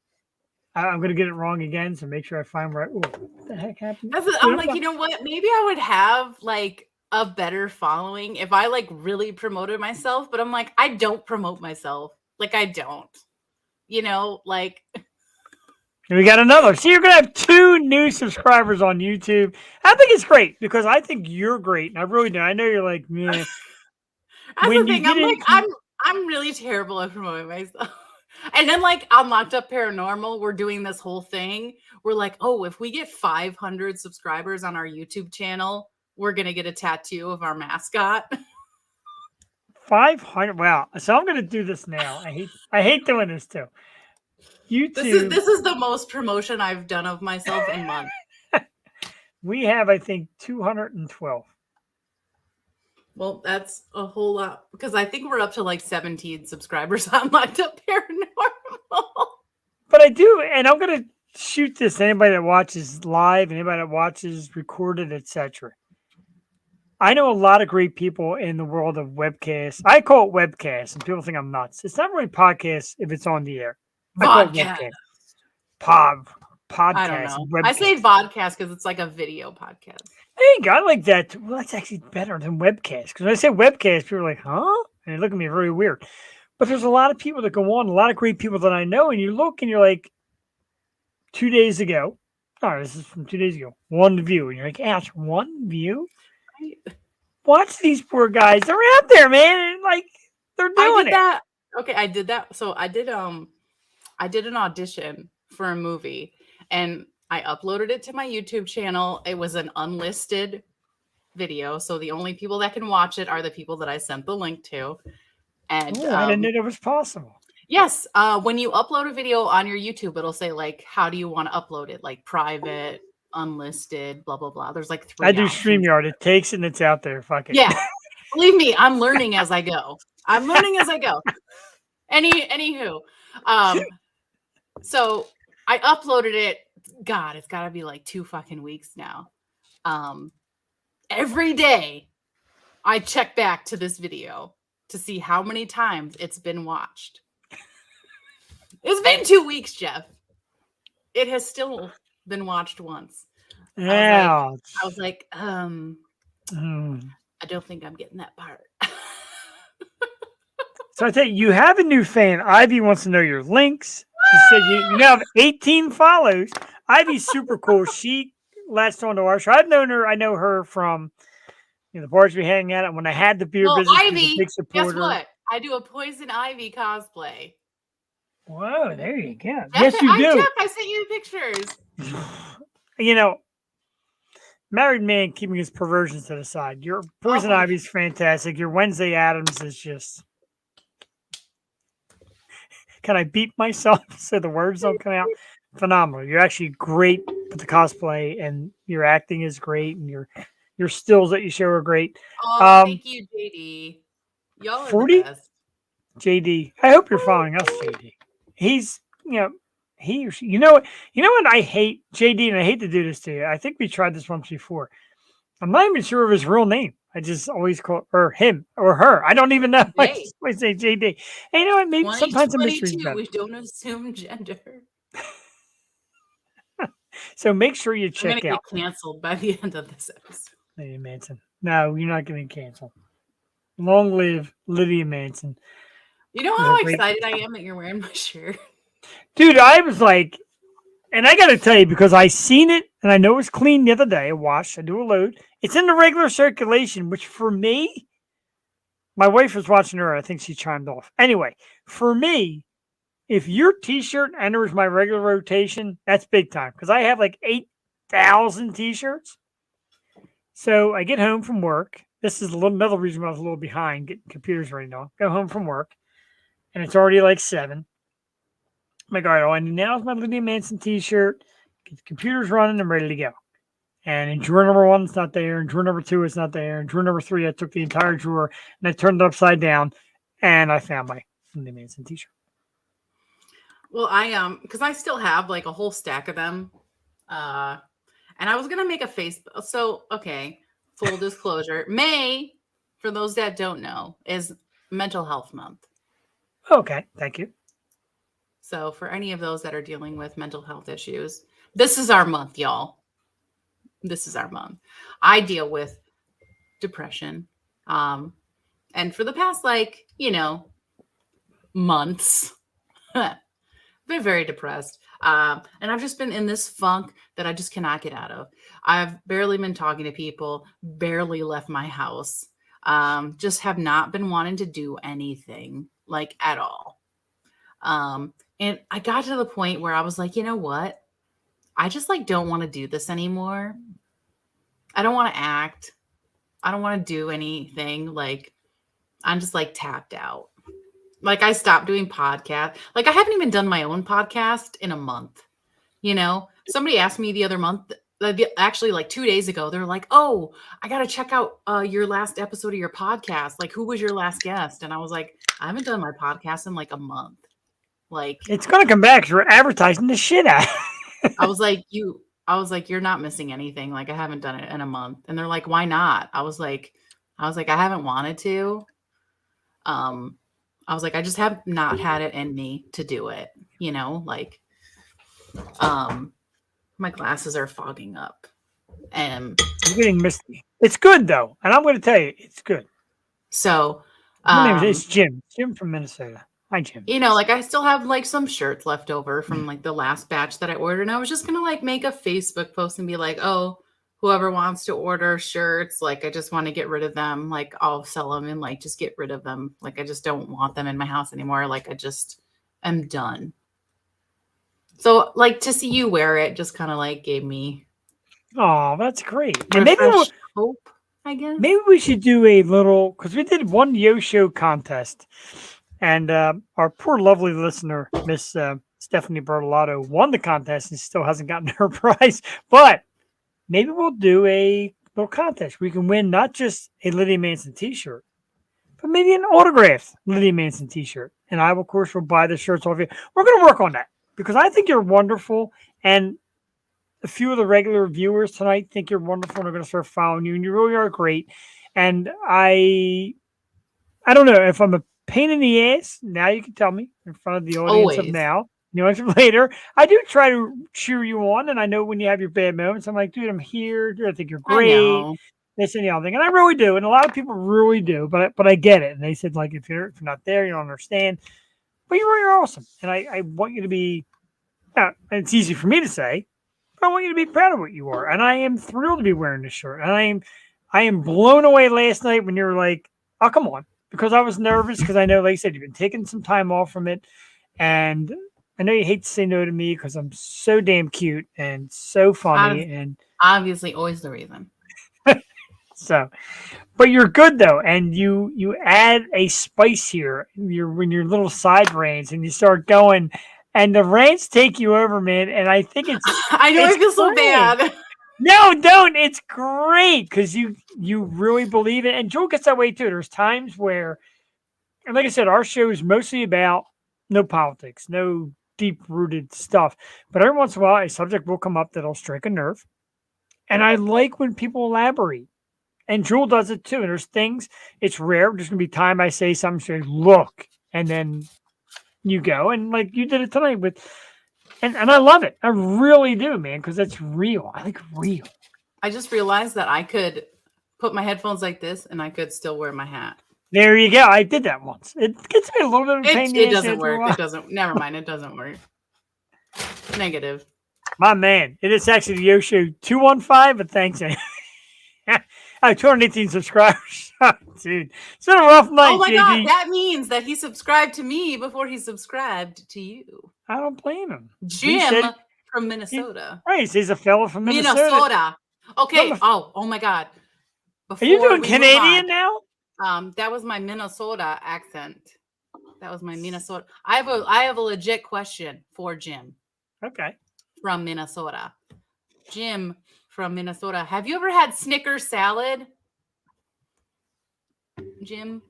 I'm going to get it wrong again, so make sure I find where what the heck happened? I'm like, you know what? Maybe I would have like a better following if I like really promoted myself, but I'm like, I don't promote myself. Like I don't, like. We got another. So you're going to have 2 new subscribers on YouTube. I think it's great because I think you're great. And I really do. I know you're like, meh. That's the thing. I'm like, I'm really terrible at promoting myself. And then like on Locked Up Paranormal, we're doing this whole thing. We're like, oh, if we get 500 subscribers on our YouTube channel, we're going to get a tattoo of our mascot. 500. Wow. So I'm going to do this now. I hate doing this too. YouTube. This is the most promotion I've done of myself in months. We have, I think, 212. Well, that's a whole lot because I think we're up to like 17 subscribers on Locked Up Paranormal. But I do, and I'm going to shoot this to anybody that watches live, anybody that watches recorded, etc. I know a lot of great people in the world of webcasts. I call it webcast, and people think I'm nuts. It's not really podcast if it's on the air. I call it Vodcast. webcast. Podcast, I don't know. webcast. I say vodcast because it's like a video podcast. There you go. I like that. Well, that's actually better than webcast. Because when I say webcast, people are like, huh? And they look at me really weird. But there's a lot of people that go on, a lot of great people that I know, and you look and you're like, 2 days ago. Oh, this is from 2 days ago. 1 view. And you're like, ouch, 1 view? Watch these poor guys. They're out there, man. And like, they're doing I did it. that. Okay, I did that. So I did an audition for a movie and I uploaded it to my YouTube channel. It was an unlisted video. So the only people that can watch it are the people that I sent the link to. And Oh, I didn't know that was possible. yes, when you upload a video on your YouTube, it'll say like, how do you want to upload it? Like private, unlisted, blah, blah, blah. There's like 3 I do options. StreamYard. It takes it and it's out there. Fuck it. Yeah. Believe me, I'm learning as I go. I'm learning as I go. Anywho. So I uploaded it. God, it's gotta be like 2 fucking weeks now. Every day I check back to this video to see how many times it's been watched. It's been 2 weeks, Jeff. It has still been watched once. I was like, I don't think I'm getting that part. So I tell you, you have a new fan. Ivy wants to know your links. She said you now have 18 follows. Ivy's super cool. She latched onto our show. I've known her. I know her from the bars we hang out at. When I had the beer business, she was Ivy, a big supporter. guess what? I do a Poison Ivy cosplay. Whoa, there you go. Jeff, Yes, you do. Jeff, I sent you the pictures. Married man keeping his perversions to the side. Your Poison Ivy's fantastic. Your Wednesday Addams is just. Can I beat myself so the words don't come out? Phenomenal. You're actually great with the cosplay, and your acting is great, and your stills that you show are great. Oh, thank you, JD. Y'all are 40? the best. JD. I hope you're following us, JD. He's, he or she. You know what I hate, JD, and I hate to do this to you. I think we tried this once before. I'm not even sure of his real name. I just always call her him or her. I don't even know. I just always say JD. And you know what? Maybe sometimes a mystery is better. We don't assume gender. So make sure you check I'm gonna out. get canceled by the end of this episode. Lydia Manson. No, you're not going to cancel. Long live Lydia Manson. You know how excited I am that you're wearing my shirt? Dude, I was like, and I got to tell you, because I seen it and I know it was clean the other day. I washed, I do a load. It's in the regular circulation, which for me, my wife was watching her. I think she chimed off. Anyway, for me, if your t-shirt enters my regular rotation, that's big time because I have like 8,000 t-shirts. So I get home from work. This is another reason why I was a little behind getting computers ready now. Go home from work, and it's already like 7. I'm like, all right, all I need now is my Lydia Manson t-shirt. Get the computers running. I'm ready to go. And in drawer number 1, it's not there. In drawer number 2, it's not there. In drawer number 3, I took the entire drawer and I turned it upside down, and I found my Lydia Manson t-shirt. Well, because I still have like a whole stack of them. And I was gonna make a Facebook. So, okay, full disclosure. May, for those that don't know, is Mental Health Month. Okay, thank you. So, for any of those that are dealing with mental health issues, this is our month, y'all. This is our month. I deal with depression. And for the past, months, been very depressed. And I've just been in this funk that I just cannot get out of. I've barely been talking to people, barely left my house, just have not been wanting to do anything at all. And I got to the point where I was like, you know what? I just don't want to do this anymore. I don't want to act. I don't want to do anything. I'm just tapped out. I stopped doing podcasts. I haven't even done my own podcast in a month. Somebody asked me the other month, actually 2 days ago, they're like, oh, I got to check out your last episode of your podcast. Who was your last guest? And I was like, I haven't done my podcast in a month. It's going to come back because we're advertising the shit out. I was like, I was like, you're not missing anything. Like, I haven't done it in a month. And they're like, why not? I was like, I haven't wanted to. I was like, I just have not had it in me to do it. You know, like, my glasses are fogging up. And You're getting misty. It's good though, and I'm going to tell you, it's good. so, My name is Jim. Jim from Minnesota. Hi, Jim. you know, like I still have like some shirts left over from like the last batch that I ordered. And I was just gonna like make a Facebook post and be like, oh, whoever wants to order shirts, like I just want to get rid of them. Like I'll sell them and like just get rid of them. Like I just don't want them in my house anymore. Like I just am done. So like to see you wear it just kind of like gave me Oh, that's great. And maybe refreshed hope, I guess. maybe we should do a little, because we did one Yo Show contest, and our poor lovely listener, Miss Stephanie Bertolato, won the contest and still hasn't gotten her prize. But maybe we'll do a little contest. We can win not just a Lydia Manson T-shirt, but maybe an autographed Lydia Manson T-shirt. And I, of course, will buy the shirts off you. We're going to work on that because I think you're wonderful, and a few of the regular viewers tonight think you're wonderful and are going to start following you, and you really are great. And I don't know if I'm a pain in the ass. Now you can tell me in front of the audience of Always. now. You know, later. I do try to cheer you on, and I know when you have your bad moments, I'm like, dude, I'm here. Dude, I think you're I great. know. This and the other thing, and I really do, and a lot of people really do. But I get it. And they said like, if you're not there, you don't understand. But you're awesome, and I want you to be. And it's easy for me to say. I want you to be proud of what you are, and I am thrilled to be wearing this shirt. And I am blown away last night when you were like, "Oh, come on," because I was nervous because I know, like I said, you've been taking some time off from it, and I know you hate to say no to me because I'm so damn cute and so funny, and Obviously, always the reason. so. But you're good though, and you add a spice here. When your little side rants, and you start going. And the rants take you over, man. And I think it's I know it's I feel so great. bad. No, don't. It's great because you really believe it. And Joel gets that way too. There's times where, and like I said, our show is mostly about no politics, no deep rooted stuff. But every once in a while, a subject will come up that'll strike a nerve. And I like when people elaborate. And Joel does it too. And there's things, it's rare. There's going to be time I say something, say, look, and then you go. And like you did it tonight with, and I love it. I really do, man, because it's real. I like real. I just realized that I could put my headphones like this and I could still wear my hat. There you go. I did that once. It gets me a little bit of a pain in the It ass doesn't after a work. while. It doesn't. Never mind. It doesn't work. Negative. My man. It is actually the Yo Show 215, but thanks. I have 218 subscribers. Dude, it's been a rough night, Oh my JD. God. That means that he subscribed to me before he subscribed to you. I don't blame him. Jim said- from Minnesota. Right, he's a fellow from Minnesota. Okay. From Oh my God. Are you Before doing we Canadian move now? on, that was my Minnesota accent. That was my Minnesota. I have a legit question for Jim Okay. from Minnesota. Jim from Minnesota. Have you ever had Snickers salad? Jim?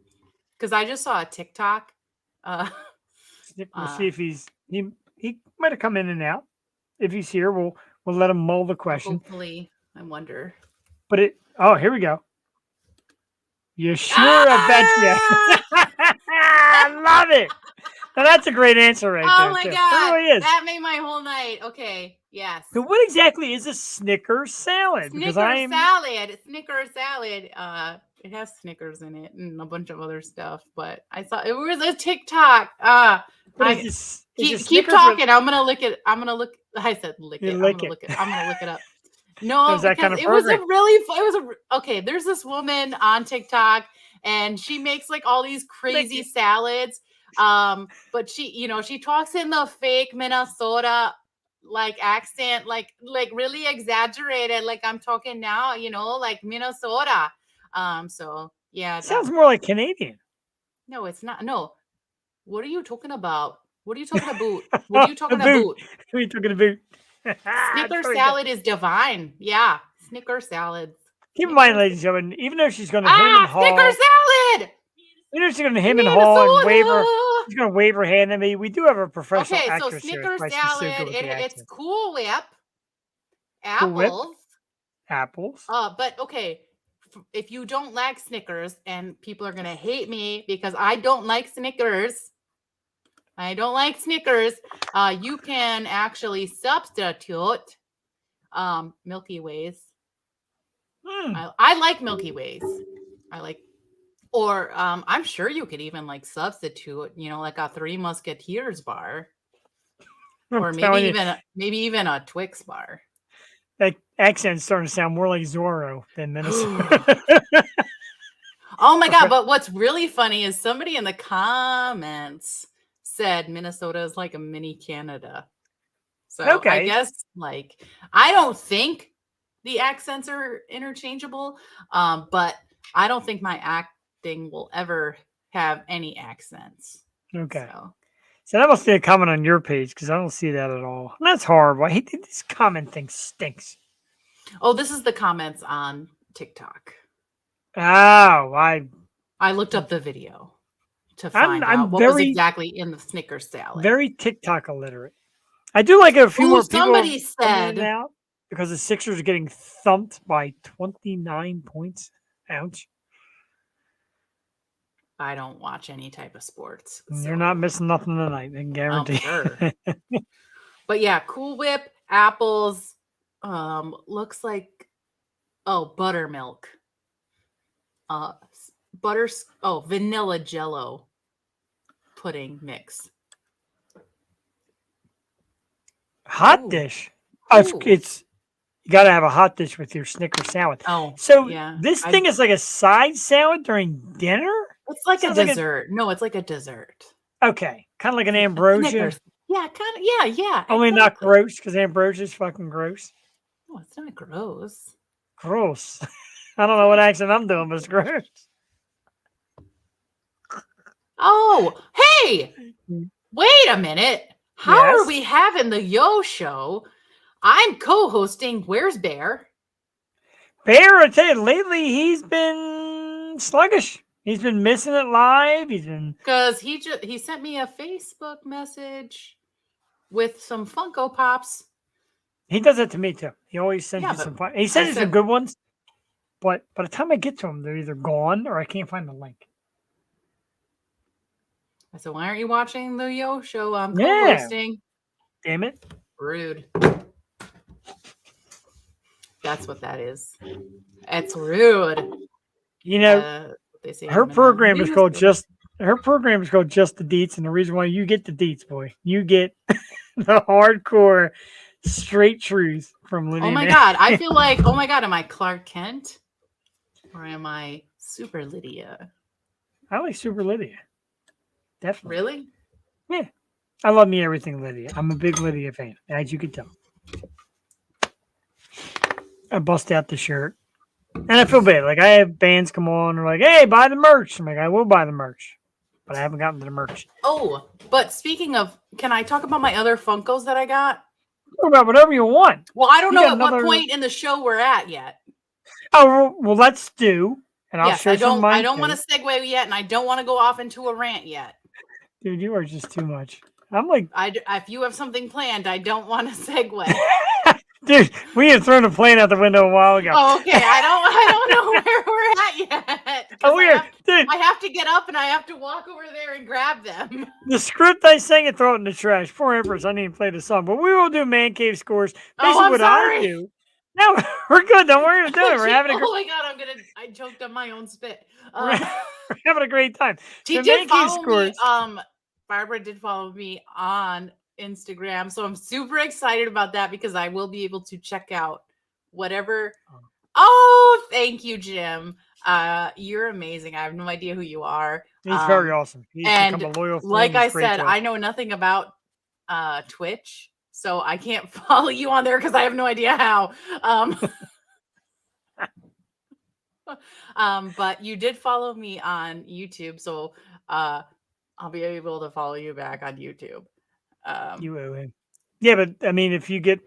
Because I just saw a TikTok. We'll see if he might have come in and out. If he's here, we'll let him mull the question. Hopefully, I wonder. But here we go. You sure? I bet you. I love it. Now that's a great answer right there. Oh my too. God. It really is. That made my whole night. Okay. Yes. So what exactly is a Snickers salad? Snickers salad. Snickers salad. It has Snickers in it and a bunch of other stuff, but I saw it was a TikTok. Keep talking. I'm gonna look it. I said lick it. I'm gonna look it up. No, Is that kind of it was a program? really okay. There's this woman on TikTok and she makes like all these crazy salads. But she talks in the fake Minnesota like accent, like really exaggerated, like I'm talking now, like Minnesota. So yeah. It sounds more like Canadian. No, it's not. No. What are you talking about? What are you talking about? What are you talking about? What are you talking about? Snicker salad is divine. Yeah. Snicker salad. Keep in mind, ladies and gentlemen, even though she's going to him and haw, Snicker salad. even though she's going to him and haw and wave her, she's going to wave her hand at me. We do have a professional Okay, so actress Snicker here. That's why she's so salad, good with the it's accent. Cool Whip. Cool Whip. Apples. Apples. But okay, if you don't like Snickers, and people are gonna hate me because I don't like Snickers. You can actually substitute Milky Ways. I like Milky Ways. Or I'm sure you could even like substitute, like a Three Musketeers bar, or maybe even a Twix bar. That accent's starting to sound more like Zorro than Minnesota. Oh my God. But what's really funny is somebody in the comments said Minnesota is like a mini Canada. So I guess I don't think the accents are interchangeable. But I don't think my acting will ever have any accents. Okay. So that must be a comment on your page because I don't see that at all. And that's horrible. I hate this comment thing stinks. Oh, this is the comments on TikTok. Oh, I looked up the video to find out what was exactly in the Snickers salad. Very TikTok illiterate. I do like a few more people. Somebody said out because the Sixers are getting thumped by 29 points. Ouch. I don't watch any type of sports. You're not missing nothing tonight, I can guarantee. Sure. But yeah, Cool Whip, apples, looks like buttermilk. Vanilla Jello pudding mix. Hot dish. It's you got to have a hot dish with your Snicker salad. Oh, so yeah. This thing is like a side salad during dinner? It's like a dessert. No, it's like a dessert. Okay. Kind of like an ambrosia. Snickers. Yeah, kind of. Yeah. Only not gross because ambrosia is fucking gross. No, it's not gross. Gross. I don't know what accent I'm doing, but it's gross. Oh, hey! Wait a minute. How are we having the Yo Show? I'm co-hosting Where's Bear? Bear, I tell you, lately he's been sluggish. He's been missing it live. He's been because he sent me a Facebook message with some Funko Pops. He does that to me too. He always sends me some. He sends me some good ones, but by the time I get to them, they're either gone or I can't find the link. I said, "Why aren't you watching the Yo Show? I'm co-hosting." Damn it! Rude. That's what that is. It's rude. You know, her program is called Just the Deets, and the reason why you get the Deets, boy, you get the hardcore, straight truth from Lydia. Oh my God, I feel like, oh my God, am I Clark Kent or am I Super Lydia? I like Super Lydia. Definitely. Really? Yeah. I love me everything Lydia. I'm a big Lydia fan, as you can tell. I bust out the shirt. And I feel bad. Like, I have bands come on and are like, hey, buy the merch. I'm like, I will buy the merch. But I haven't gotten to the merch. Oh, but speaking of, can I talk about my other Funkos that I got? Talk about whatever you want. Well, I don't know at what point in the show we're at yet. Oh, well, let's do. And I'll show some of mine. I don't want to segue yet, and I don't want to go off into a rant yet. Dude, you are just too much. I'm like, if you have something planned, I don't want to segue. Dude, we had thrown a plane out the window a while ago. Oh, okay. I don't know where we're at yet. Oh, weird. Dude, I have to get up and I have to walk over there and grab them. The script I sang and throw it in the trash. Poor Empress, I didn't even play the song, but we will do Man Cave scores. I'm sorry. I do. No, we're good. Don't worry about it. We're having oh my God, I choked on my own spit. We're having a great time. She did follow me. Barbara did follow me on Instagram, so I'm super excited about that because I will be able to check out whatever. Oh, thank you, Jim. You're amazing. I have no idea who you are. He's very awesome. He's and become a loyal friend. Like I said, I know nothing about Twitch, so I can't follow you on there because I have no idea how. But you did follow me on YouTube, so I'll be able to follow you back on YouTube. You owe him. Yeah, but I mean, if you get,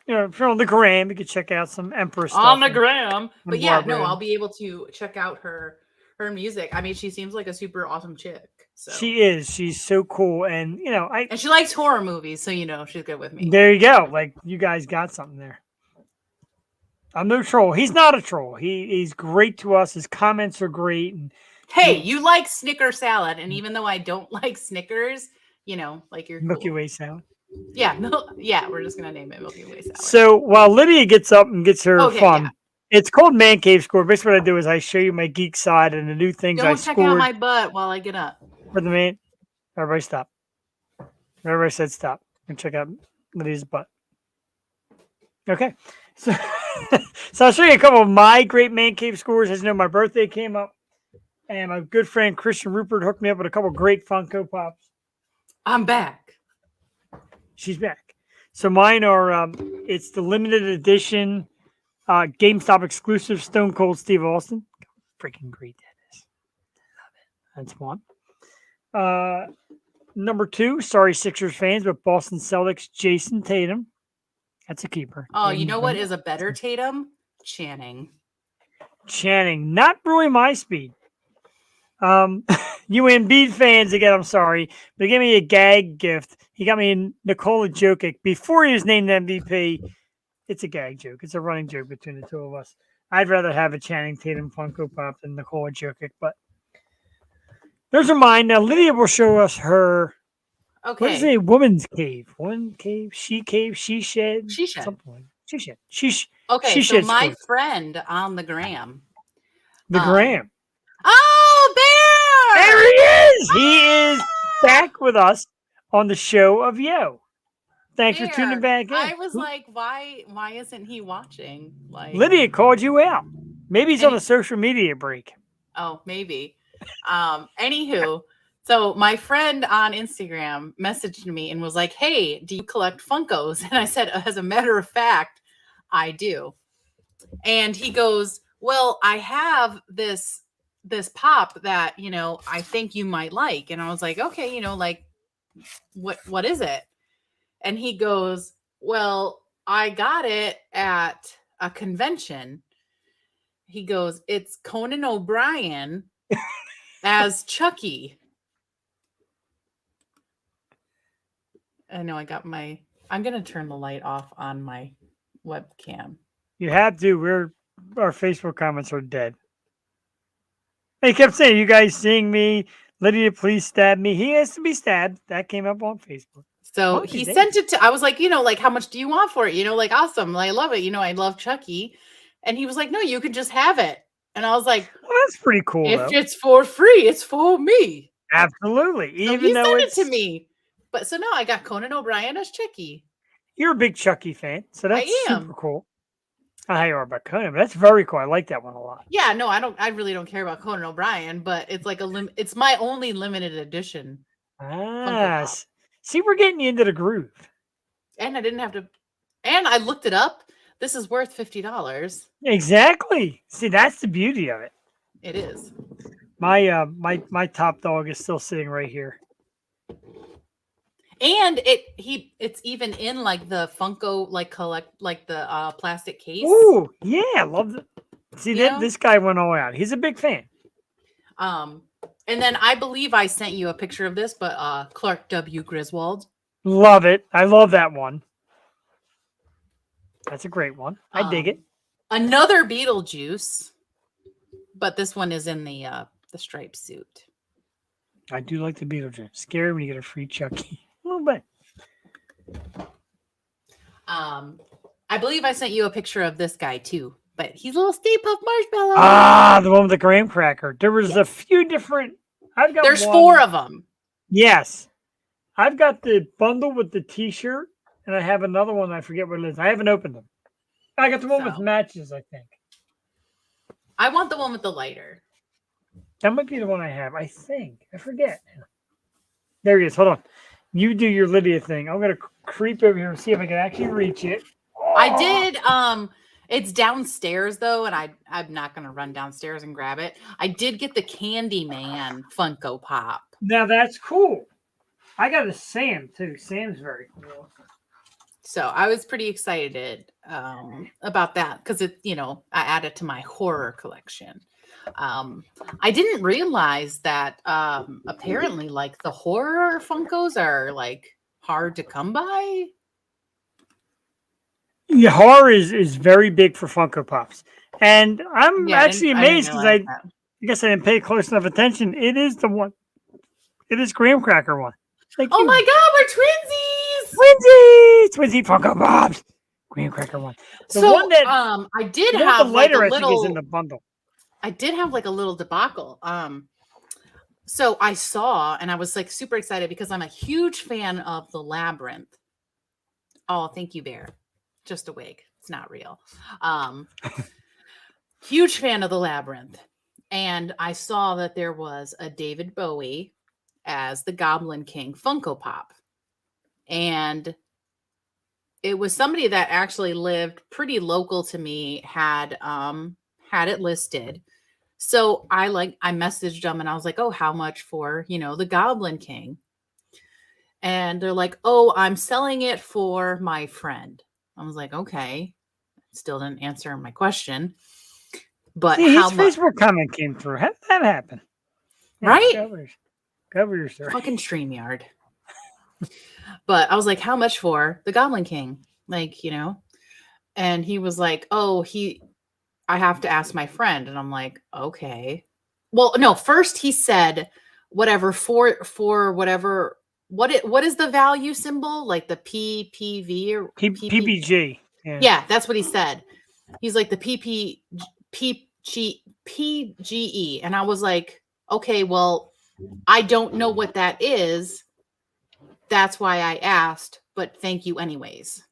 if you're on the gram, you could check out some Empress stuff. On the gram. But yeah, no, I'll be able to check out her music. I mean, she seems like a super awesome chick. So. She is. She's so cool. And, and she likes horror movies. So, she's good with me. There you go. Like, you guys got something there. I'm no troll. He's not a troll. He's great to us. His comments are great. And Hey, you like Snicker salad, and even though I don't like Snickers, like you're Milky cool. Way salad. Yeah, yeah, we're just gonna name it Milky Way salad. So while Lydia gets up and gets her Okay, fun, yeah. it's called Man Cave Score. Basically, what I do is I show you my geek side and the new things I Don't check out scored my butt while I get up. for the man. Everybody stop. Everybody said stop and check out Lydia's butt. Okay. So, so I'll show you a couple of my great Man Cave scores. As you know, my birthday came up, and my good friend Christian Rupert hooked me up with a couple of great Funko Pops. I'm back. She's back. So mine are, it's the limited edition GameStop exclusive Stone Cold Steve Austin. Freaking great that is. Love it. That's one. Number 2, sorry Sixers fans, but Boston Celtics Jason Tatum. That's a keeper. Oh, you know what is a better Tatum? Channing. Not really my speed. You Embiid fans again, I'm sorry. They gave me a gag gift. He got me Nikola Jokic before he was named MVP. It's a gag joke. It's a running joke between the two of us. I'd rather have a Channing Tatum Funko Pop than Nikola Jokic, but those are mine. Now Lydia will show us her. Okay. What is a woman's cave? Woman cave, she shed. She shed. Something like she shed. Okay, she so shed my scores. friend on the gram. The gram. Oh, Bear! There he is. He is back with us on the show of Yo. Thanks for tuning back in. I was like, why isn't he watching? Like Lydia called you out. Maybe he's on a social media break. Oh, maybe. Anywho, so my friend on Instagram messaged me and was like, "Hey, do you collect Funkos?" And I said, "As a matter of fact, I do." And he goes, "Well, I have this pop that, I think you might like." And I was like, "Okay, like what is it?" And he goes, "Well, I got it at a convention." He goes, "It's Conan O'Brien as Chucky." I know I'm going to turn the light off on my webcam. You have to. Our Facebook comments are dead. He kept saying, "You guys seeing me? Lydia, please stab me." He has to be stabbed. That came up on Facebook. So he sent it to, I was like, like, how much do you want for it? Like, awesome. Like, I love it. I love Chucky. And he was like, "No, you can just have it." And I was like, well, that's pretty cool. If it's for free, it's for me. Absolutely. So Even he though sent it's it to me. But so now I got Conan O'Brien as Chucky. You're a big Chucky fan, so that's I am. super cool. I know how you are about Conan, but that's very cool. I like that one a lot. Yeah, no, I really don't care about Conan O'Brien, but it's like it's my only limited edition. Ah, see, we're getting you into the groove. And I didn't have to, and I looked it up. This is worth $50. Exactly. See, that's the beauty of it. It is. My top dog is still sitting right here. And it's even in like the Funko the plastic case. Ooh, yeah, I love it. See that this guy went all out. He's a big fan. And then I believe I sent you a picture of this, but Clark W. Griswold. Love it. I love that one. That's a great one. I dig it. Another Beetlejuice, but this one is in the striped suit. I do like the Beetlejuice. Scary when you get a free Chucky. A little bit. I believe I sent you a picture of this guy too, but he's a little Stay Puft Marshmallow. Ah, the one with the graham cracker. There was a few different. There's 4 of them. Yes, I've got the bundle with the T-shirt, and I have another one. I forget what it is. I haven't opened them. I got the one with matches. I think. I want the one with the lighter. That might be the one I have. I think. I forget. There he is. Hold on. You do your Lydia thing. I'm gonna creep over here and see if I can actually reach it. I did. It's downstairs though, and I'm not gonna run downstairs and grab it. I did get the Candyman Funko Pop. Now that's cool. I got a Sam too. Sam's very cool. So I was pretty excited about that because it, I added to my horror collection. I didn't realize that apparently like the horror Funkos are like hard to come by. Yeah, horror is very big for Funko Pops, and I'm Yeah, actually I didn't amazed because realize I that. guess I didn't pay close enough attention. It is the one. It is Graham Cracker one. Thank Oh you. my God, we're twinsies! Twinsy Funko Pops. Graham Cracker one. The So, one that I did the one with the have like a lighter, I think, is in little. the bundle. I did have like a little debacle. So I saw, and I was like super excited because I'm a huge fan of the Labyrinth. Oh, thank you, Bear. Just a wig. It's not real. Huge fan of the Labyrinth. And I saw that there was a David Bowie as the Goblin King Funko Pop. And it was somebody that actually lived pretty local to me, had it listed. So I messaged them and I was like, "Oh, how much for, the Goblin King?" And they're like, "Oh, I'm selling it for my friend." I was like, "Okay." Still didn't answer my question. But See, how his much? Facebook comment came through. How did that happen? Yeah, Right? cover your story. Fucking StreamYard. But I was like, "How much for the Goblin King?" Like, and he was like, "Oh, I have to ask my friend." And I'm like, "Okay." Well, no, first he said whatever for whatever what is the value symbol? Like the PPV or PPG. Yeah. Yeah, that's what he said. He's like the PGE. And I was like, "Okay, well, I don't know what that is. That's why I asked, but thank you anyways."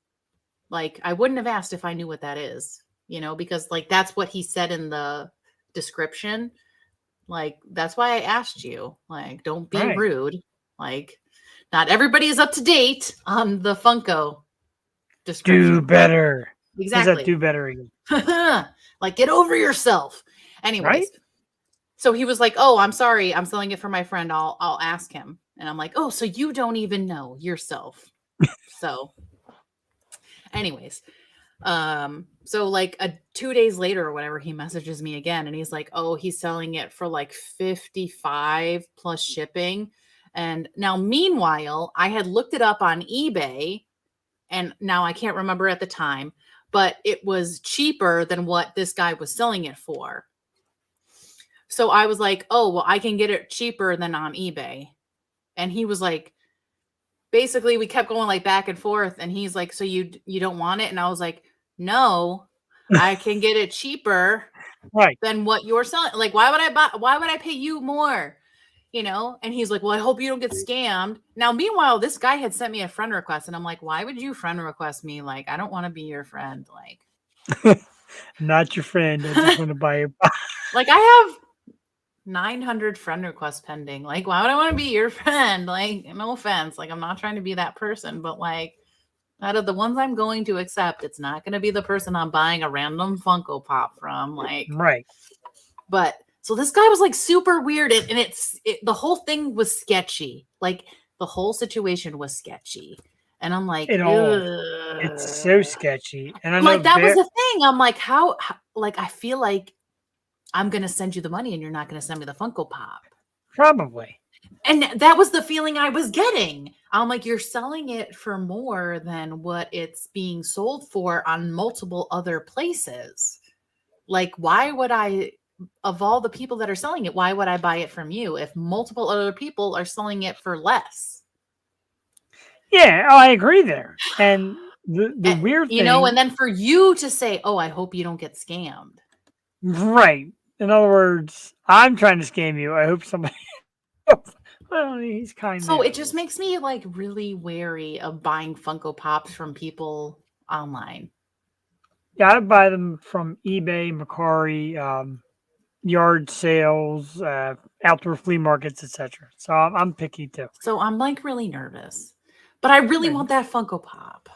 Like, I wouldn't have asked if I knew what that is, because like that's what he said in the description. Like, that's why I asked you. Like, don't be Right. rude. Like, not everybody is up to date on the Funko description. Do better. What's that? Exactly. Do better again. Like, get over yourself. Anyways, Right? so he was like, "Oh, I'm sorry. I'm selling it for my friend. I'll ask him." And I'm like, "Oh, so you don't even know yourself." So anyways, so like 2 days later or whatever, he messages me again and he's like, "Oh, he's selling it for like 55 plus shipping." And now meanwhile, I had looked it up on eBay, and now I can't remember at the time, but it was cheaper than what this guy was selling it for. So I was like, "Oh, well, I can get it cheaper than on eBay." And he was like, basically we kept going like back and forth, and he's like, "So you don't want it?" And I was like, "No, I can get it cheaper Right. than what you're selling. Like, why would I pay you more?" And he's like, "Well, I hope you don't get scammed." Now, meanwhile, this guy had sent me a friend request, and I'm like, "Why would you friend request me? Like, I don't want to be your friend." Not your friend. I just want to buy you. Like I have 900 friend requests pending. Like, why would I want to be your friend? Like, no offense. Like, I'm not trying to be that person, but like, out of the ones I'm going to accept, it's not going to be the person I'm buying a random Funko Pop from. Like, Right. but so this guy was like super weird, and the whole thing was sketchy. Like, the whole situation was sketchy, and I'm like, It's so sketchy. And I know like that was the thing. I'm like, how like I feel like I'm gonna send you the money and you're not gonna send me the Funko Pop. Probably. And that was the feeling I was getting. I'm like, you're selling it for more than what it's being sold for on multiple other places. Like, why would I, of all the people that are selling it, why would I buy it from you if multiple other people are selling it for less? Yeah, I agree there. And the weird thing, and then for you to say, "Oh, I hope you don't get scammed." right? In other words, I'm trying to scam you. I hope somebody. Well, he's kind. So it just makes me like really wary of buying Funko Pops from people online. Yeah, I buy them from eBay, Macari, yard sales, outdoor flea markets, etc. So I'm picky too. So I'm like really nervous, but I really Right. want that Funko Pop.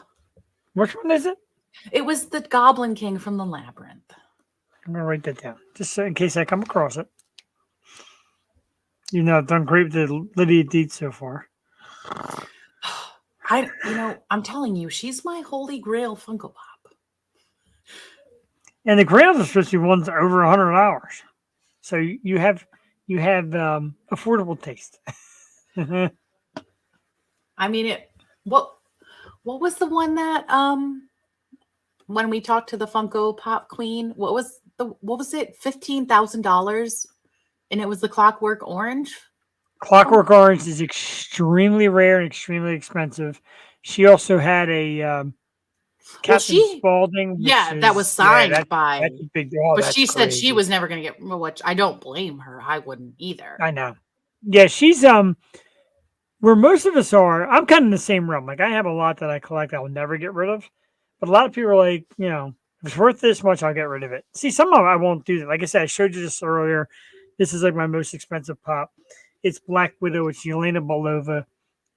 Which one is it? It was the Goblin King from the Labyrinth. I'm gonna write that down just so in case I come across it. I've done great with the Lydia Dietz so far. I'm telling you, she's my holy grail Funko Pop. And the grails are supposed to be ones over $100. So you have affordable taste. I mean, what was the one that when we talked to the Funko Pop Queen, what was it? $15,000, and it was the Clockwork Orange. Clockwork Orange is extremely rare and extremely expensive. She also had a Captain Spaulding. That was signed by. That's a big deal. But she said she was never going to get, which I don't blame her. I wouldn't either. I know. Yeah, she's where most of us are. I'm kind of in the same realm. Like I have a lot that I collect I'll never get rid of, but a lot of people are like, you know, if it's worth this much, I'll get rid of it. See, some of them I won't do that. Like I said, I showed you this earlier. This is like my most expensive pop. It's Black Widow. It's Yelena Belova.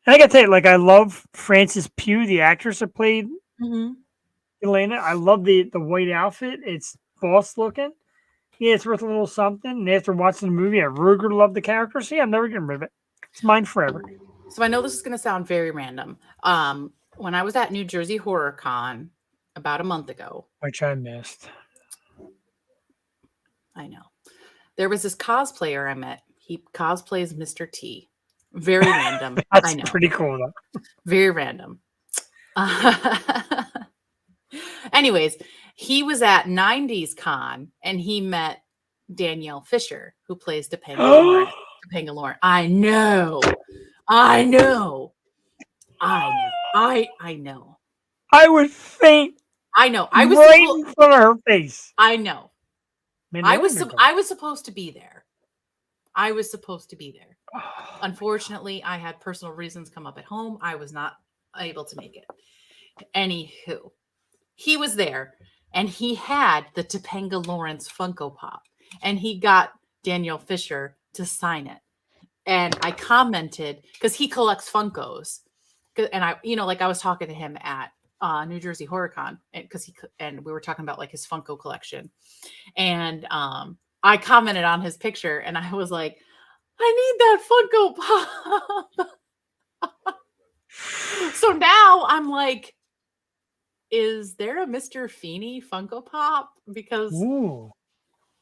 And I gotta tell you, like I love Frances Pugh, the actress that played Yelena. I love the white outfit. It's boss looking. Yeah, it's worth a little something. And after watching the movie, I Ruger loved the character. So yeah, I'm never getting rid of it. It's mine forever. So I know this is going to sound very random. When I was at New Jersey Horror Con about a month ago, Which I missed. I know. There was this cosplayer I met. He cosplays Mr. T. Very random. That's I know. pretty cool though. Very random. Anyways, he was at 90s Con and he met Danielle Fisher, who plays Topanga Lauren. Topanga Lauren. I know. I know. I would faint. I know. I was right in front of her face. I know. Man, I was supposed to be there. I was supposed to be there. Unfortunately, I had personal reasons come up at home. I was not able to make it. Anywho, he was there and he had the Topanga Lawrence Funko Pop and he got Danielle Fisher to sign it. And I commented because he collects Funkos. And I, you know, like I was talking to him at New Jersey Horror Con and we were talking about like his Funko collection. And I commented on his picture and I was like, I need that Funko Pop. So now I'm like, is there a Mr. Feeney Funko Pop? Because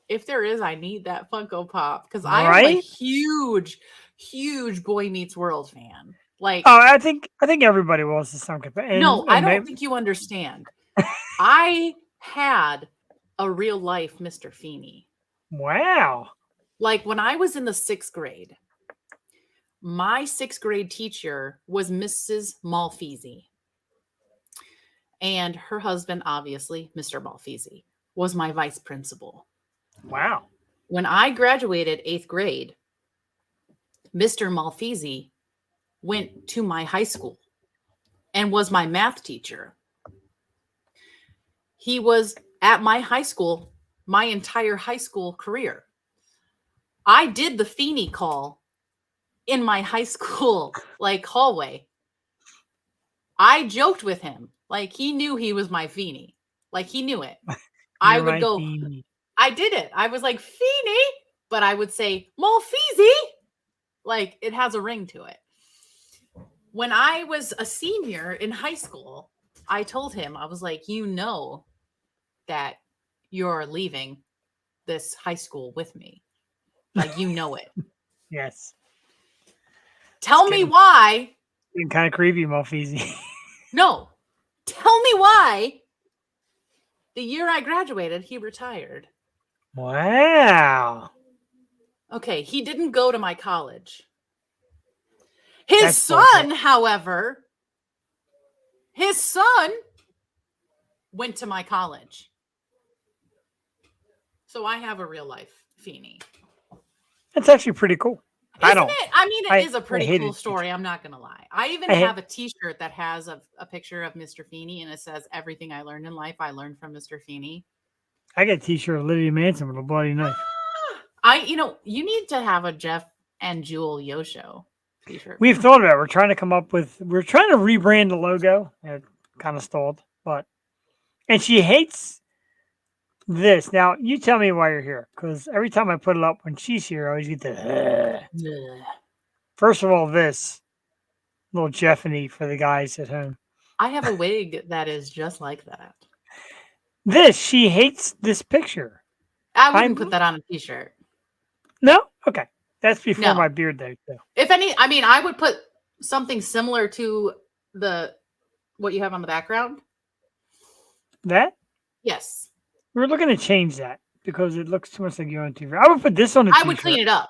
if there is, I need that Funko Pop because I am a huge Boy Meets World fan. Like, I think everybody wants to some capacity. No, I don't think you understand. I had a real life Mr. Feeney. Wow. Like when I was in the 6th grade, my 6th grade teacher was Mrs. Malfeasy. And her husband, obviously, Mr. Malfeasy, was my vice principal. Wow. When I graduated 8th grade, Mr. Malfeasy went to my high school and was my math teacher. He was at my high school my entire high school career. I did the Feeney call in my high school like hallway. I joked with him. Like he knew he was my Feeney. Like he knew it. I would go, Feeney. I did it. I was like, Feeney, but I would say Malfeasy. Like it has a ring to it. When I was a senior in high school, I told him, I was like, you know that you're leaving this high school with me. Like, you know it. Yes. Tell me why. Getting kind of creepy, Malfeasy. No. Tell me why the year I graduated, he retired. Wow. Okay, he didn't go to my college. His son, however, went to my college. So I have a real life Feeney. That's actually pretty cool. Isn't it? I mean, it is a pretty cool story. I'm not going to lie. I even have a t-shirt that has a picture of Mr. Feeney and it says, everything I learned in life, I learned from Mr. Feeney. I got a t-shirt of Lydia Manson with a bloody knife. You need to have a Jeff and Jewel Yosho t-shirt. We've thought about it. We're trying to rebrand the logo. It kind of stalled, and she hates this. Now, you tell me why you're here, because every time I put it up when she's here, I always get the. First of all, this little Jeffany for the guys at home. I have a wig that is just like that. She hates this picture. I wouldn't put that on a t-shirt. No? Okay. That's before my beard day. So. If any, I would put something similar to what you have on the background. That? Yes. We're looking to change that because it looks too much like you on TV. I would put this on a I t-shirt. would clean it up.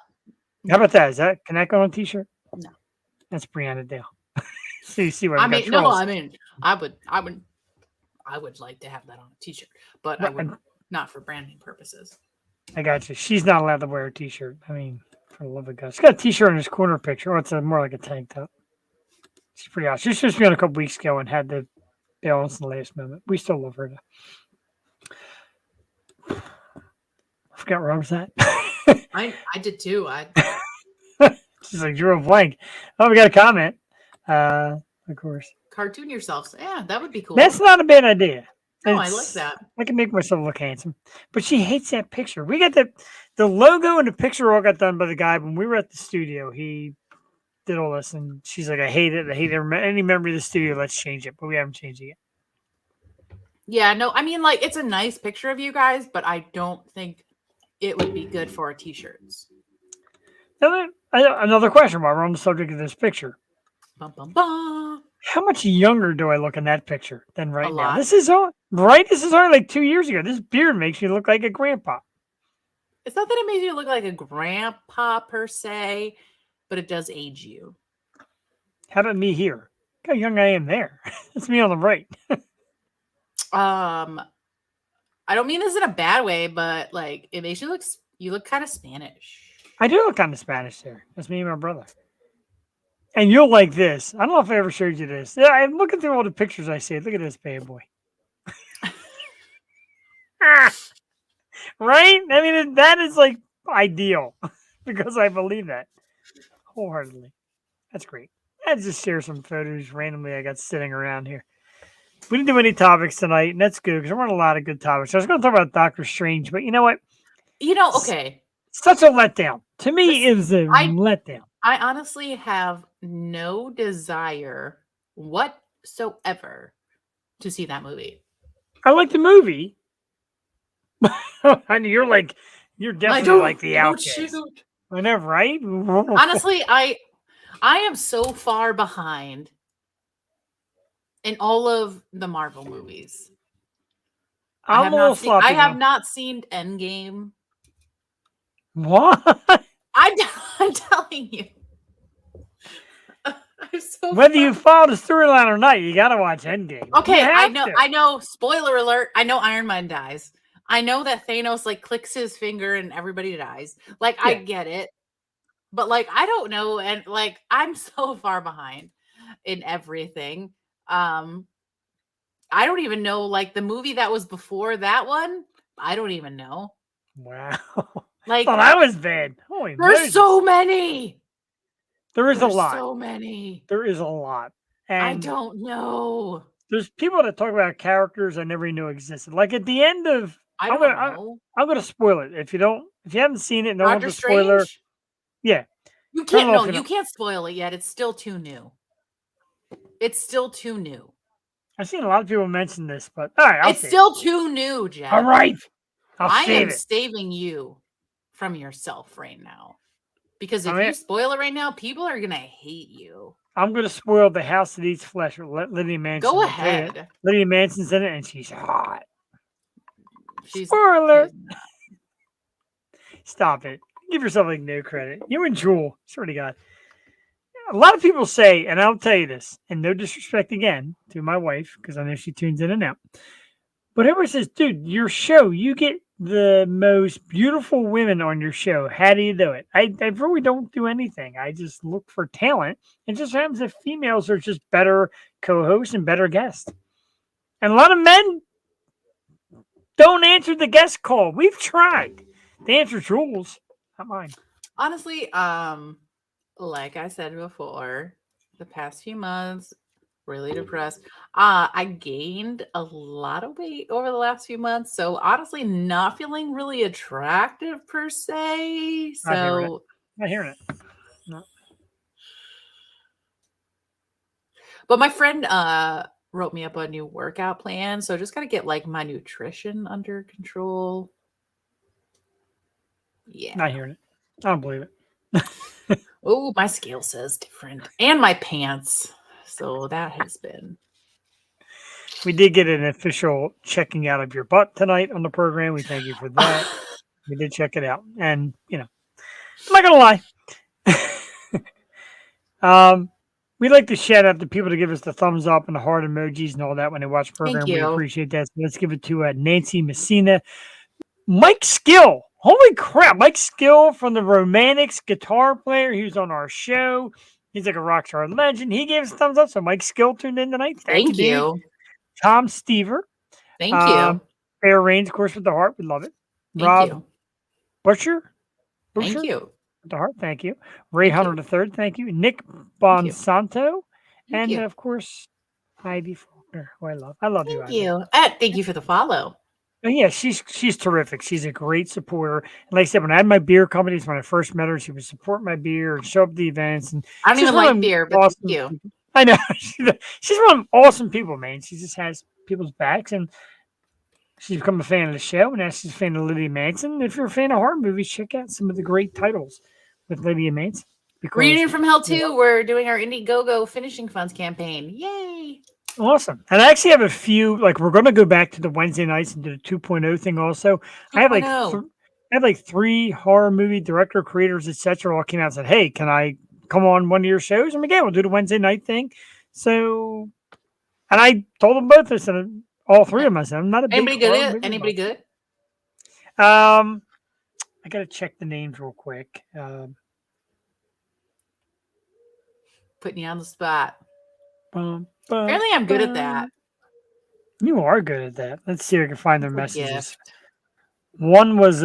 How about that? Can that go on a t-shirt? No. That's Brianna Dale. So you see where I I've got mean, no, trolls. I mean, I would like to have that on a t-shirt, but I Right, would not for branding purposes. I got you. She's not allowed to wear a t-shirt. I mean, for the love of God. She's got a t-shirt in this corner picture. Oh, it's more like a tank top. She's pretty awesome. She was supposed to be on a couple weeks ago and had the balance in the last moment. We still love her, though. I forgot where I was at. I did too. She's like, drew a blank. Oh, we got a comment. Of course. Cartoon yourself. Yeah, that would be cool. That's not a bad idea. No, I like that. I can make myself look handsome. But she hates that picture. We got the logo and the picture all got done by the guy when we were at the studio. He did all this, and she's like, I hate it. I hate any memory of the studio. Let's change it. But we haven't changed it yet. Yeah, no, I mean, like, it's a nice picture of you guys, but I don't think it would be good for our t-shirts. Another question while we're on the subject of this picture. Bum, bum, bum. How much younger do I look in that picture than right A now? lot. This is only like 2 years ago. This beard makes me look like a grandpa. It's not that it makes you look like a grandpa per se, but it does age you. How about me here? Look how young I am there. That's me on the right. I don't mean this in a bad way, but like it makes you look kind of Spanish. I do look kind of Spanish there. That's me and my brother. And you'll like this. I don't know if I ever showed you this. Yeah, I'm looking through all the pictures I see. Look at this bad boy. Right? I mean, that is like ideal because I believe that wholeheartedly. That's great. I just share some photos randomly I got sitting around here. We didn't do any topics tonight, and that's good because we're on a lot of good topics. I was going to talk about Doctor Strange, but you know what? Okay. Such a letdown. To me, it was a letdown. I honestly have no desire whatsoever to see that movie. I like the movie. And you're definitely like the outcast. I know, right? Honestly, I am so far behind in all of the Marvel movies. I have not seen Endgame. What? I'm telling you. Whether you follow the storyline or not, you gotta watch Endgame. Okay, I know. Spoiler alert. I know Iron Man dies. I know that Thanos like clicks his finger and everybody dies. Like, yeah. I get it. But like, I don't know. And like, I'm so far behind in everything. I don't even know, like the movie that was before that one. I don't even know. Wow. Like, I thought that was bad. Holy there's so many. There's a lot. So many. There is a lot. And I don't know. There's people that talk about characters I never knew existed. Like at the end of I'm gonna spoil it. If you haven't seen it, no one's a spoiler. Yeah. You can't spoil it yet. It's still too new. I've seen a lot of people mention this, but all right, it's still too new, Jeff. All right. I am saving you from yourself right now. Because if you spoil it right now, people are going to hate you. I'm going to spoil The House That Eats Flesh with Lydia Manson. Go ahead. Lydia Manson's in it, and she's hot. Spoiler. Stop it. Give yourself like no credit. You and Jewel, swear to God. A lot of people say, and I'll tell you this, and no disrespect again to my wife, because I know she tunes in and out. But everyone says, dude, your show, you get the most beautiful women on your show. How do you do it? I really don't do anything. I just look for talent. It just happens that females are just better co-hosts and better guests. And a lot of men don't answer the guest call. We've tried. They answer Jules, not mine. Honestly, like I said before, the past few months, really depressed. I gained a lot of weight over the last few months. So honestly, not feeling really attractive per se. So not hearing it. No. But my friend wrote me up a new workout plan. So just gotta get like my nutrition under control. Yeah. Not hearing it. I don't believe it. Oh, my scale says different. And my pants. So that has been. We did get an official checking out of your butt tonight on the program. We thank you for that. We did check it out. And, I'm not going to lie. We like to shout out to people to give us the thumbs up and the heart emojis and all that when they watch the program. Thank We you. appreciate that. So let's give it to Nancy Messina. Mike Skill. Holy crap. Mike Skill from the Romantics, guitar player. He was on our show. He's like a rock star legend. He gave us a thumbs up. So Mike Skill tuned in tonight. Thank dude. you. Tom Stever. Thank you. Fair Reigns, of course, with the heart. We love it. Thank Rob you. Butcher. Thank Butcher? you. With the heart. Thank you. Ray Thank Hunter III. Thank you. Nick you. Bonsanto. Thank And you. of course, Ivy Faulkner, who I love. I love you, Thank Ivy. you. Thank you for the follow. And yeah, she's terrific. She's a great supporter. And like I said, when I had my beer companies, when I first met her, she would support my beer and show up at the events. And I don't she's even one like of them beer, but awesome thank you. people. I know. She's one of them awesome people, man. She just has people's backs. And she's become a fan of the show. And now she's a fan of Lydia Manson. If you're a fan of horror movies, check out some of the great titles with Lydia Manson. because- Reunion from Hell 2, we're doing our Indiegogo finishing funds campaign. Yay! Awesome. And I actually have a few, like, we're going to go back to the Wednesday nights and do the 2.0 thing also. I have like 2.0. I have like 3 horror movie director, creators, etc. all came out and said, hey, can I come on one of your shows? And again, we'll do the Wednesday night thing. So, and I told them both, I said, all 3 of them, I said, I'm not a big Anybody horror good? movie Anybody buff. good? I got to check the names real quick. Putting you on the spot. Bum, Apparently, I'm good at that. You are good at that. Let's see if I can find their It's a messages. gift. One was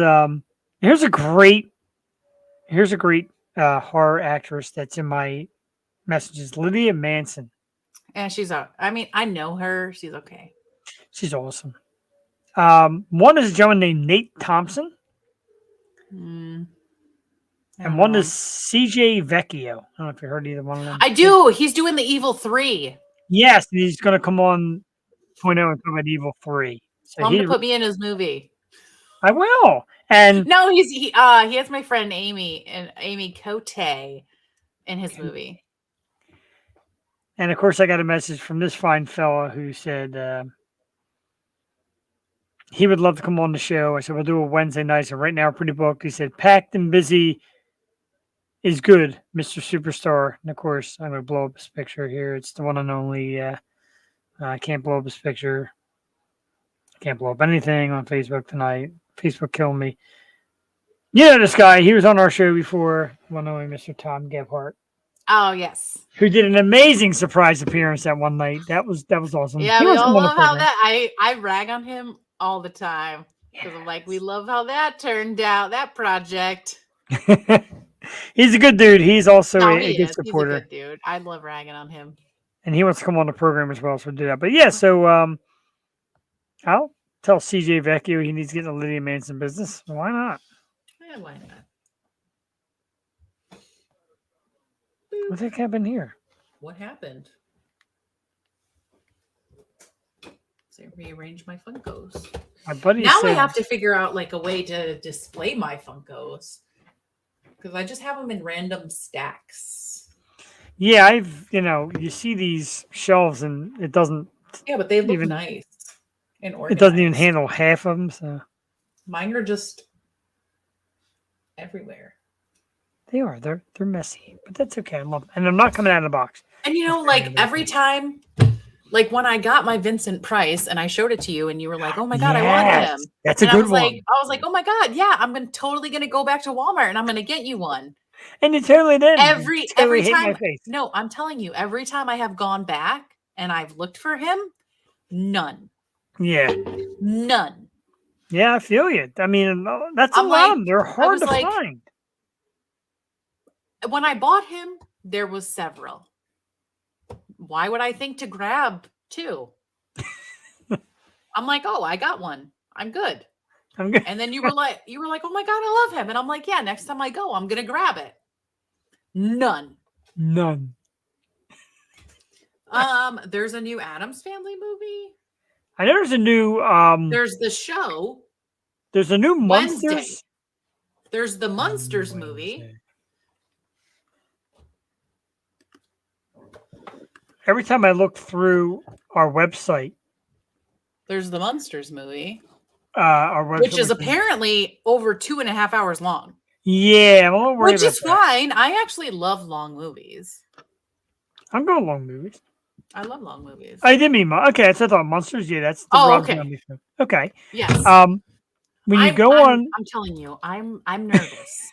here's a great horror actress that's in my messages. Lydia Manson. And she's I mean, I know her. She's okay. She's awesome. One is a gentleman named Nate Thompson, I and don't one know. is CJ Vecchio. I don't know if you heard either one of them. I do. He's doing the Evil 3. Yes, and he's going to come on 2.0 and talk about Evil 3. So Tell him to put me in his movie. I will. And No, he has my friend Amy Cote in his movie. And of course, I got a message from this fine fella who said he would love to come on the show. I said, we'll do a Wednesday night. So right now, we're pretty booked. He said, packed and busy is good, Mr. Superstar. And of course, I'm going to blow up his picture here. It's the one and only. I can't blow up his picture. I can't blow up anything on Facebook tonight. Facebook killed me. You know this guy. He was on our show before. One and only Mr. Tom Gebhardt, Oh yes. who did an amazing surprise appearance that one night. That was awesome. Yeah, He we wants to all come on the love how program. that I rag on him all the time. Because I'm like, we love how that turned out, that project. He's a good dude. He's also No, a he good is. supporter, He's a good dude. I love ragging on him. and he wants to come on the program as well. So we'll do that. But yeah, so I'll tell CJ Vecchio he needs to get in the Lydia Manson business. Why not? Yeah, why not? What the heck happened here? What happened? So I rearrange my Funkos. My buddy Now I said, have to figure out like a way to display my Funkos. Because I just have them in random stacks. yeah, you see these shelves and it doesn't Yeah, but they look Even- nice and it organized. doesn't even handle half of them. So Mine are just everywhere. they're messy, but that's okay. I love them. And they're not coming out of the box. And you know, like every time, like when I got my Vincent Price and I showed it to you and you were like, oh my God, I want Yes, him. That's a And good one. I was like, oh my God, yeah, I'm totally gonna go back to Walmart and I'm gonna get you one. And you totally did. Every You totally hit time. my face. No, I'm telling you, every time I have gone back and I've looked for him, none. Yeah. None. Yeah, I feel you. I mean, that's a I'm lot like- of them. They're hard was to like- find. When I bought him, there was several. Why would I think to grab 2? I'm like, oh, I got one. I'm good. I'm good. And then you were like, oh my God, I love him. And I'm like, yeah, next time I go, I'm gonna grab it. None. None. There's a new Addams Family movie. I know there's a new There's the show. there's a new Wednesday. Monsters. There's the Munsters movie. Wednesday. Every time I look through our website, There's the Munsters movie, or which is apparently over 2.5 hours long. Yeah, I'm a little worried Which about is that. fine. I actually love long movies. I'm going long movies. I love long movies. I didn't mean okay. I thought Monsters. Yeah, that's the Rob Zombie film. Okay. Yes. When you go on, I'm telling you, I'm nervous.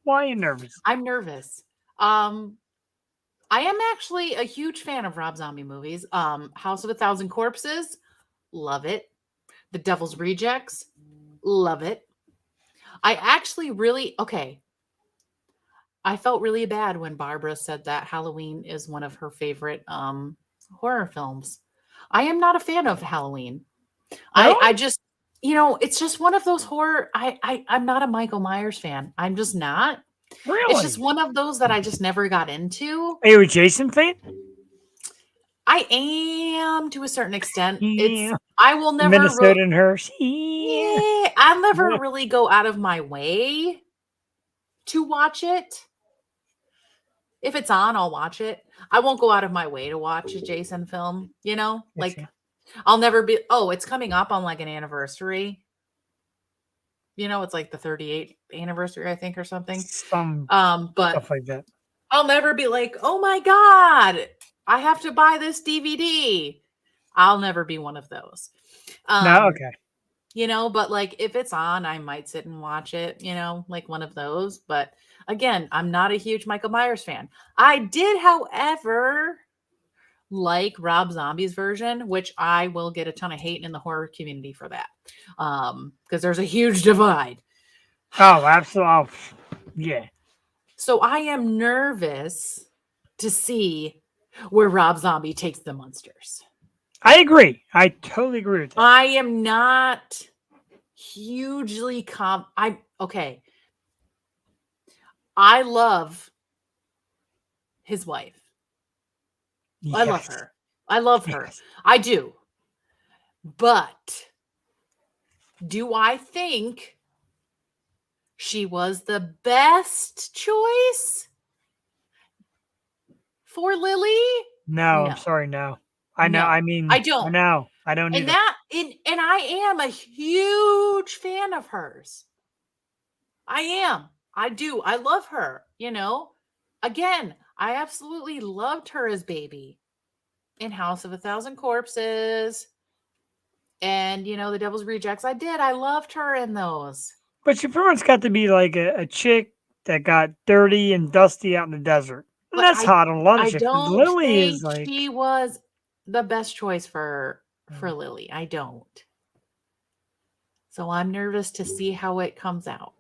why are you nervous? I'm nervous. I am actually a huge fan of Rob Zombie movies. House of a Thousand Corpses, love it. The Devil's Rejects, love it. I actually really I felt really bad when Barbara said that Halloween is one of her favorite horror films. I am not a fan of Halloween. No? I just, it's just one of those horror. I'm not a Michael Myers fan. I'm just not. Really? It's just one of those that I just never got into. Are you a Jason fan? I am to a certain extent. Yeah. I will never Minnesota and hers. Yeah, I'll never really go out of my way to watch it. If it's on, I'll watch it. I won't go out of my way to watch a Jason film, like yeah. I'll never be, it's coming up on like an anniversary. It's like the 38th anniversary, I think, or something. But Stuff like that. I'll never be like, oh my God, I have to buy this DVD. I'll never be one of those. No, okay. But like if it's on, I might sit and watch it, like one of those. But again, I'm not a huge Michael Myers fan. I did, however, like Rob Zombie's version, which I will get a ton of hate in the horror community for that. Because there's a huge divide. Oh, absolutely. Yeah. So I am nervous to see where Rob Zombie takes the Munsters. I agree. I totally agree with that. I am not hugely okay. I love his wife. Yes. I love her. I love her. Yes. I do. But do I think she was the best choice for Lily? No, I'm sorry. No. I know. No, I mean, I don't. No, I don't And either. and I am a huge fan of hers. I am. I do. I love her, Again, I absolutely loved her as Baby in House of a Thousand Corpses and, The Devil's Rejects. I did. I loved her in those. But she pretty much got to be like a chick that got dirty and dusty out in the desert. And But that's hot on a lot of I shit. don't Lily think is like she was the best choice for Lily. I don't. So I'm nervous to see how it comes out.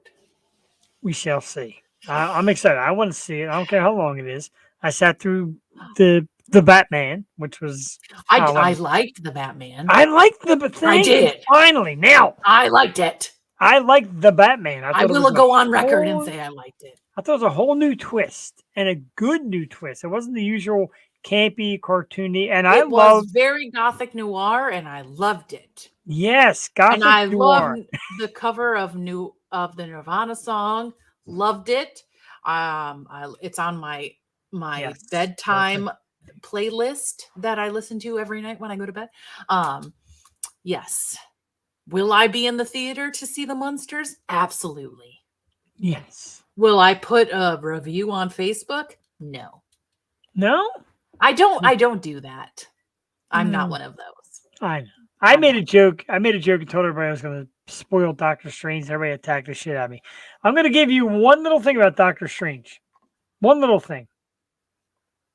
we shall see. I'm excited. I want to see it. I don't care how long it is. I sat through the Batman, which was I liked the Batman. I liked the thing. I did. Finally, now I liked it. I liked the Batman. I will go on record and say I liked it. I thought it was a whole new twist and a good new twist. It wasn't the usual campy, cartoony, and It was very gothic noir, and I loved it. Yes, gothic and I noir. loved the cover of the Nirvana song. Loved it. It's on my bedtime playlist that I listen to every night when I go to bed. Yes. Will I be in the theater to see the Munsters? Absolutely. Yes. Will I put a review on Facebook? No. No? I don't do that. I'm not one of those. I know. I made a joke and told everybody I was going to spoil Doctor Strange. Everybody attacked the shit out of me. I'm going to give you one little thing about Doctor Strange. One little thing.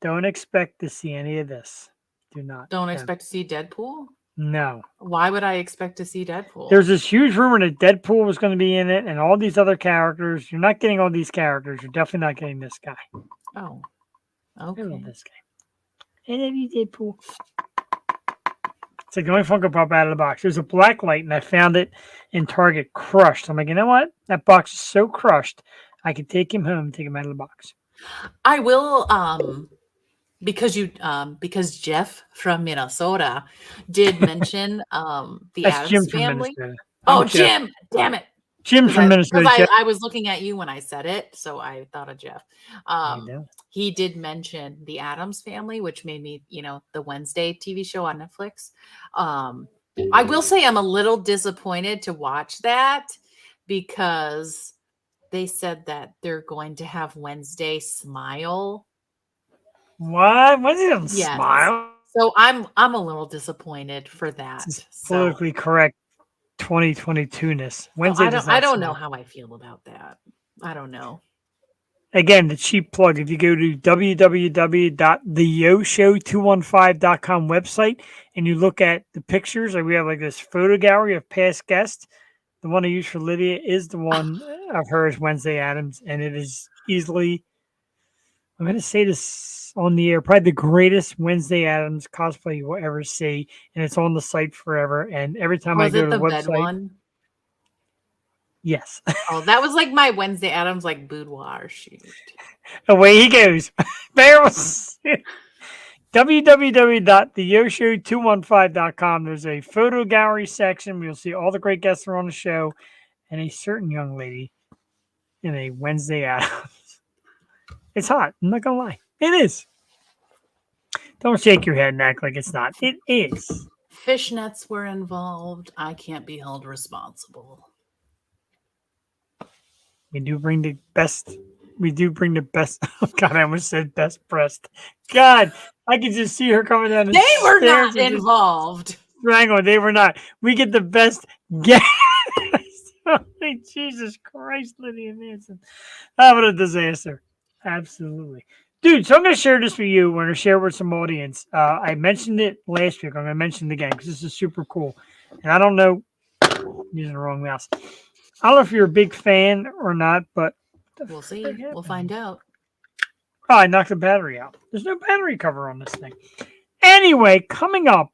Don't expect to see any of this. Do not. Don't expect to see Deadpool? No. Why would I expect to see Deadpool? There's this huge rumor that Deadpool was going to be in it and all these other characters. You're not getting all these characters. You're definitely not getting this guy. Oh. Okay. I love this guy. I love you, Deadpool. It's like the only Funko Pop out of the box. There's a black light, and I found it in Target crushed. I'm like, you know what? That box is so crushed, I could take him home and take him out of the box. I will, because Jeff from Minnesota did mention the That's Addams Jim from family. Minnesota. Oh, Jeff. Jim! Damn it! Jim from Minnesota. I was looking at you when I said it, so I thought of Jeff. He did mention the Addams family, which made me, the Wednesday TV show on Netflix. I will say I'm a little disappointed to watch that because they said that they're going to have Wednesday smile. What? What is it? Yes. Smile? So I'm a little disappointed for that. This is So, politically correct 2022ness. so Wednesday I does don't I not don't know smile. how I feel about that. I don't know. Again, the cheap plug. If you go to www.theyoshow215.com website and you look at the pictures, like we have like this photo gallery of past guests. The one I used for Lydia is the one of hers, Wednesday Addams, and it is easily, I'm going to say this on the air, probably the greatest Wednesday Addams cosplay you will ever see, and it's on the site forever. And every time I Was go it to the the bed website, one? yes, Oh, that was like my Wednesday Addams like boudoir shoot. away he goes. Barrels. www.theyoshow215.com. There's a photo gallery section. You'll see all the great guests that are on the show, and a certain young lady in a Wednesday Addams. It's hot. I'm not gonna lie. It is. Don't shake your head and act like it's not. It is. Fishnets were involved. I can't be held responsible. We do bring the best. We do bring the best. Oh God, I almost said best breast. God, I could just see her coming down the They were stairs not and just involved. strangle. They were not. We get the best guest. Jesus Christ, Lydia Manson. Ah, what a disaster. Absolutely. Dude, so I'm going to share this with you. We're going to share it with some audience. I mentioned it last week. I'm going to mention it again because this is super cool. And I don't know, I'm using the wrong mouse. I don't know if you're a big fan or not, but We'll see. We'll find out. Oh, I knocked the battery out. There's no battery cover on this thing. Anyway, coming up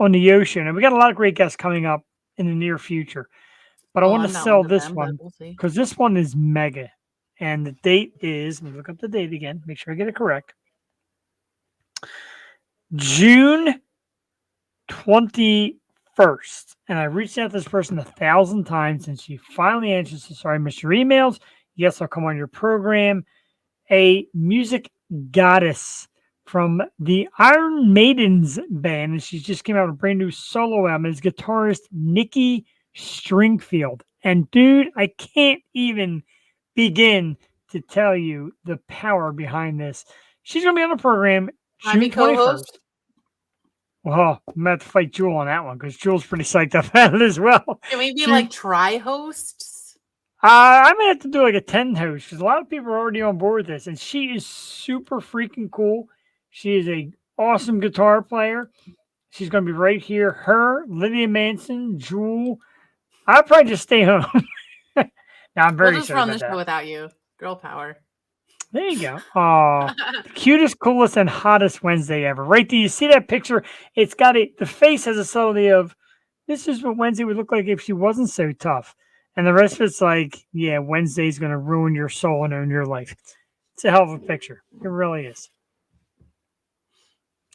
on the ocean, and we got a lot of great guests coming up in the near future. But I want to I'm not sell one of this them, one but we'll see. because this one is mega. And the date is, let me look up the date again, make sure I get it correct. June 21st. And I reached out to this person 1,000 times and she finally answered. So sorry, Mr. Emails. Yes, I'll come on your program. A music goddess from the Iron Maidens band. And she just came out with a brand new solo album. It's guitarist Nikki Stringfield. And dude, I can't even begin to tell you the power behind this. She's going to be on the program Ivy June 21st. co-host. Well, I'm going to have to fight Jewel on that one because Jewel's pretty psyched up at it as well. Can we be She- like tri-hosts? I'm going to have to do like a 10 host because a lot of people are already on board with this. And she is super freaking cool. She is a awesome guitar player. She's going to be right here. Her, Lydia Manson, Jewel. I'll probably just stay home. Now, I'm very We'll just excited run about the show that. without you. Girl power. There you go. Oh, cutest, coolest, and hottest Wednesday ever. Right? Do you see that picture? It's got the face has a subtlety of this is what Wednesday would look like if she wasn't so tough. And the rest of it's like, yeah, Wednesday's going to ruin your soul and own your life. It's a hell of a picture. It really is.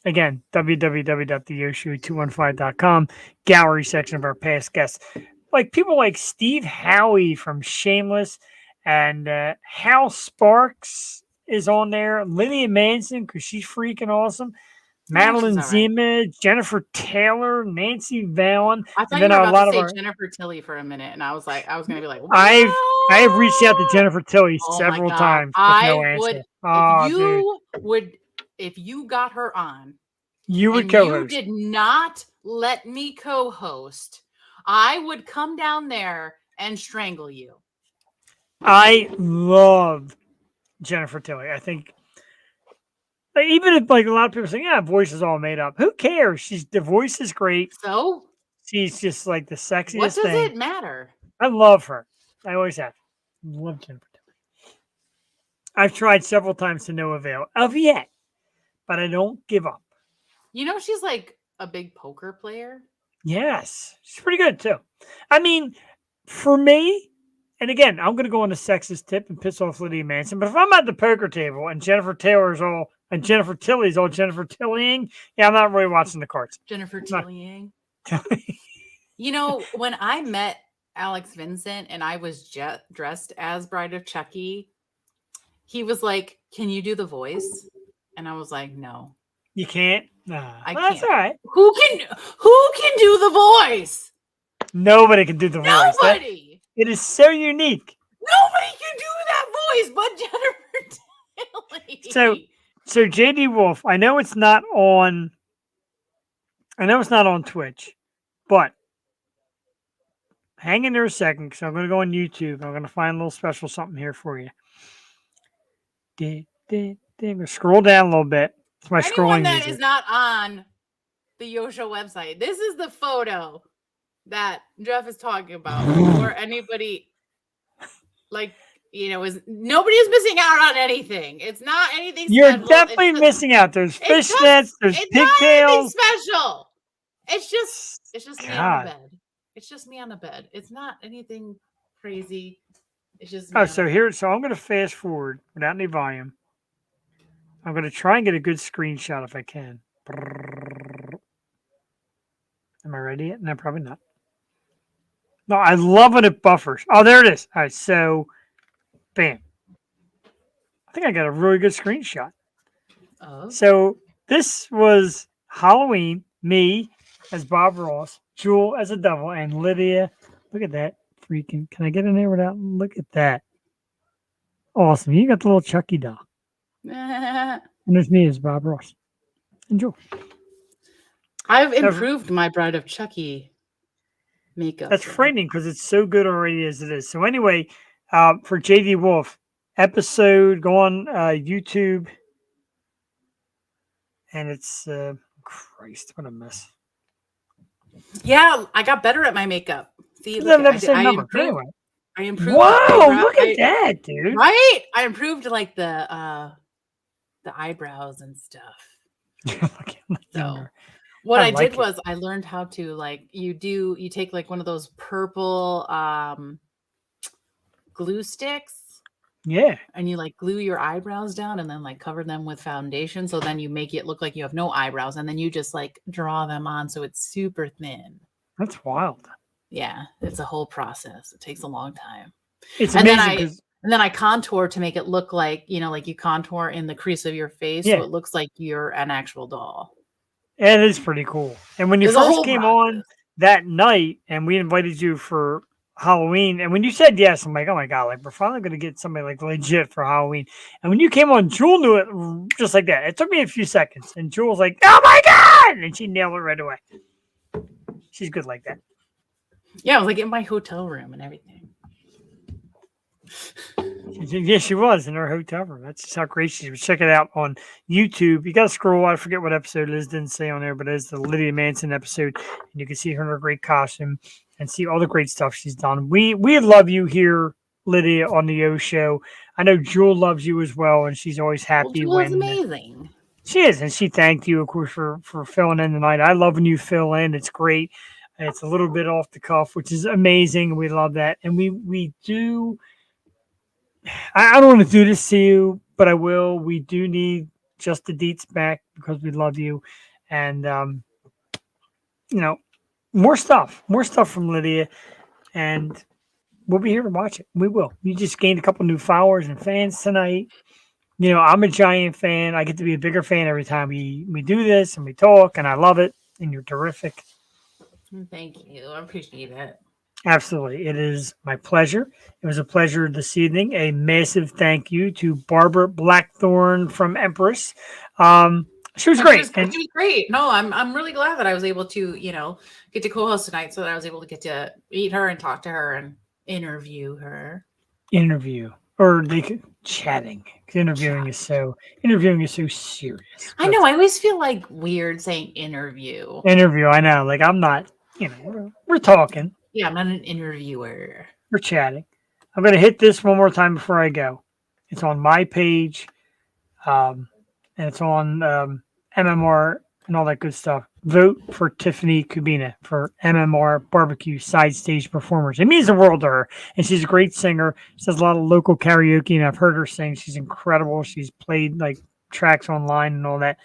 Again, www.theyoshow215.com, gallery section of our past guests. Like people like Steve Howie from Shameless and Hal Sparks is on there. Lydia Manson, because she's freaking awesome. Madeline she's all right. Zima, Jennifer Taylor, Nancy Vallon. I thought And you then were a about lot to of say our, Jennifer Tilly for a minute, and I was gonna be like, I have reached out to "What?" Jennifer Tilly Oh my several God. times with I no answer. would Oh, if dude. you would if you got her on You would and co-host. you did not let me co-host, I would come down there and strangle you. I love Jennifer Tilly. I think like, even if like a lot of people say, yeah, voice is all made up. Who cares? The voice is great. So She's just like the sexiest what does thing. it matter? I love her. I always have. Love Jennifer Tilly. I've tried several times to no avail of yet, but I don't give up. You know she's like a big poker player. Yes, she's pretty good too. I mean, for me, and again, I'm going to go on the sexist tip and piss off Lydia Manson. But if I'm at the poker table and Jennifer Tilly's all Jennifer Tillying, yeah, I'm not really watching the cards. Jennifer Not- Tillying. You know, when I met Alex Vincent and I was dressed as Bride of Chucky, he was like, "Can you do the voice?" And I was like, "No." You can't? Nah. I Well, that's can't. all right. Who can do the voice? Nobody can do the voice. Nobody. It is so unique. Nobody can do that voice but Jennifer Tilly. So JD Wolf, I know it's not on Twitch, but hang in there a second because I'm going to go on YouTube. I'm going to find a little special something here for you. Scroll down a little bit. It's my Anyone scrolling that music. is not on the Yo Show website, this is the photo that Jeff is talking about. Or anybody, like, you know, nobody is missing out on anything. It's not anything You're special. definitely missing out. There's fishnets. There's It's not anything pigtails. special. It's just me on God. the bed. It's just me on the bed. It's not anything crazy. It's just me Oh, on so the here. So I'm going to fast forward without any volume. I'm going to try and get a good screenshot if I can. Am I ready yet? No, probably not. No, I love when it buffers. Oh, there it is. All right, so bam. I think I got a really good screenshot. Oh. So this was Halloween, me as Bob Ross, Jewel as a devil, and Lydia. Look at that. Freaking, can I get in there without? Look at that. Awesome. You got the little Chucky doll. And there's me as Bob Ross. And Jewel. I've improved my Bride of Chucky makeup. That's frightening because it's so good already as it is. So anyway, for JD Wolf, episode, go on YouTube. And it's, Christ, what a mess. Yeah, I got better at my makeup. See, Doesn't look, have the same I number. improved. Anyway. I improved. Wow, look at that, dude. Right? I improved like the eyebrows and stuff. So what I did was I learned how to, like, you take like one of those purple glue sticks. Yeah. And you like glue your eyebrows down and then like cover them with foundation. So then you make it look like you have no eyebrows and then you just like draw them on so it's super thin. That's wild. Yeah, it's a whole process. It takes a long time. It's and amazing. then I contour to make it look like, you know, like you contour in the crease of your face. Yeah. So it looks like you're an actual doll. It is pretty cool. And when you first came on that night and we invited you for Halloween, and when you said yes, I'm like, oh my God, like we're finally going to get somebody like legit for Halloween. And when you came on, Jewel knew it just like that. It took me a few seconds. And Jewel was like, oh my God. And she nailed it right away. She's good like that. Yeah, I was like in my hotel room and everything. Yeah, she was in her hotel room. That's just how great she was. Check it out on YouTube. You got to scroll. I forget what episode it is. Didn't say on there, but it's the Lydia Manson episode. And you can see her in her great costume and see all the great stuff she's done. We love you here, Lydia, on the Yo Show. I know Jewel loves you as well, and she's always happy Jewel's when amazing. She is, and she thanked you, of course, for filling in tonight. I love when you fill in. It's great. It's a little bit off the cuff, which is amazing. We love that. And we do. I don't want to do this to you, but I will. We do need just the deets back because we love you. And, you know, more stuff from Lydia. And we'll be here to watch it. We will. You just gained a couple new followers and fans tonight. You know, I'm a giant fan. I get to be a bigger fan every time we do this and we talk, and I love it. And you're terrific. Thank you. I appreciate it. Absolutely. It is my pleasure. It was a pleasure this evening. A massive thank you to Barbara Blackthorne from Empress. She was great. She was great. No, I'm really glad that I was able to, you know, get to co-host tonight so that I was able to get to meet her and talk to her and interview her. Or they could chatting. Interviewing is so serious. I know. I always feel like weird saying interview. I know. Like I'm not, you know, we're talking. Yeah, I'm not an interviewer. We're chatting. I'm going to hit this one more time before I go. It's on my page, and it's on MMR and all that good stuff. Vote for Tiffany Kubina for MMR Barbecue Side Stage Performers. It means the world to her, and she's a great singer. She does a lot of local karaoke, and I've heard her sing. She's incredible. She's played like tracks online and all that.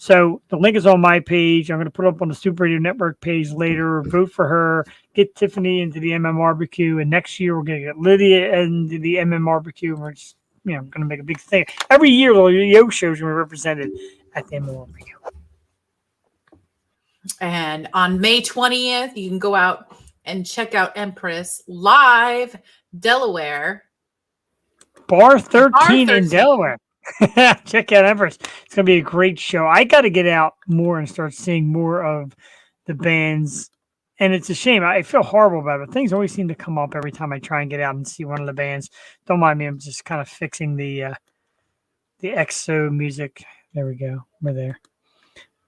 So the link is on my page. I'm going to put it up on the Super Radio Network page later. Vote for her. Get Tiffany into the MM Barbecue. And next year, we're going to get Lydia into the MM Barbecue. We're just, you know, going to make a big thing. Every year, the Yo Show is going to be represented at the MM Barbecue. And on May 20th, you can go out and check out Empress live, Delaware. Bar 13 Bar in 13. Delaware. Check out Empress. It's going to be a great show. I got to get out more and start seeing more of the bands. And it's a shame. I feel horrible about it. But things always seem to come up every time I try and get out and see one of the bands. Don't mind me. I'm just kind of fixing the EXO music. There we go. We're there.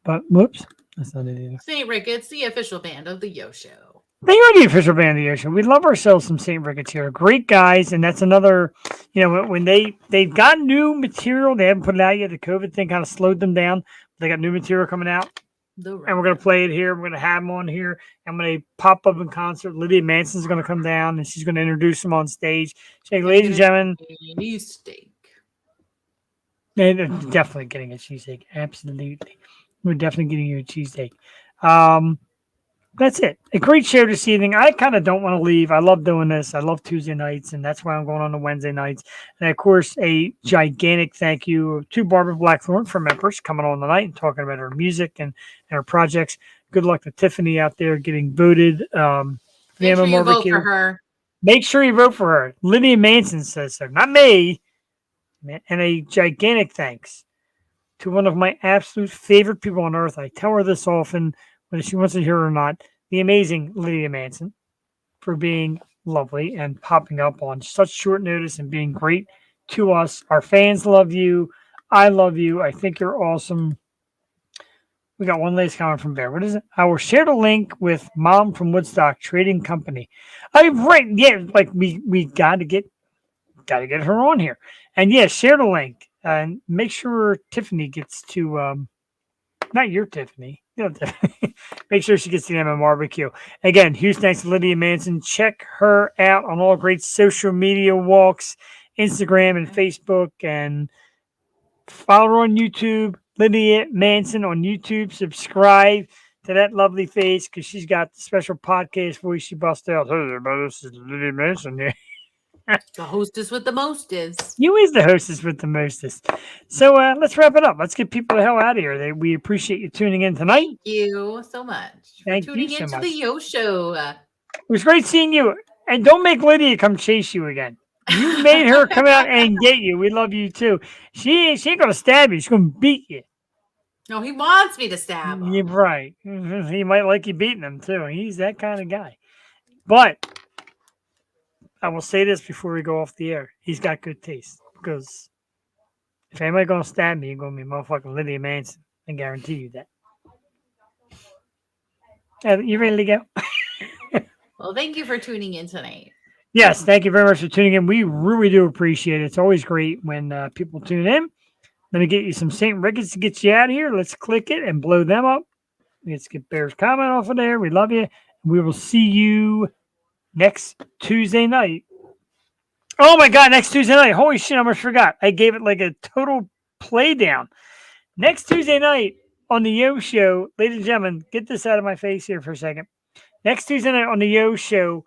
But whoops. That's not it either. St. Ricketts, the official band of the Yo Show. They are the official band of the ocean. We love ourselves some St. Ricketts here. Great guys, and that's another, when they've got new material, they haven't put it out yet. The COVID thing kind of slowed them down. They got new material coming out, and we're going to play it here. We're going to have them on here. I'm going to pop up in concert. Lydia Manson's going to come down, and she's going to introduce them on stage. Say, ladies and gentlemen. Cheesesteak. They're definitely getting a cheesesteak. Absolutely. We're definitely getting you a cheesesteak. That's it. A great show this evening. I kind of don't want to leave. I love doing this. I love Tuesday nights, and that's why I'm going on to Wednesday nights. And, of course, a gigantic thank you to Barbara Blackthorne from Empress coming on tonight and talking about her music and her projects. Good luck to Tiffany out there getting voted. Make sure you vote for her. Make sure you vote for her. Lydia Manson says so, not me. And a gigantic thanks to one of my absolute favorite people on earth. I tell her this often, whether she wants to hear it or not, the amazing Lydia Manson, for being lovely and popping up on such short notice and being great to us. Our fans love you. I love you. I think you're awesome. We got one last comment from Bear. What is it? I will share the link with Mom from Woodstock Trading Company. Right. Yeah, like we gotta get her on here. And yeah, share the link and make sure Tiffany gets to not your Tiffany. Make sure she gets to the Nemo barbecue. Again, huge thanks to Lydia Manson. Check her out on all great social media walks, Instagram and Facebook, and follow her on YouTube. Lydia Manson on YouTube. Subscribe to that lovely face because she's got the special podcast voice she busts out. Hey, everybody, this is Lydia Manson here. The hostess with the mostest. You is the hostess with the mostest. So let's wrap it up. Let's get people the hell out of here. We appreciate you tuning in tonight. Thank you so much for tuning into the Yo Show. It was great seeing you. And don't make Lydia come chase you again. You made her come out and get you. We love you too. She ain't going to stab you. She's going to beat you. No, he wants me to stab him. You're right. He might like you beating him too. He's that kind of guy. But I will say this before we go off the air. He's got good taste. Because if anybody going to stab me, you're going to be motherfucking Lydia Manson. I guarantee you that. You ready to go? Well, thank you for tuning in tonight. Yes, thank you very much for tuning in. We really do appreciate it. It's always great when people tune in. Let me get you some St. Ricketts to get you out of here. Let's click it and blow them up. Let's get Bear's comment off of there. We love you. We will see you next Tuesday night. Oh my God, next Tuesday night. Holy shit, I almost forgot. I gave it like a total play down. Next Tuesday night on the Yo Show, ladies and gentlemen, get this out of my face here for a second. Next Tuesday night on the Yo Show,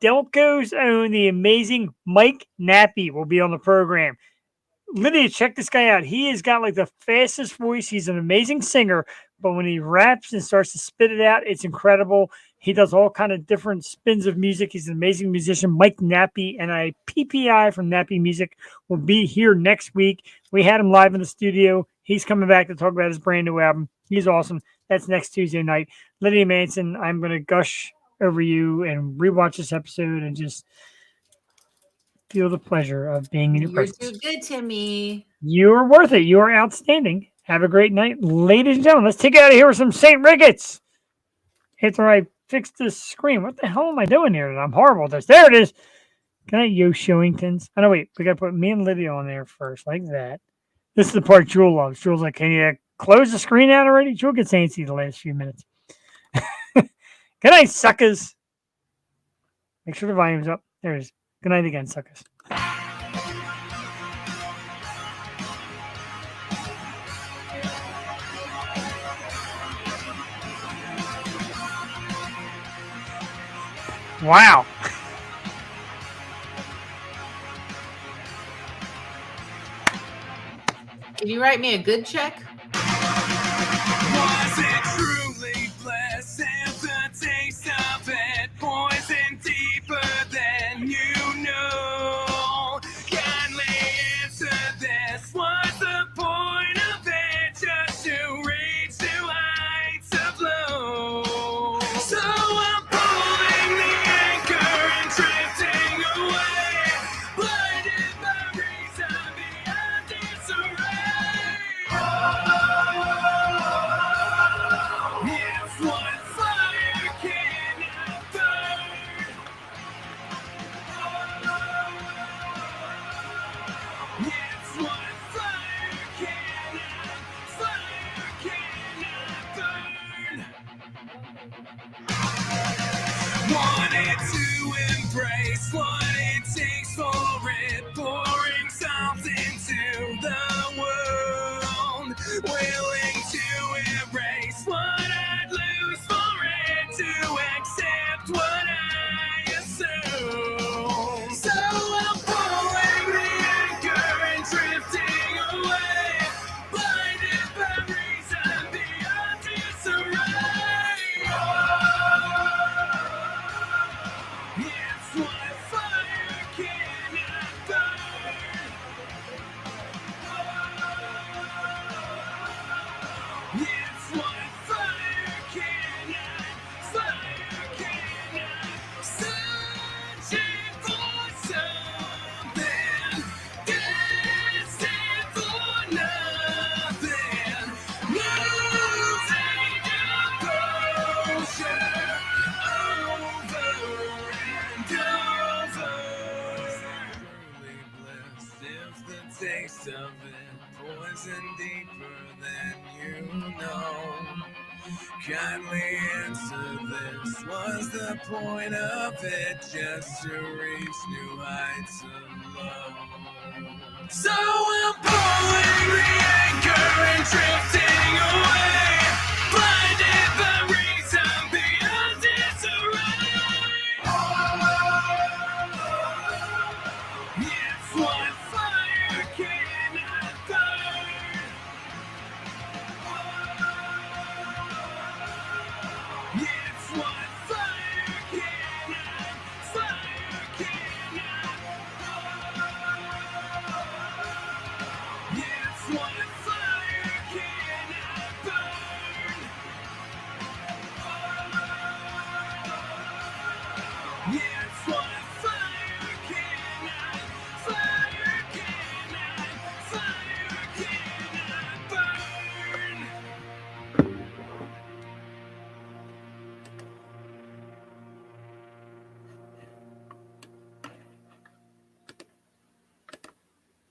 Delco's own, the amazing Mike Nappy will be on the program. Lydia, check this guy out. He has got like the fastest voice. He's an amazing singer, but when he raps and starts to spit it out, it's incredible. He does all kind of different spins of music. He's an amazing musician. Mike Nappy and a PPI from Nappy Music will be here next week. We had him live in the studio. He's coming back to talk about his brand new album. He's awesome. That's next Tuesday night. Lydia Manson, I'm going to gush over you and rewatch this episode and just feel the pleasure of being in your presence. You're too good to me. You're worth it. You are outstanding. Have a great night. Ladies and gentlemen, let's take it out of here with some St. Ricketts. After I fix this screen. What the hell am I doing here? I'm horrible at this. There it is. Can I Yo Showingtons? Oh, no, wait. We got to put me and Lydia on there first, like that. This is the part Jewel loves. Jewel's like, can you close the screen out already? Jewel gets antsy the last few minutes. Good night, suckers. Make sure the volume's up. There it is. Good night again, suckers. Wow. Can you write me a good check? Was it truly Wanted to embrace what it takes for it, pouring something to the world. Willing to erase what I'd lose for it, to accept what I assume. So I'm pulling the anchor and drifting away, blinded by reason beyond disarray. It's what fire cannot burn. It's what fire cannot searching for something, destined for nothing, losing composure over and over. Early bliss is the taste of it, poison deeper than you know. Kindly answer this, was the point of it just to reach new heights of love? So I'm pulling the anchor and drifting away, blinded by reason beyond disarray. It's what fire cannot burn. Yeah.